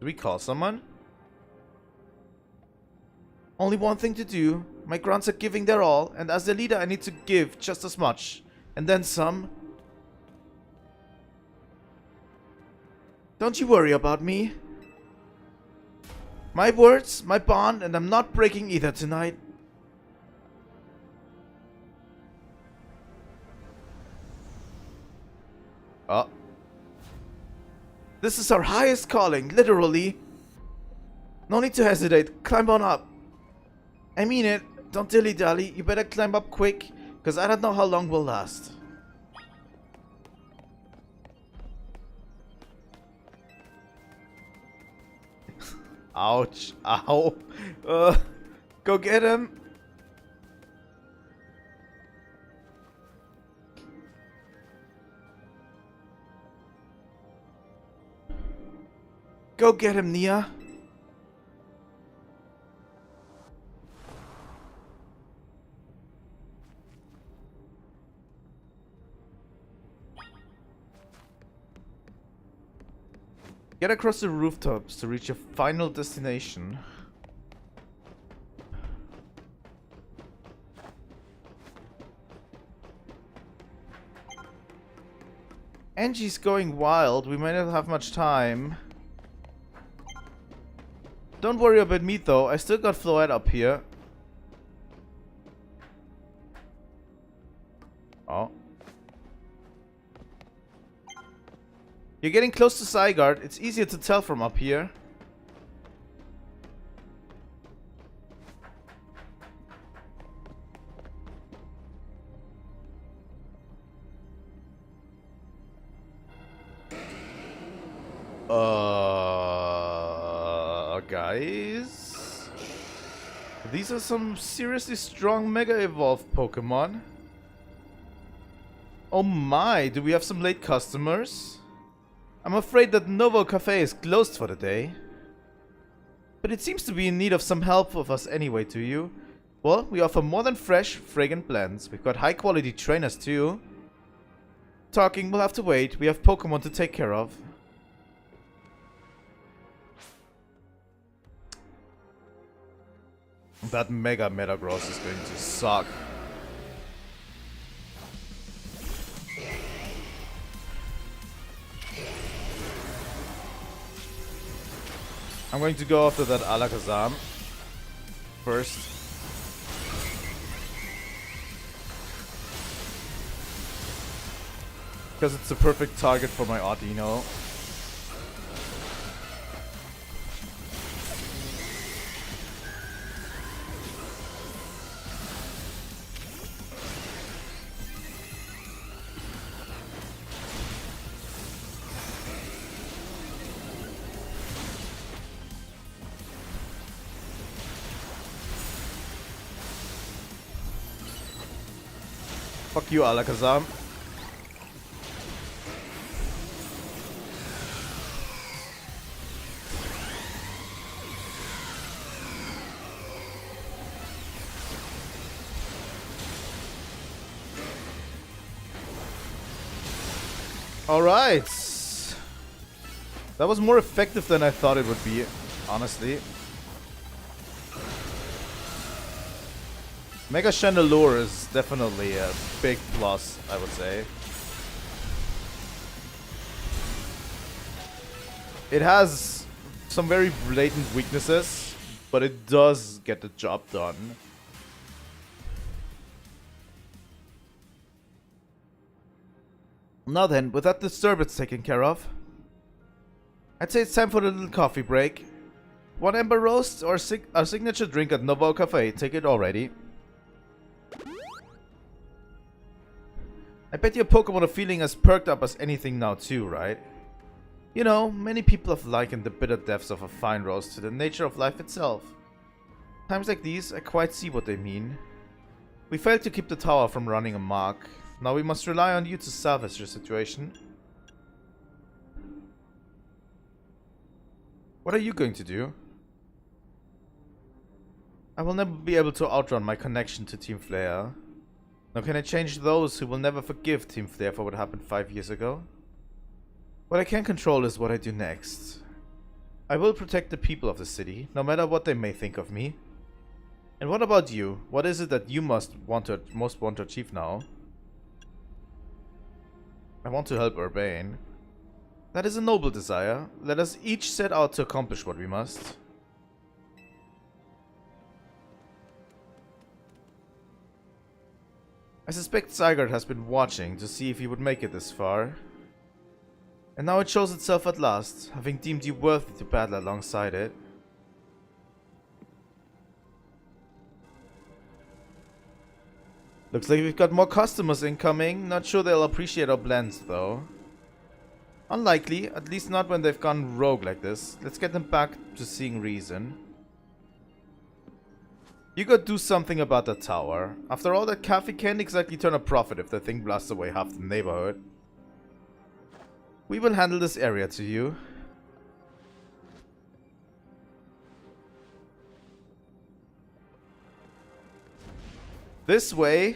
Do we call someone? Only one thing to do. My grunts are giving their all, and as the leader I need to give just as much. And then some. Don't you worry about me. My words, my bond, and I'm not breaking either tonight. Oh. This is our highest calling, literally. No need to hesitate, climb on up. I mean it, don't dilly-dally, you better climb up quick, because I don't know how long we'll last. Ouch. Ow. Go get him. Go get him, Nia. Get across the rooftops to reach your final destination. Ange's going wild. We might not have much time. Don't worry about me though. I still got Floette up here. Oh. You're getting close to Zygarde. It's easier to tell from up here. Guys? These are some seriously strong Mega Evolved Pokemon. Oh my, do we have some late customers? I'm afraid that Novo Cafe is closed for the day. But it seems to be in need of some help of us anyway, do you? Well, we offer more than fresh, fragrant blends. We've got high quality trainers too. Talking will have to wait. We have Pokemon to take care of. That Mega Metagross is going to suck. I'm going to go after that Alakazam first. Because it's the perfect target for my Audino. Fuck you, Alakazam. Alright. That was more effective than I thought it would be, honestly. Mega Chandelure is definitely a big plus, I would say. It has some very blatant weaknesses, but it does get the job done. Now then, with that disturbance taken care of, I'd say it's time for a little coffee break. One Ember Roast or our signature drink at Novo Cafe, take it already. I bet your Pokemon are feeling as perked up as anything now too, right? You know, many people have likened the bitter depths of a fine roast to the nature of life itself. Times like these, I quite see what they mean. We failed to keep the tower from running amok. Now we must rely on you to salvage the situation. What are you going to do? I will never be able to outrun my connection to Team Flare. Now can I change those who will never forgive Team Flare for what happened 5 years ago? What I can control is what I do next. I will protect the people of the city, no matter what they may think of me. And what about you? What is it that you most want to achieve now? I want to help Urbain. That is a noble desire. Let us each set out to accomplish what we must. I suspect Zygarde has been watching to see if he would make it this far. And now it shows itself at last, having deemed you worthy to battle alongside it. Looks like we've got more customers incoming. Not sure they'll appreciate our blends though. Unlikely, at least not when they've gone rogue like this. Let's get them back to seeing reason. You gotta do something about the tower. After all, that cafe can't exactly turn a profit if the thing blasts away half the neighborhood. We will handle this area to you. This way.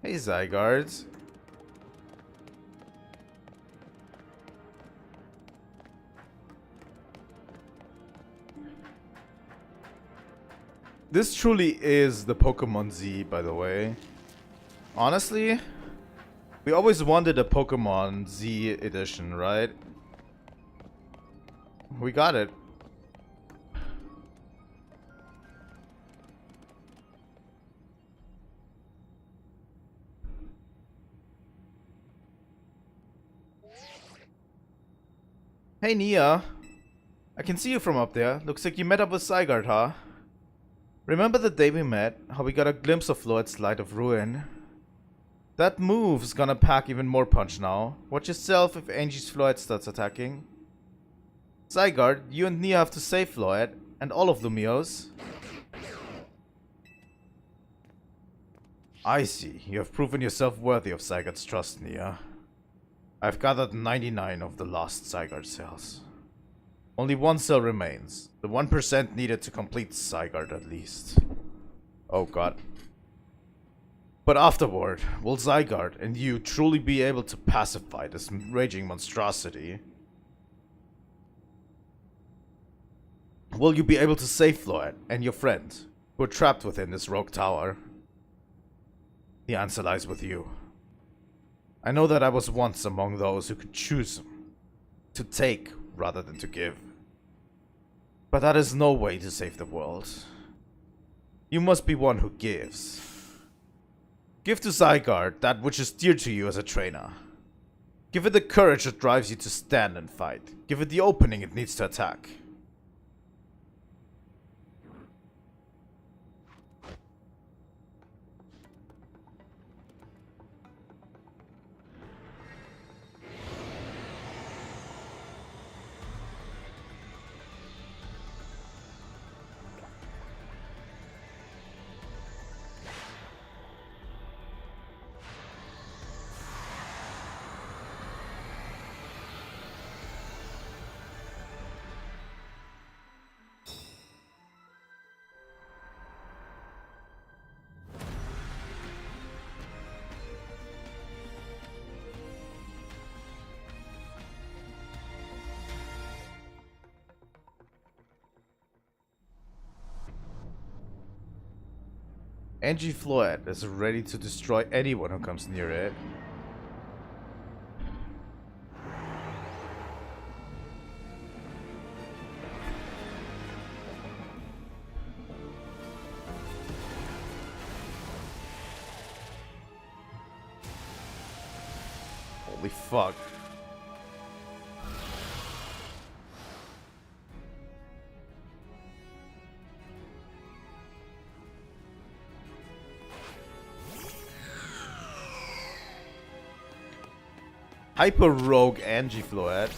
Hey, Zygarde. This truly is the Pokemon Z, by the way. Honestly, we always wanted a Pokemon Z edition, right? We got it. Hey, Nia. I can see you from up there. Looks like you met up with Zygarde, huh? Remember the day we met? How we got a glimpse of Floyd's Light of Ruin? That move's gonna pack even more punch now. Watch yourself if Ange's Floyd starts attacking. Zygarde, you and Nia have to save Floyd, and all of Lumiose. I see. You have proven yourself worthy of Zygarde's trust, Nia. I've gathered 99 of the lost Zygarde cells. Only one cell remains. The 1% needed to complete Zygarde at least. Oh god. But afterward, will Zygarde and you truly be able to pacify this raging monstrosity? Will you be able to save Floyd and your friend, who are trapped within this rogue tower? The answer lies with you. I know that I was once among those who could choose to take rather than to give. But that is no way to save the world. You must be one who gives. Give to Zygarde that which is dear to you as a trainer. Give it the courage that drives you to stand and fight. Give it the opening it needs to attack. Ange Floyd is ready to destroy anyone who comes near it. Holy fuck. Hyper Rogue Ange Floyd.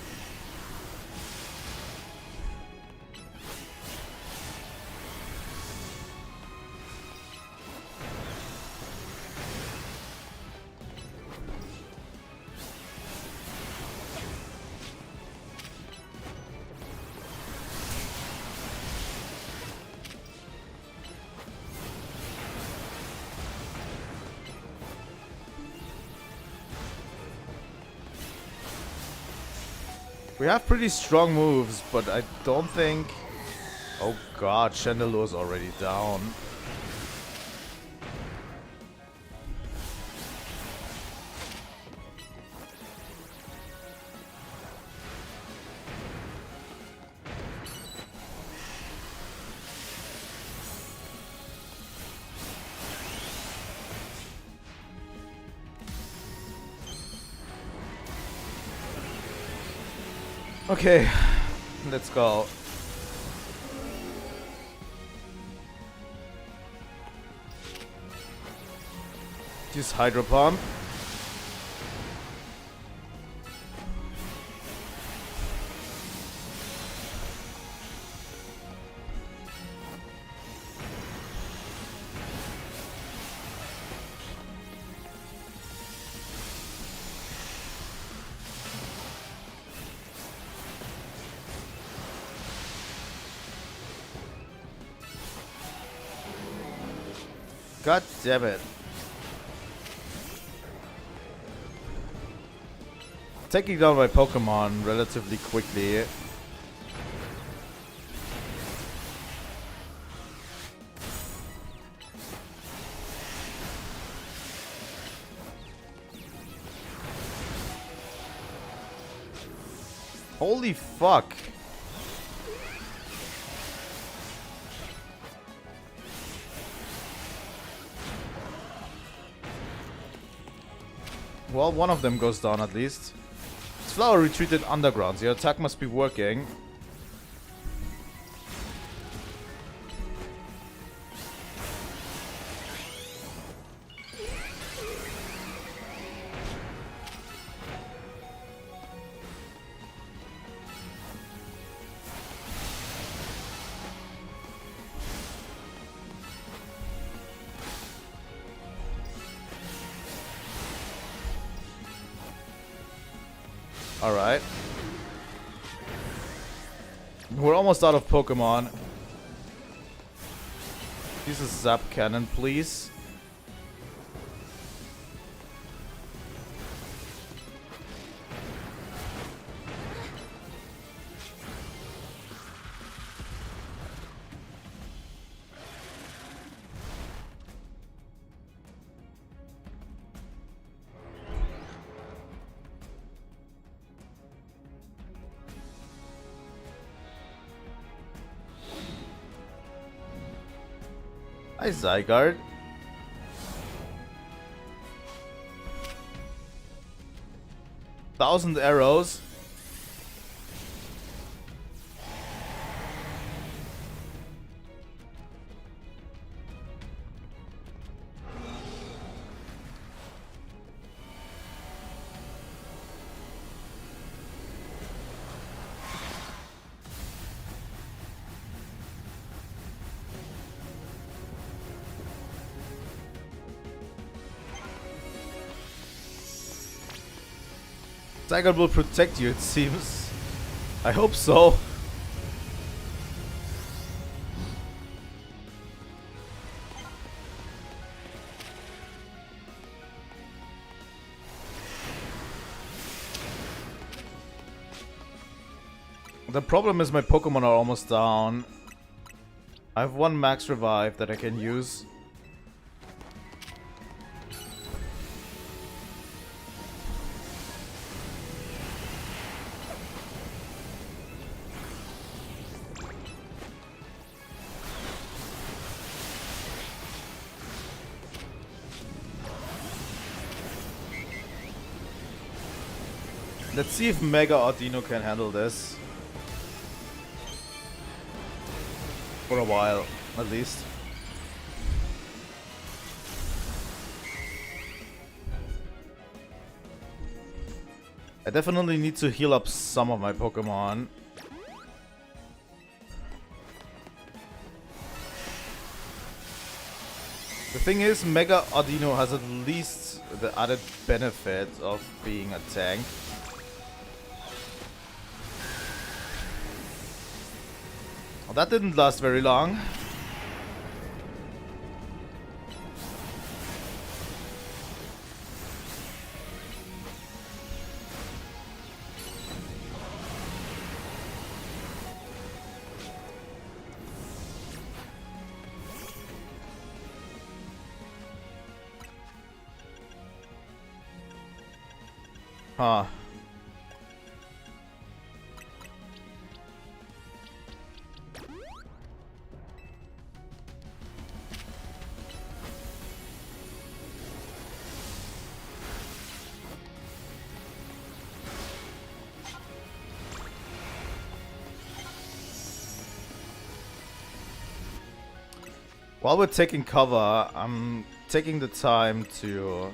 We have pretty strong moves, but I don't think... Oh god, Chandelure's already down. Okay, let's go. Use Hydro Pump. God damn it. Taking down my Pokemon relatively quickly. Holy fuck. Well, one of them goes down at least. This flower retreated underground. Your attack must be working. Alright. We're almost out of Pokemon. Use a Zap Cannon, please. Hi, Zygarde. Thousand arrows. Zygarde will protect you, it seems. I hope so. The problem is my Pokemon are almost down. I have one max revive that I can use. Let's see if Mega Audino can handle this. For a while, at least. I definitely need to heal up some of my Pokemon. The thing is, Mega Audino has at least the added benefit of being a tank. Well, that didn't last very long. Huh. While we're taking cover, I'm taking the time to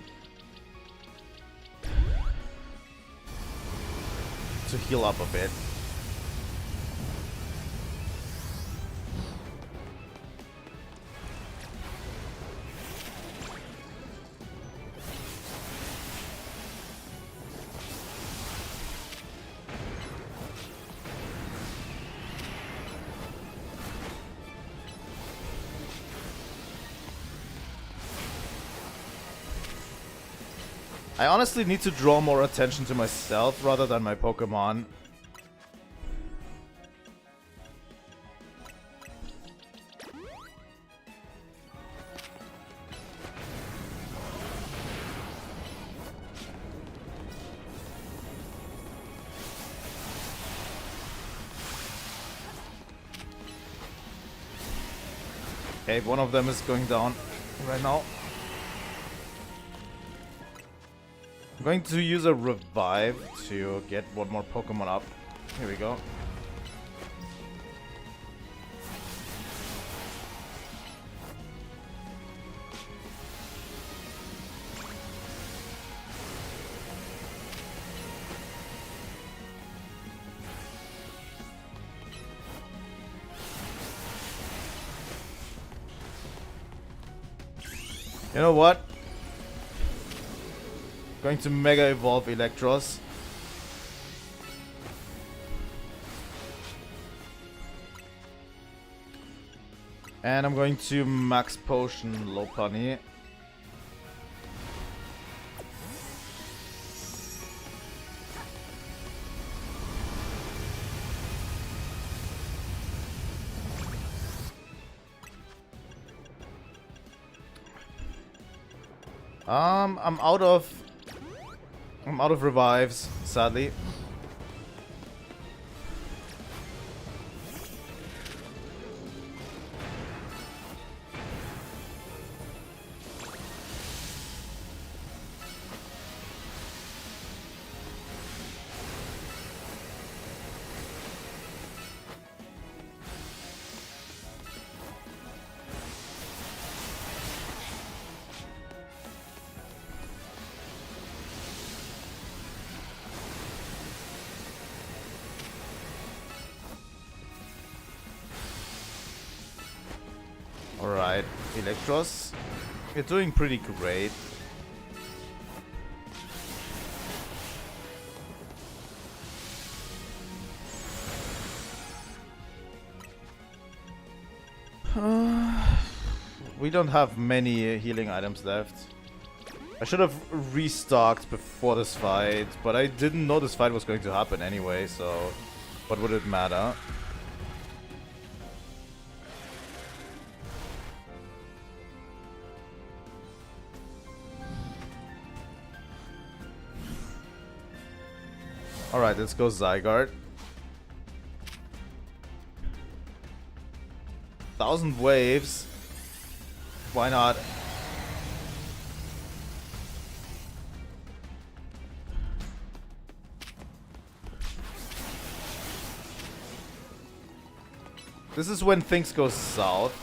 heal up a bit. I honestly need to draw more attention to myself rather than my Pokemon. Okay, one of them is going down right now. I'm going to use a revive to get one more Pokemon up. Here we go. You know what? Going to Mega Evolve Electros. And I'm going to Max Potion Lopunny. I'm out of revives, sadly. Alright, Electros. You're doing pretty great. We don't have many healing items left. I should have restocked before this fight, but I didn't know this fight was going to happen anyway, so what would it matter? Alright, let's go Zygarde. 1,000 waves. Why not? This is when things go south.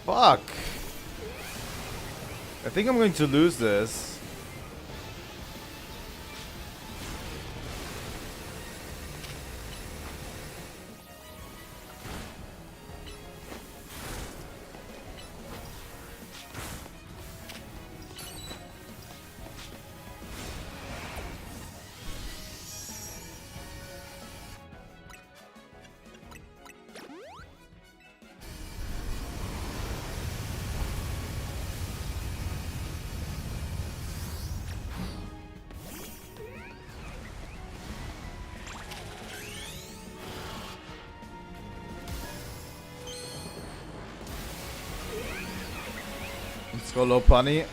Fuck. I think I'm going to lose this. Let's go low punny.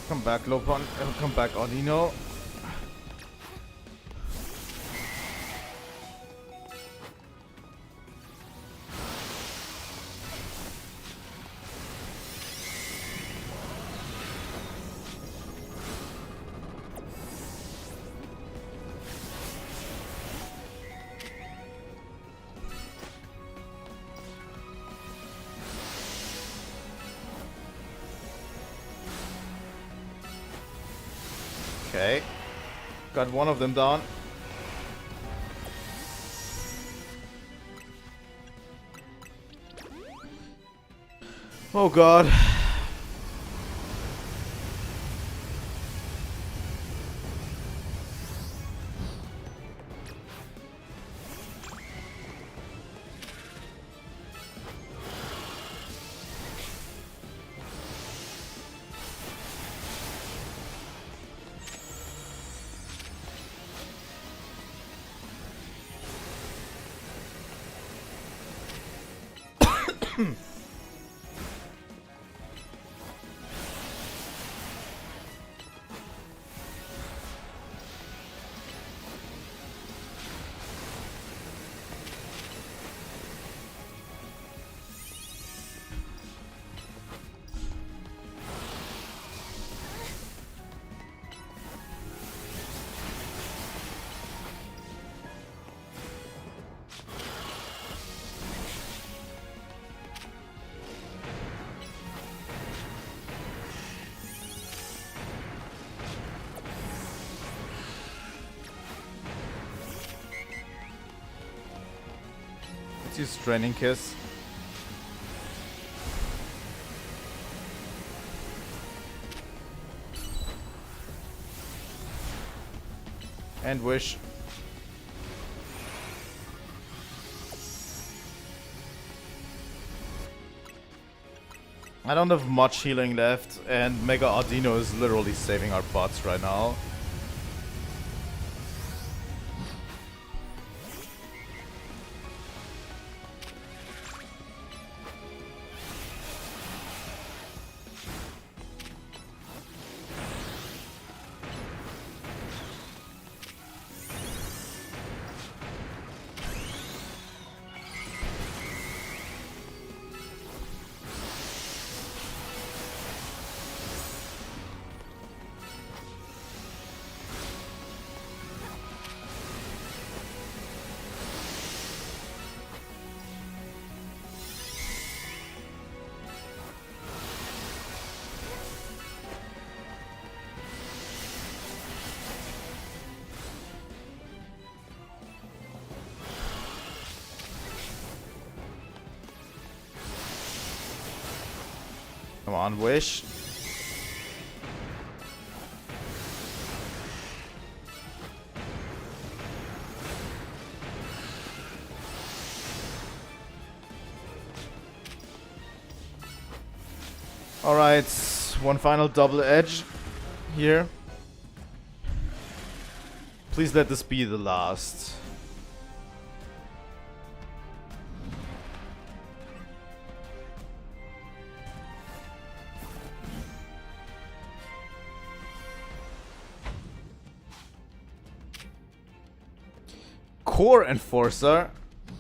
Come back, Lopon. Come back, Audino. Okay. Got one of them down. Oh god. Let's use Straining Kiss. And Wish. I don't have much healing left, and Mega Audino is literally saving our butts right now. Come on, Wish. Alright, one final double edge here. Please let this be the last. Core Enforcer?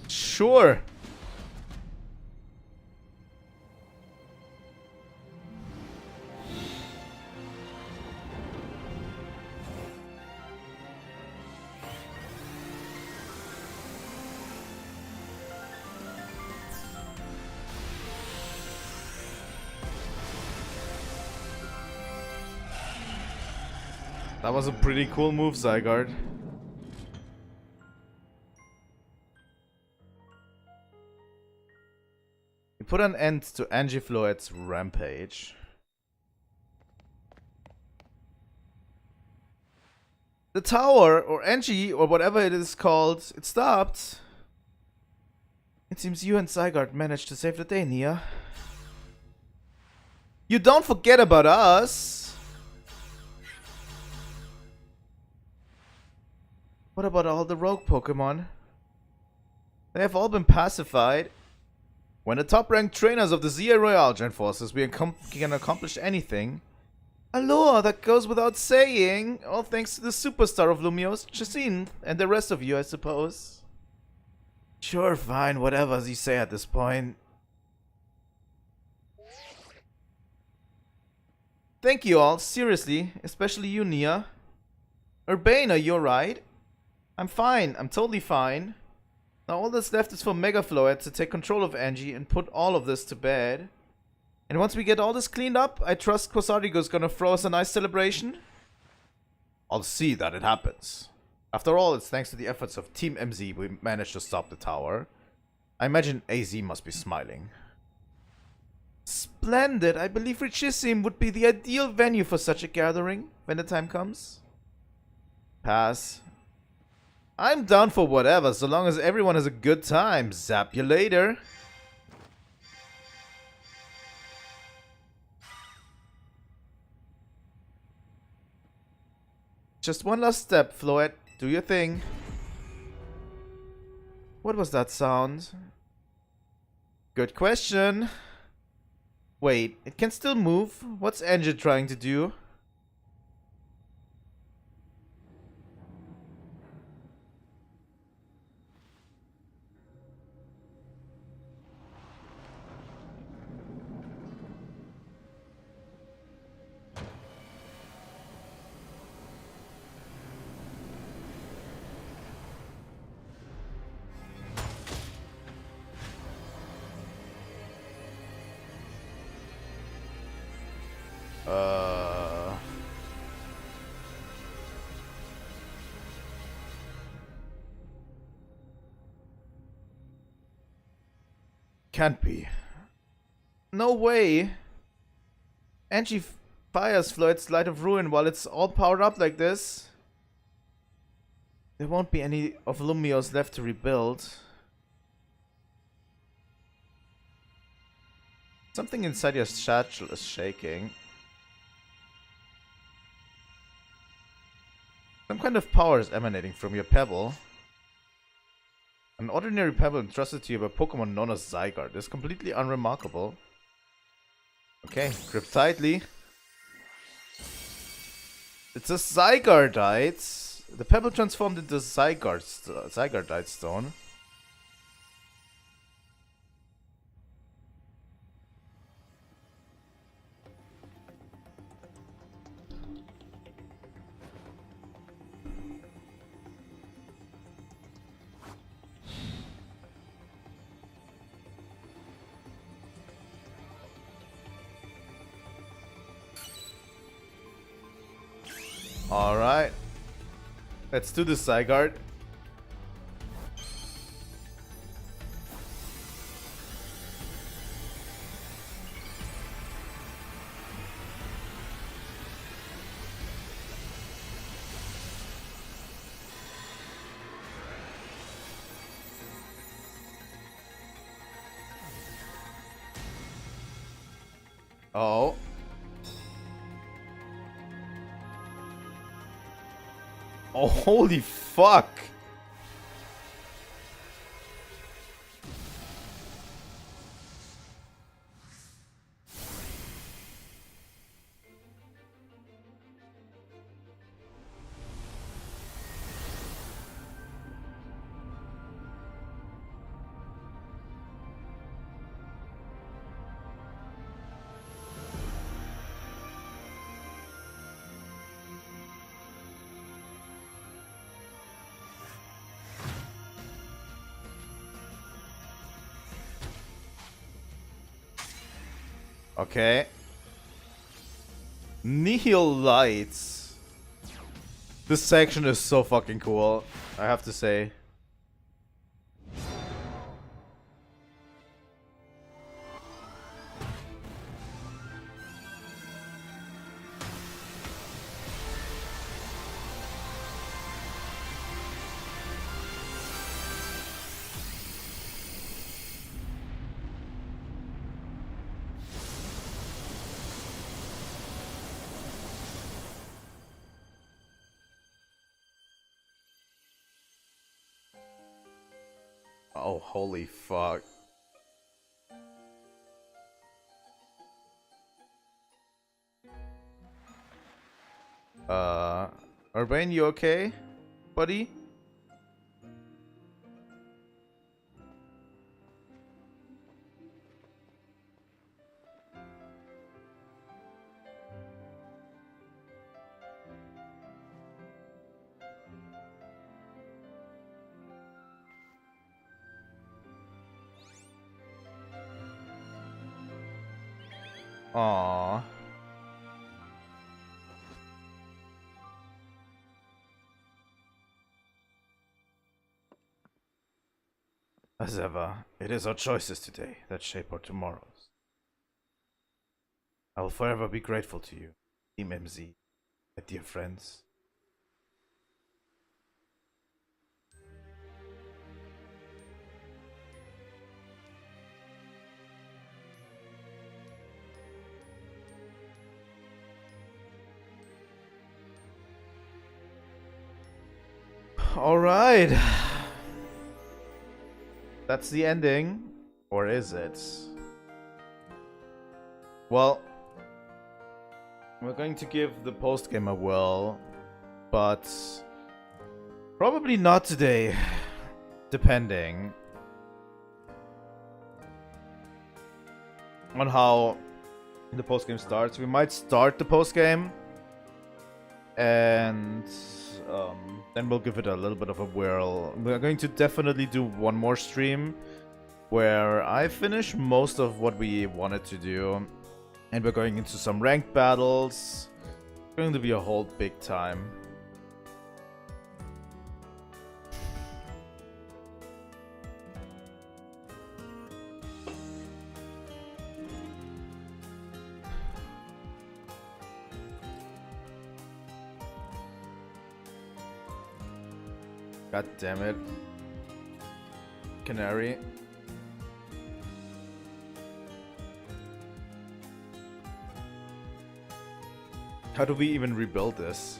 Sure. That was a pretty cool move, Zygarde. You put an end to Ange Floet's rampage. The tower, or Ange, or whatever it is called, it stopped. It seems you and Zygarde managed to save the day, Nia. You don't forget about us! What about all the rogue Pokemon? They have all been pacified. When the top-ranked trainers of the ZA Royale join forces, we can accomplish anything. A lure that goes without saying, all thanks to the superstar of Lumiose, Chasine, and the rest of you, I suppose. Sure, fine, whatever you say at this point. Thank you all, seriously, especially you, Nia. Urbain, are you alright? I'm fine, I'm totally fine. Now all that's left is for Mega Floet to take control of Ange and put all of this to bed. And once we get all this cleaned up, I trust Quasarigo's gonna throw us a nice celebration. I'll see that it happens. After all, it's thanks to the efforts of Team MZ we managed to stop the tower. I imagine AZ must be smiling. Splendid! I believe Richisim would be the ideal venue for such a gathering, when the time comes. Pass. I'm down for whatever, so long as everyone has a good time. Zap you later. Just one last step, Floet. Do your thing. What was that sound? Good question. Wait, it can still move? What's Ange trying to do? Can't be. No way. Ange fires Floet's Light of Ruin while it's all powered up like this. There won't be any of Lumiose left to rebuild. Something inside your satchel is shaking. Some kind of power is emanating from your pebble. An ordinary pebble entrusted to you by Pokemon known as Zygarde is completely unremarkable. Okay, grip tightly. It's a Zygardite. The pebble transformed into Zygardite stone. Alright. Let's do this, Zygarde. Oh. Oh, holy fuck. Okay. Nihil Lights. This section is so fucking cool, I have to say. Oh, holy fuck. Urbain, you okay, buddy? Aww. As ever, it is our choices today that shape our tomorrows. I will forever be grateful to you, Team MZ, my dear friends. Alright. That's the ending. Or is it? Well, we're going to give the postgame a whirl, but probably not today, depending on how the postgame starts. We might start the postgame and then we'll give it a little bit of a whirl. We're going to definitely do one more stream where I finish most of what we wanted to do. And we're going into some ranked battles. It's going to be a whole big time. God damn it. Canary. How do we even rebuild this?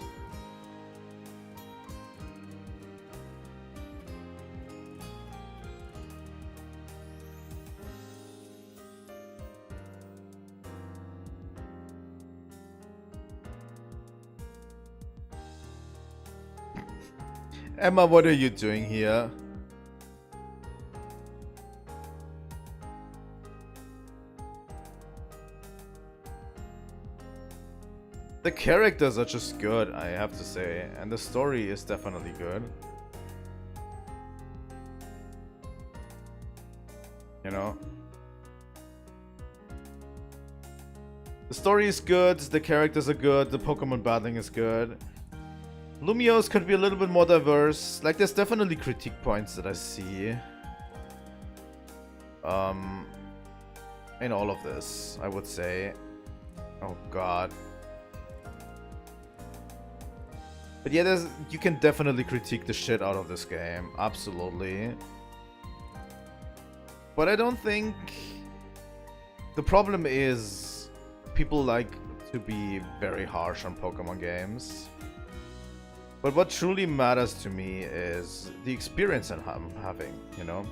Emma, what are you doing here? The characters are just good, I have to say, and the story is definitely good. You know? The story is good, the characters are good, the Pokemon battling is good. Lumiose could be a little bit more diverse. Like, there's definitely critique points that I see. In all of this, I would say. Oh god. But yeah, you can definitely critique the shit out of this game. Absolutely. But I don't think... The problem is... People like to be very harsh on Pokemon games. But what truly matters to me is the experience I'm having, you know?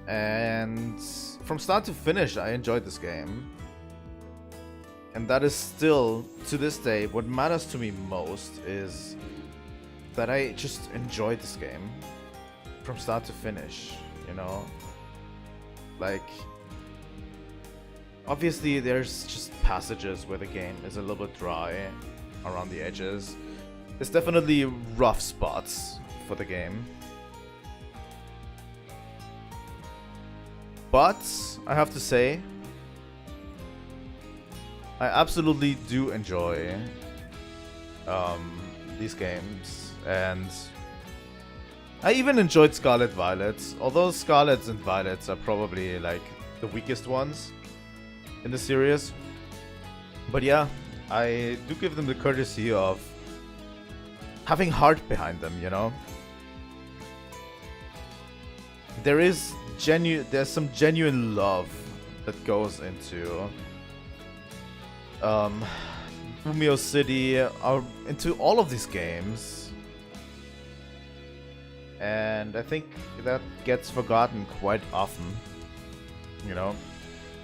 And from start to finish, I enjoyed this game. And that is still, to this day, what matters to me most is that I just enjoyed this game. From start to finish, you know? Like... Obviously, there's just passages where the game is a little bit dry around the edges. There's definitely rough spots for the game. But, I have to say, I absolutely do enjoy these games, and I even enjoyed Scarlet Violet, although Scarlets and Violets are probably like the weakest ones in the series. But yeah, I do give them the courtesy of having heart behind them, you know? There's some genuine love that goes into Lumiose City, into all of these games. And I think that gets forgotten quite often, you know?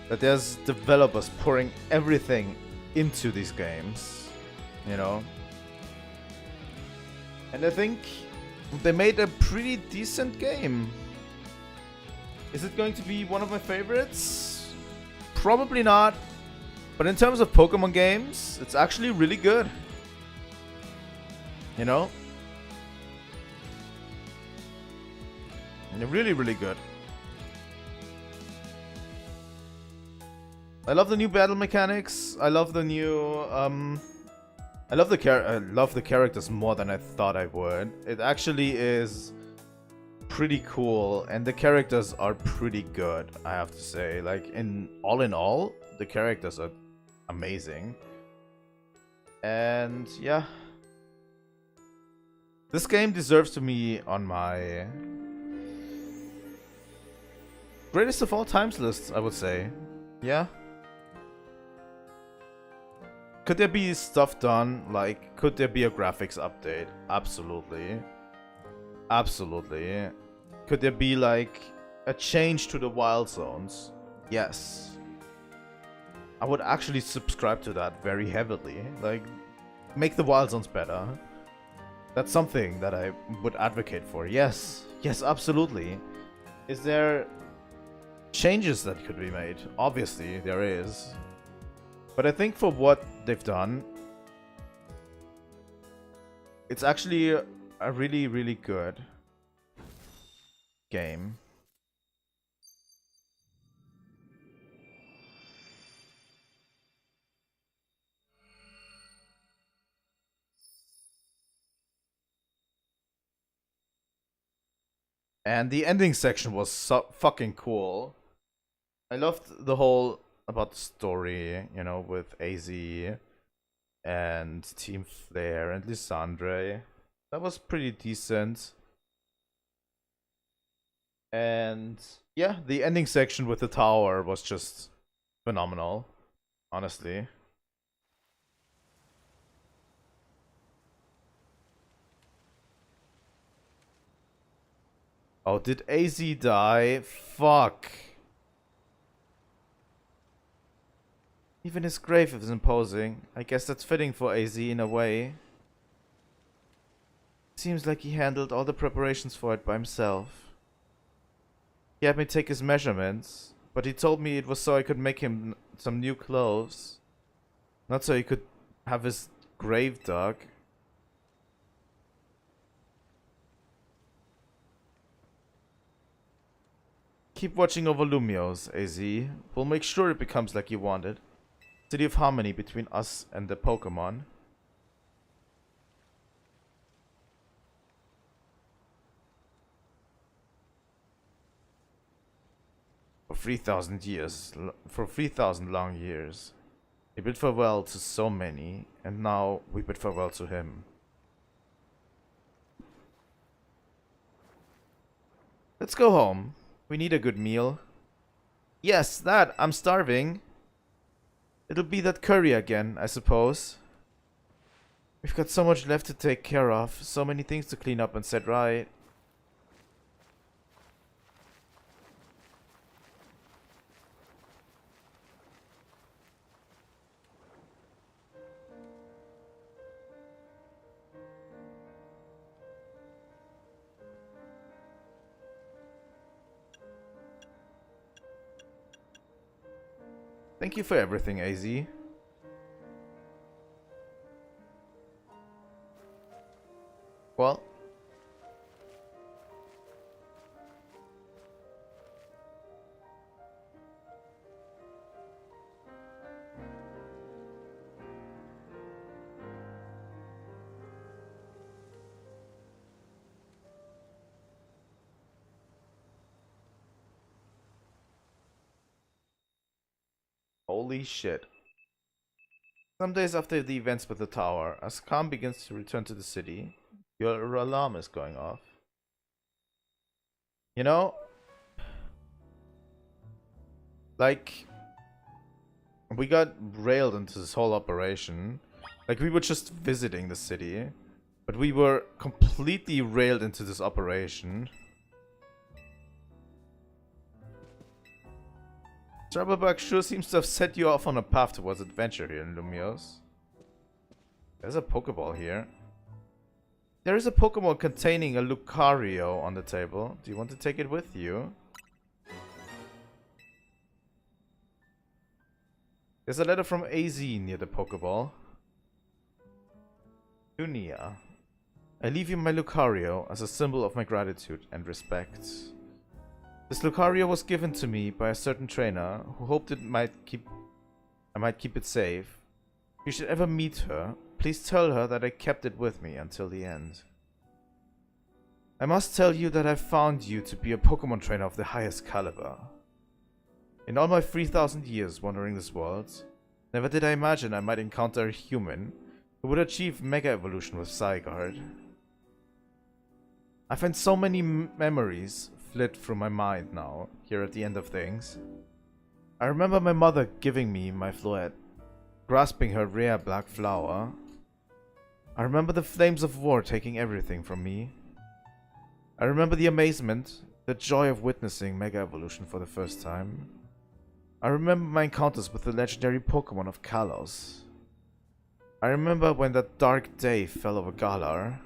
That there's developers pouring everything into these games, you know? And I think they made a pretty decent game. Is it going to be one of my favorites? Probably not. But in terms of Pokemon games, it's actually really good. You know? And really, really good. I love the new battle mechanics. I love the new I love the characters more than I thought I would. It actually is pretty cool, and the characters are pretty good, I have to say. Like, in all, the characters are amazing. And yeah, this game deserves to be on my greatest of all times list, I would say. Yeah. Could there be stuff done? Like, could there be a graphics update? Absolutely. Absolutely. Could there be, like, a change to the wild zones? Yes. I would actually subscribe to that very heavily. Like, make the wild zones better. That's something that I would advocate for. Yes. Yes, absolutely. Is there changes that could be made? Obviously, there is. But I think for what they've done, it's actually a really, really good game. And the ending section was so fucking cool. I loved the whole about the story, you know, with AZ and Team Flare and Lysandre. That was pretty decent. And yeah, the ending section with the tower was just phenomenal, honestly. Oh, did AZ die? Fuck. Even his grave is imposing. I guess that's fitting for AZ in a way. Seems like he handled all the preparations for it by himself. He had me take his measurements, but he told me it was so I could make him some new clothes. Not so he could have his grave dug. Keep watching over Lumiose, AZ. We'll make sure it becomes like you wanted. City of harmony between us and the Pokemon. For 3,000 years, for 3,000 long years. He bid farewell to so many, and now we bid farewell to him. Let's go home. We need a good meal. Yes, that! I'm starving. It'll be that curry again, I suppose. We've got so much left to take care of, so many things to clean up and set right. Thank you for everything, AZ. Well, Holy shit. Some days after the events with the tower, as calm begins to return to the city, your alarm is going off. You know, like, we got railed into this whole operation. Like, we were just visiting the city, but we were completely railed into this operation. Troublebug sure seems to have set you off on a path towards adventure here in Lumiose. There's a Pokeball here. There is a Pokemon containing a Lucario on the table. Do you want to take it with you? There's a letter from AZ near the Pokeball. Dunia. I leave you my Lucario as a symbol of my gratitude and respect. This Lucario was given to me by a certain trainer who hoped I might keep it safe. If you should ever meet her, please tell her that I kept it with me until the end. I must tell you that I found you to be a Pokemon trainer of the highest caliber. In all my 3,000 years wandering this world, never did I imagine I might encounter a human who would achieve Mega Evolution with Zygarde. I find so many memories flit through my mind now, here at the end of things. I remember my mother giving me my Floette, grasping her rare black flower. I remember the flames of war taking everything from me. I remember the amazement, the joy of witnessing Mega Evolution for the first time. I remember my encounters with the legendary Pokemon of Kalos. I remember when that dark day fell over Galar.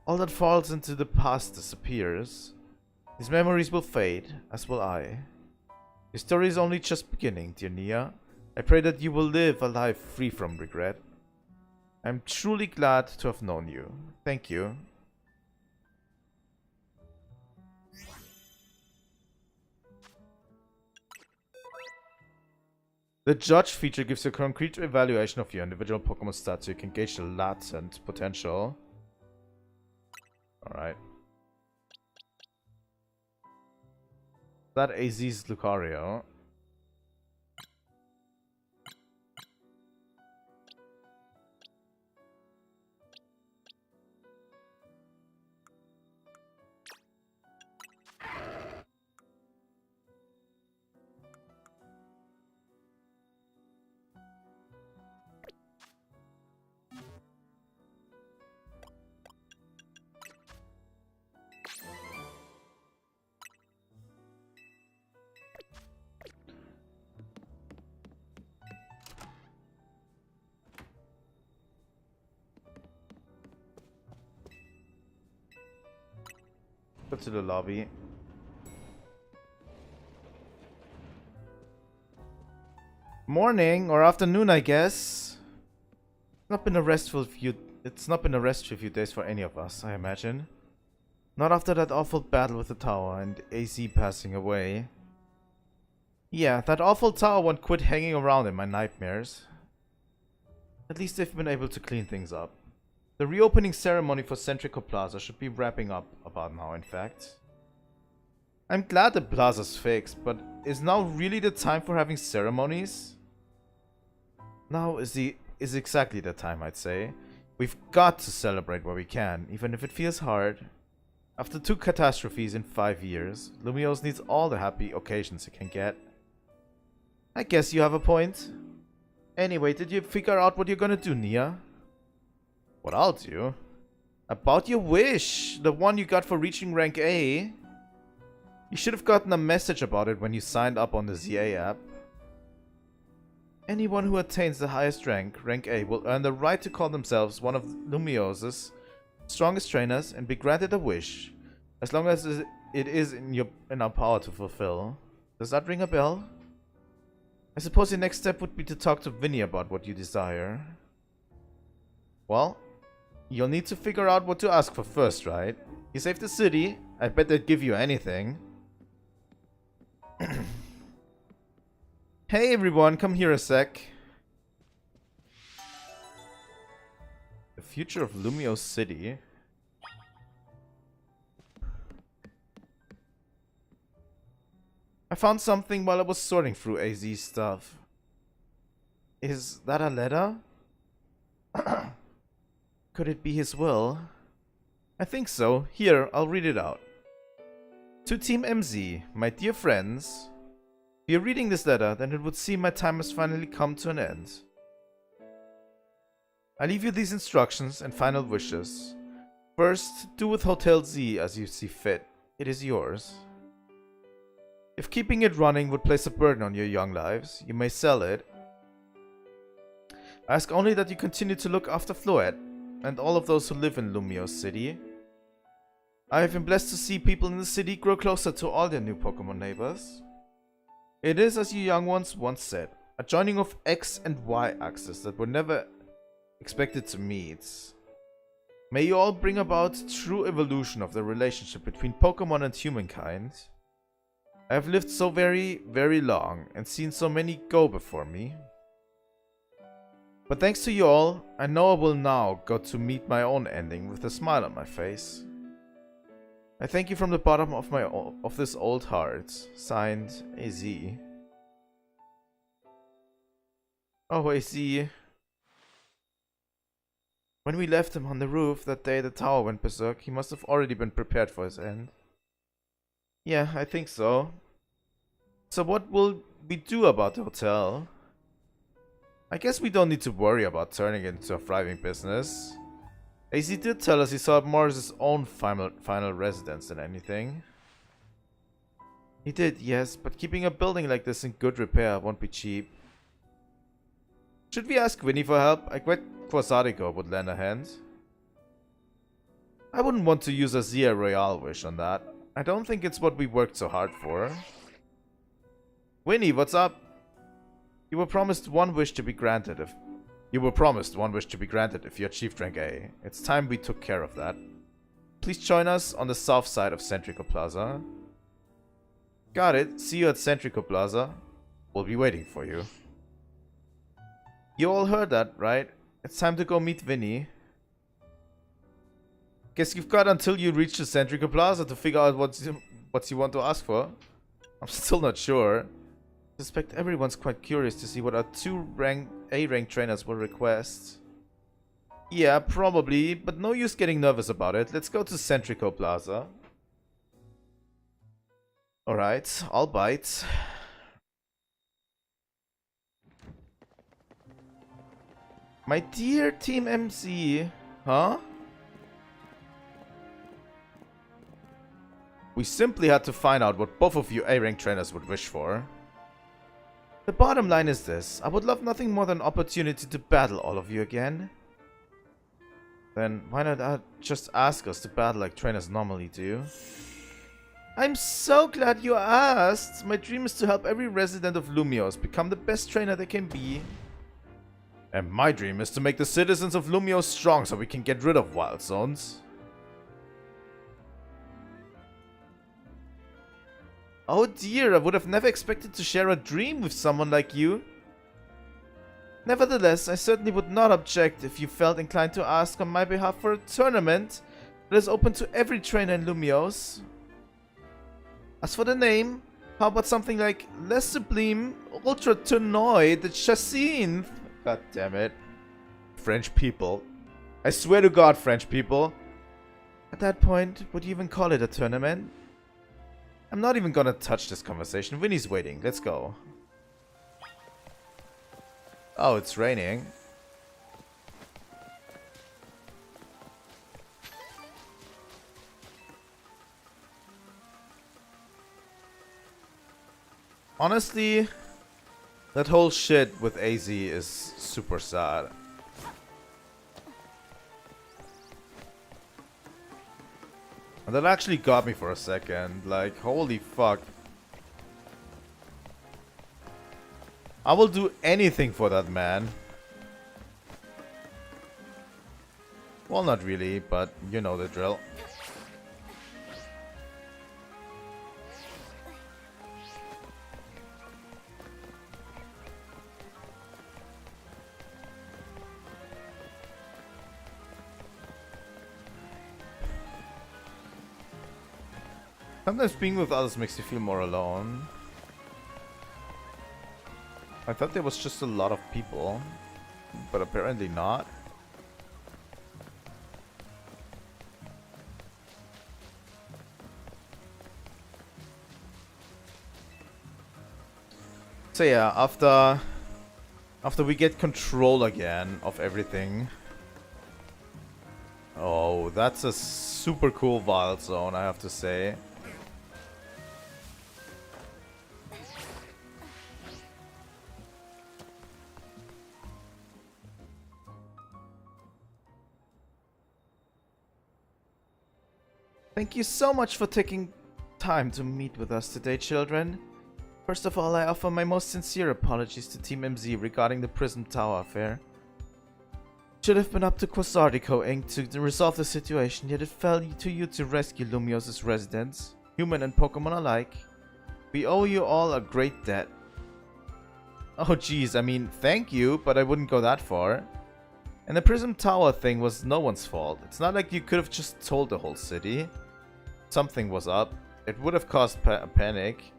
All that falls into the past disappears. These memories will fade, as will I. Your story is only just beginning, dear Nia. I pray that you will live a life free from regret. I'm truly glad to have known you. Thank you. The Judge feature gives you a concrete evaluation of your individual Pokemon stats so you can gauge the latent potential. Alright. That AZ's Lucario. Go to the lobby. Morning or afternoon, I guess. It's not been a restful few days for any of us, I imagine. Not after that awful battle with the tower and AZ passing away. Yeah, that awful tower won't quit hanging around in my nightmares. At least they've been able to clean things up. The reopening ceremony for Centrico Plaza should be wrapping up about now, in fact. I'm glad the plaza's fixed, but is now really the time for having ceremonies? Now is exactly the time, I'd say. We've got to celebrate where we can, even if it feels hard. After 2 catastrophes in 5 years, Lumiose needs all the happy occasions it can get. I guess you have a point. Anyway, did you figure out what you're gonna do, Nia? What I'll do? About your wish! The one you got for reaching rank A. You should have gotten a message about it when you signed up on the ZA app. Anyone who attains the highest rank, rank A, will earn the right to call themselves one of Lumiose's strongest trainers and be granted a wish, as long as it is in our power to fulfill. Does that ring a bell? I suppose your next step would be to talk to Vinny about what you desire. Well, you'll need to figure out what to ask for first, right? You saved the city, I bet they'd give you anything. Hey everyone, come here a sec. The future of Lumiose City. I found something while I was sorting through AZ stuff. Is that a letter? Could it be his will? I think so. Here, I'll read it out. To Team MZ, my dear friends, if you're reading this letter, then it would seem my time has finally come to an end. I leave you these instructions and final wishes. First, do with Hotel Z as you see fit. It is yours. If keeping it running would place a burden on your young lives, you may sell it. I ask only that you continue to look after Floette and all of those who live in Lumiose City. I have been blessed to see people in the city grow closer to all their new Pokemon neighbors. It is, as you young ones once said, a joining of X and Y axes that were never expected to meet. May you all bring about true evolution of the relationship between Pokemon and humankind. I have lived so very, very long and seen so many go before me. But thanks to you all, I know I will now go to meet my own ending with a smile on my face. I thank you from the bottom of this old heart. Signed, AZ. Oh, AZ. When we left him on the roof that day the tower went berserk, he must have already been prepared for his end. Yeah, I think so. So what will we do about the hotel? I guess we don't need to worry about turning it into a thriving business. AZ did tell us he saw it more as his own final residence than anything. He did, yes, but keeping a building like this in good repair won't be cheap. Should we ask Winnie for help? I bet Quasarico would lend a hand. I wouldn't want to use a Zia Royale wish on that. I don't think it's what we worked so hard for. Winnie, what's up? You were promised one wish to be granted if you achieved rank A. It's time we took care of that. Please join us on the south side of Centrico Plaza. Got it. See you at Centrico Plaza. We'll be waiting for you. You all heard that, right? It's time to go meet Vinny. Guess you've got until you reach the Centrico Plaza to figure out what you want to ask for. I'm still not sure. I suspect everyone's quite curious to see what our two A-rank trainers will request. Yeah, probably, but no use getting nervous about it. Let's go to Centrico Plaza. Alright, I'll bite. My dear Team MC. Huh? We simply had to find out what both of you A-rank trainers would wish for. The bottom line is this. I would love nothing more than an opportunity to battle all of you again. Then why not just ask us to battle like trainers normally do? I'm so glad you asked. My dream is to help every resident of Lumiose become the best trainer they can be. And my dream is to make the citizens of Lumiose strong so we can get rid of wild zones. Oh dear, I would have never expected to share a dream with someone like you. Nevertheless, I certainly would not object if you felt inclined to ask on my behalf for a tournament that is open to every trainer in Lumiose. As for the name, how about something like Les Sublime Ultra Tournoi de Chassin? God damn it. French people. I swear to God, French people. At that point, would you even call it a tournament? I'm not even gonna touch this conversation. Winnie's waiting. Let's go. Oh, it's raining. Honestly, that whole shit with AZ is super sad. And that actually got me for a second. Like, holy fuck. I will do anything for that man. Well, not really, but you know the drill. Sometimes being with others makes you feel more alone. I thought there was just a lot of people, but apparently not. So yeah, after we get control again of everything. Oh, that's a super cool wild zone, I have to say. Thank you so much for taking time to meet with us today, children. First of all, I offer my most sincere apologies to Team MZ regarding the Prism Tower affair. It should have been up to Quasardico Inc. to resolve the situation, yet it fell to you to rescue Lumiose's residents, human and Pokemon alike. We owe you all a great debt. Oh geez, I mean, thank you, but I wouldn't go that far. And the Prism Tower thing was no one's fault. It's not like you could have just told the whole city. Something was up. It would have caused panic.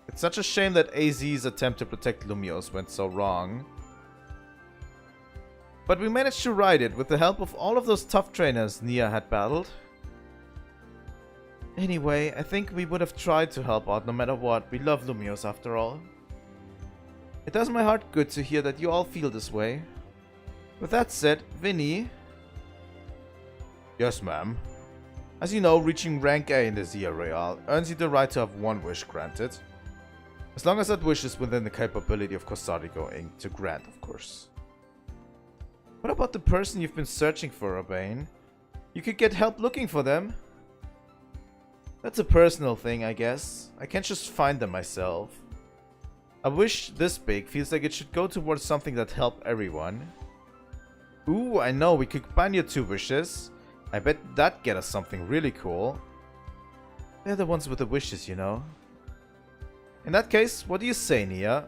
It's such a shame that AZ's attempt to protect Lumiose went so wrong. But we managed to ride it with the help of all of those tough trainers Nia had battled. Anyway, I think we would have tried to help out no matter what. We love Lumiose after all. It does my heart good to hear that you all feel this way. With that said, Vinny... Yes, ma'am. As you know, reaching rank A in the Royale earns you the right to have one wish granted. As long as that wish is within the capability of Quasardico Inc. to grant, of course. What about the person you've been searching for, Urbain? You could get help looking for them. That's a personal thing, I guess. I can't just find them myself. A wish this big feels like it should go towards something that helped everyone. Ooh, I know, we could combine your two wishes. I bet that'd get us something really cool. They're the ones with the wishes, you know. In that case, what do you say, Nia?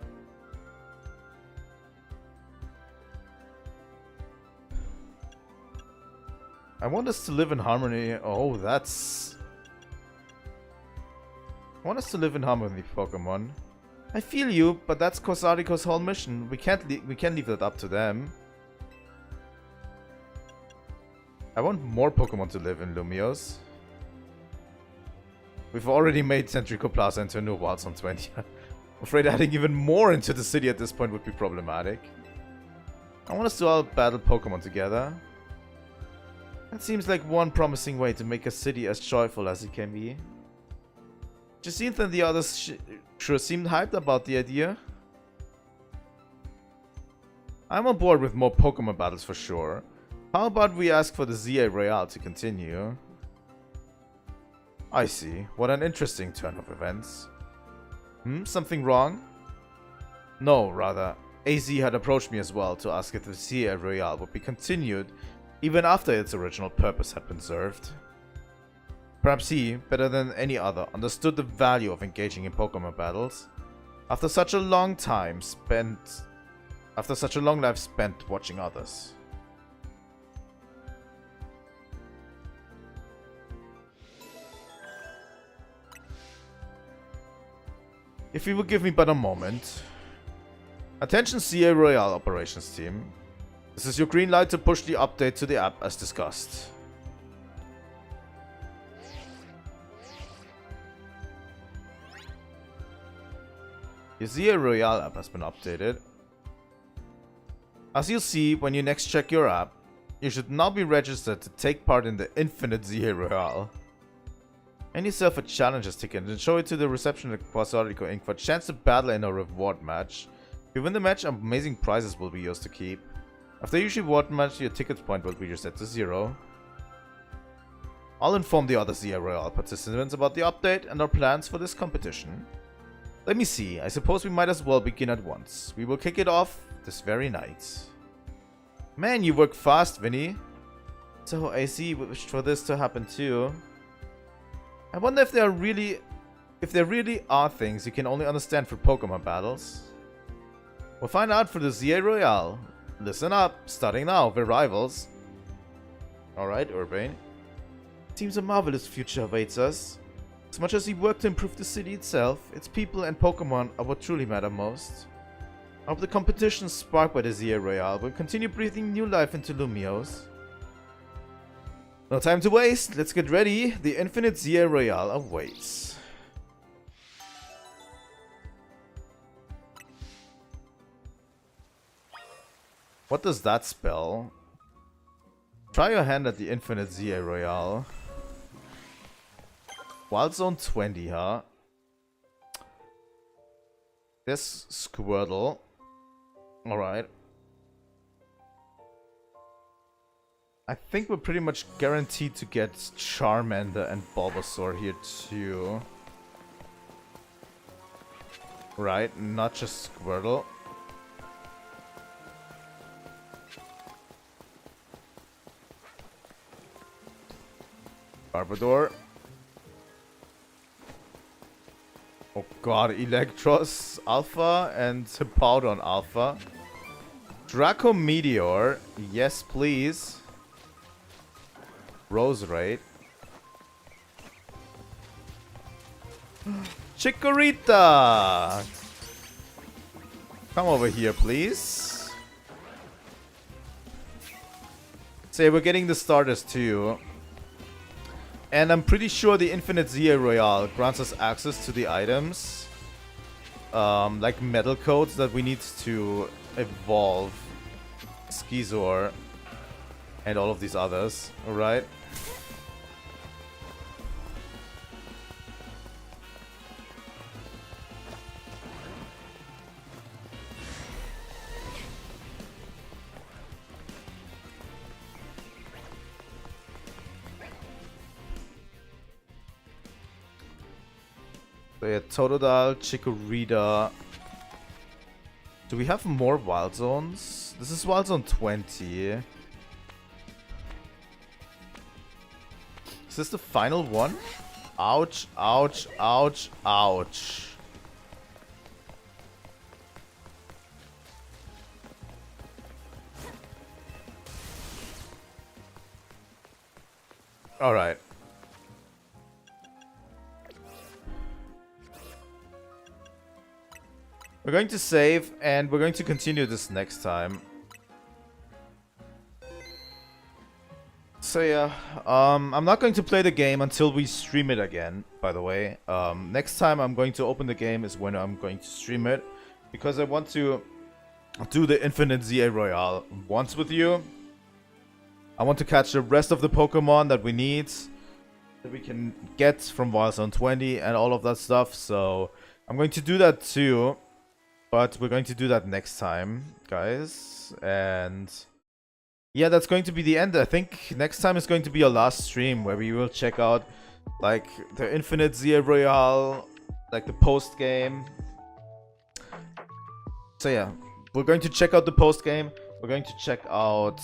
I want us to live in harmony. Oh, that's... I want us to live in harmony, Pokemon. I feel you, but that's Quasardico's whole mission. We can't leave that up to them. I want more Pokemon to live in Lumiose. We've already made Centrico Plaza into a new Wild Zone 20. I'm afraid adding even more into the city at this point would be problematic. I want us to all battle Pokemon together. That seems like one promising way to make a city as joyful as it can be. Jacinth and the others sure seemed hyped about the idea. I'm on board with more Pokemon battles for sure. How about we ask for the Royale to continue? I see. What an interesting turn of events. Something wrong? No, rather. AZ had approached me as well to ask if the Royale would be continued even after its original purpose had been served. Perhaps he, better than any other, understood the value of engaging in Pokemon battles. After such a long life spent watching others. If you will give me but a moment. Attention Royale operations team. This is your green light to push the update to the app as discussed. Your Royale app has been updated. As you'll see when you next check your app, you should now be registered to take part in the Infinite Royale. Earn yourself a challenges ticket and show it to the reception at Quasardico Inc. for a chance to battle in a reward match. If you win the match, amazing prizes will be yours to keep. After each reward match, your ticket point will be reset to 0. I'll inform the other Royale participants about the update and our plans for this competition. Let me see, I suppose we might as well begin at once. We will kick it off this very night. Man, you work fast, Vinny. So I see, wished for this to happen too. I wonder if there really are things you can only understand through Pokemon battles. We'll find out for the Royale. Listen up, starting now, we're rivals. Alright, Urbain. Seems a marvelous future awaits us. As much as we work to improve the city itself, its people and Pokemon are what truly matter most. Of the competition sparked by the ZA Royale will continue breathing new life into Lumiose. No time to waste, let's get ready. The infinite ZA Royale awaits. What does that spell? Try your hand at the infinite ZA Royale. Wild Zone 20, huh? This Squirtle. Alright. I think we're pretty much guaranteed to get Charmander and Bulbasaur here too. Right, not just Squirtle. Garbodor. Oh god, Electros Alpha and Hippowdon Alpha. Draco Meteor. Yes, please. Roserade. Chikorita! Come over here, please. Say, we're getting the starters too. And I'm pretty sure the Infinite ZA Royale grants us access to the items. Like metal codes that we need to evolve. Skizor. And all of these others. Alright. So yeah, Totodile, Chikorita. Do we have more Wild Zones? This is Wild Zone 20. Is this the final one? Ouch, ouch, ouch, ouch. Alright. We're going to save, and we're going to continue this next time. So yeah, I'm not going to play the game until we stream it again, by the way. Next time I'm going to open the game is when I'm going to stream it. Because I want to do the Infinite ZA Royale once with you. I want to catch the rest of the Pokemon that we need. That we can get from Wild Zone 20 and all of that stuff. So I'm going to do that too. But we're going to do that next time, guys. And yeah, that's going to be the end. I think next time is going to be our last stream where we will check out like the Infinite ZA Royale, like the post game. So yeah, we're going to check out the post game. We're going to check out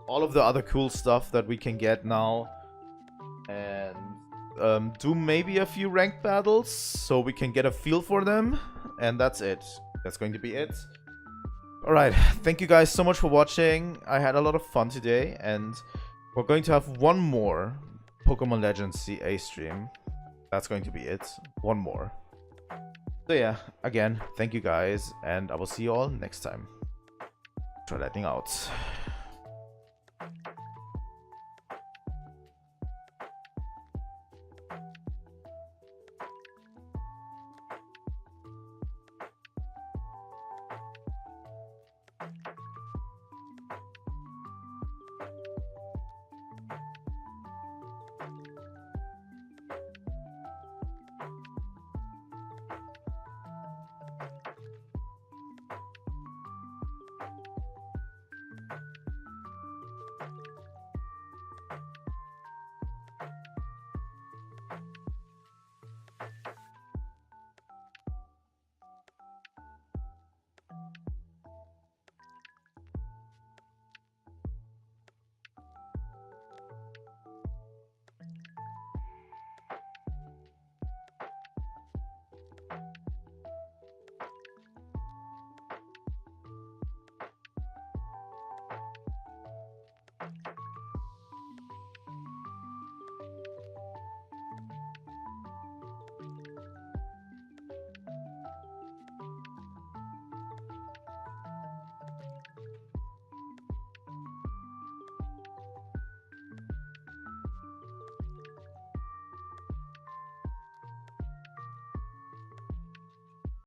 all of the other cool stuff that we can get now. And do maybe a few ranked battles so we can get a feel for them. And that's it. That's going to be it. Alright, thank you guys so much for watching. I had a lot of fun today, and we're going to have one more Pokemon Legends CA stream. That's going to be it. One more. So yeah, again, thank you guys, and I will see you all next time. Trilightning out.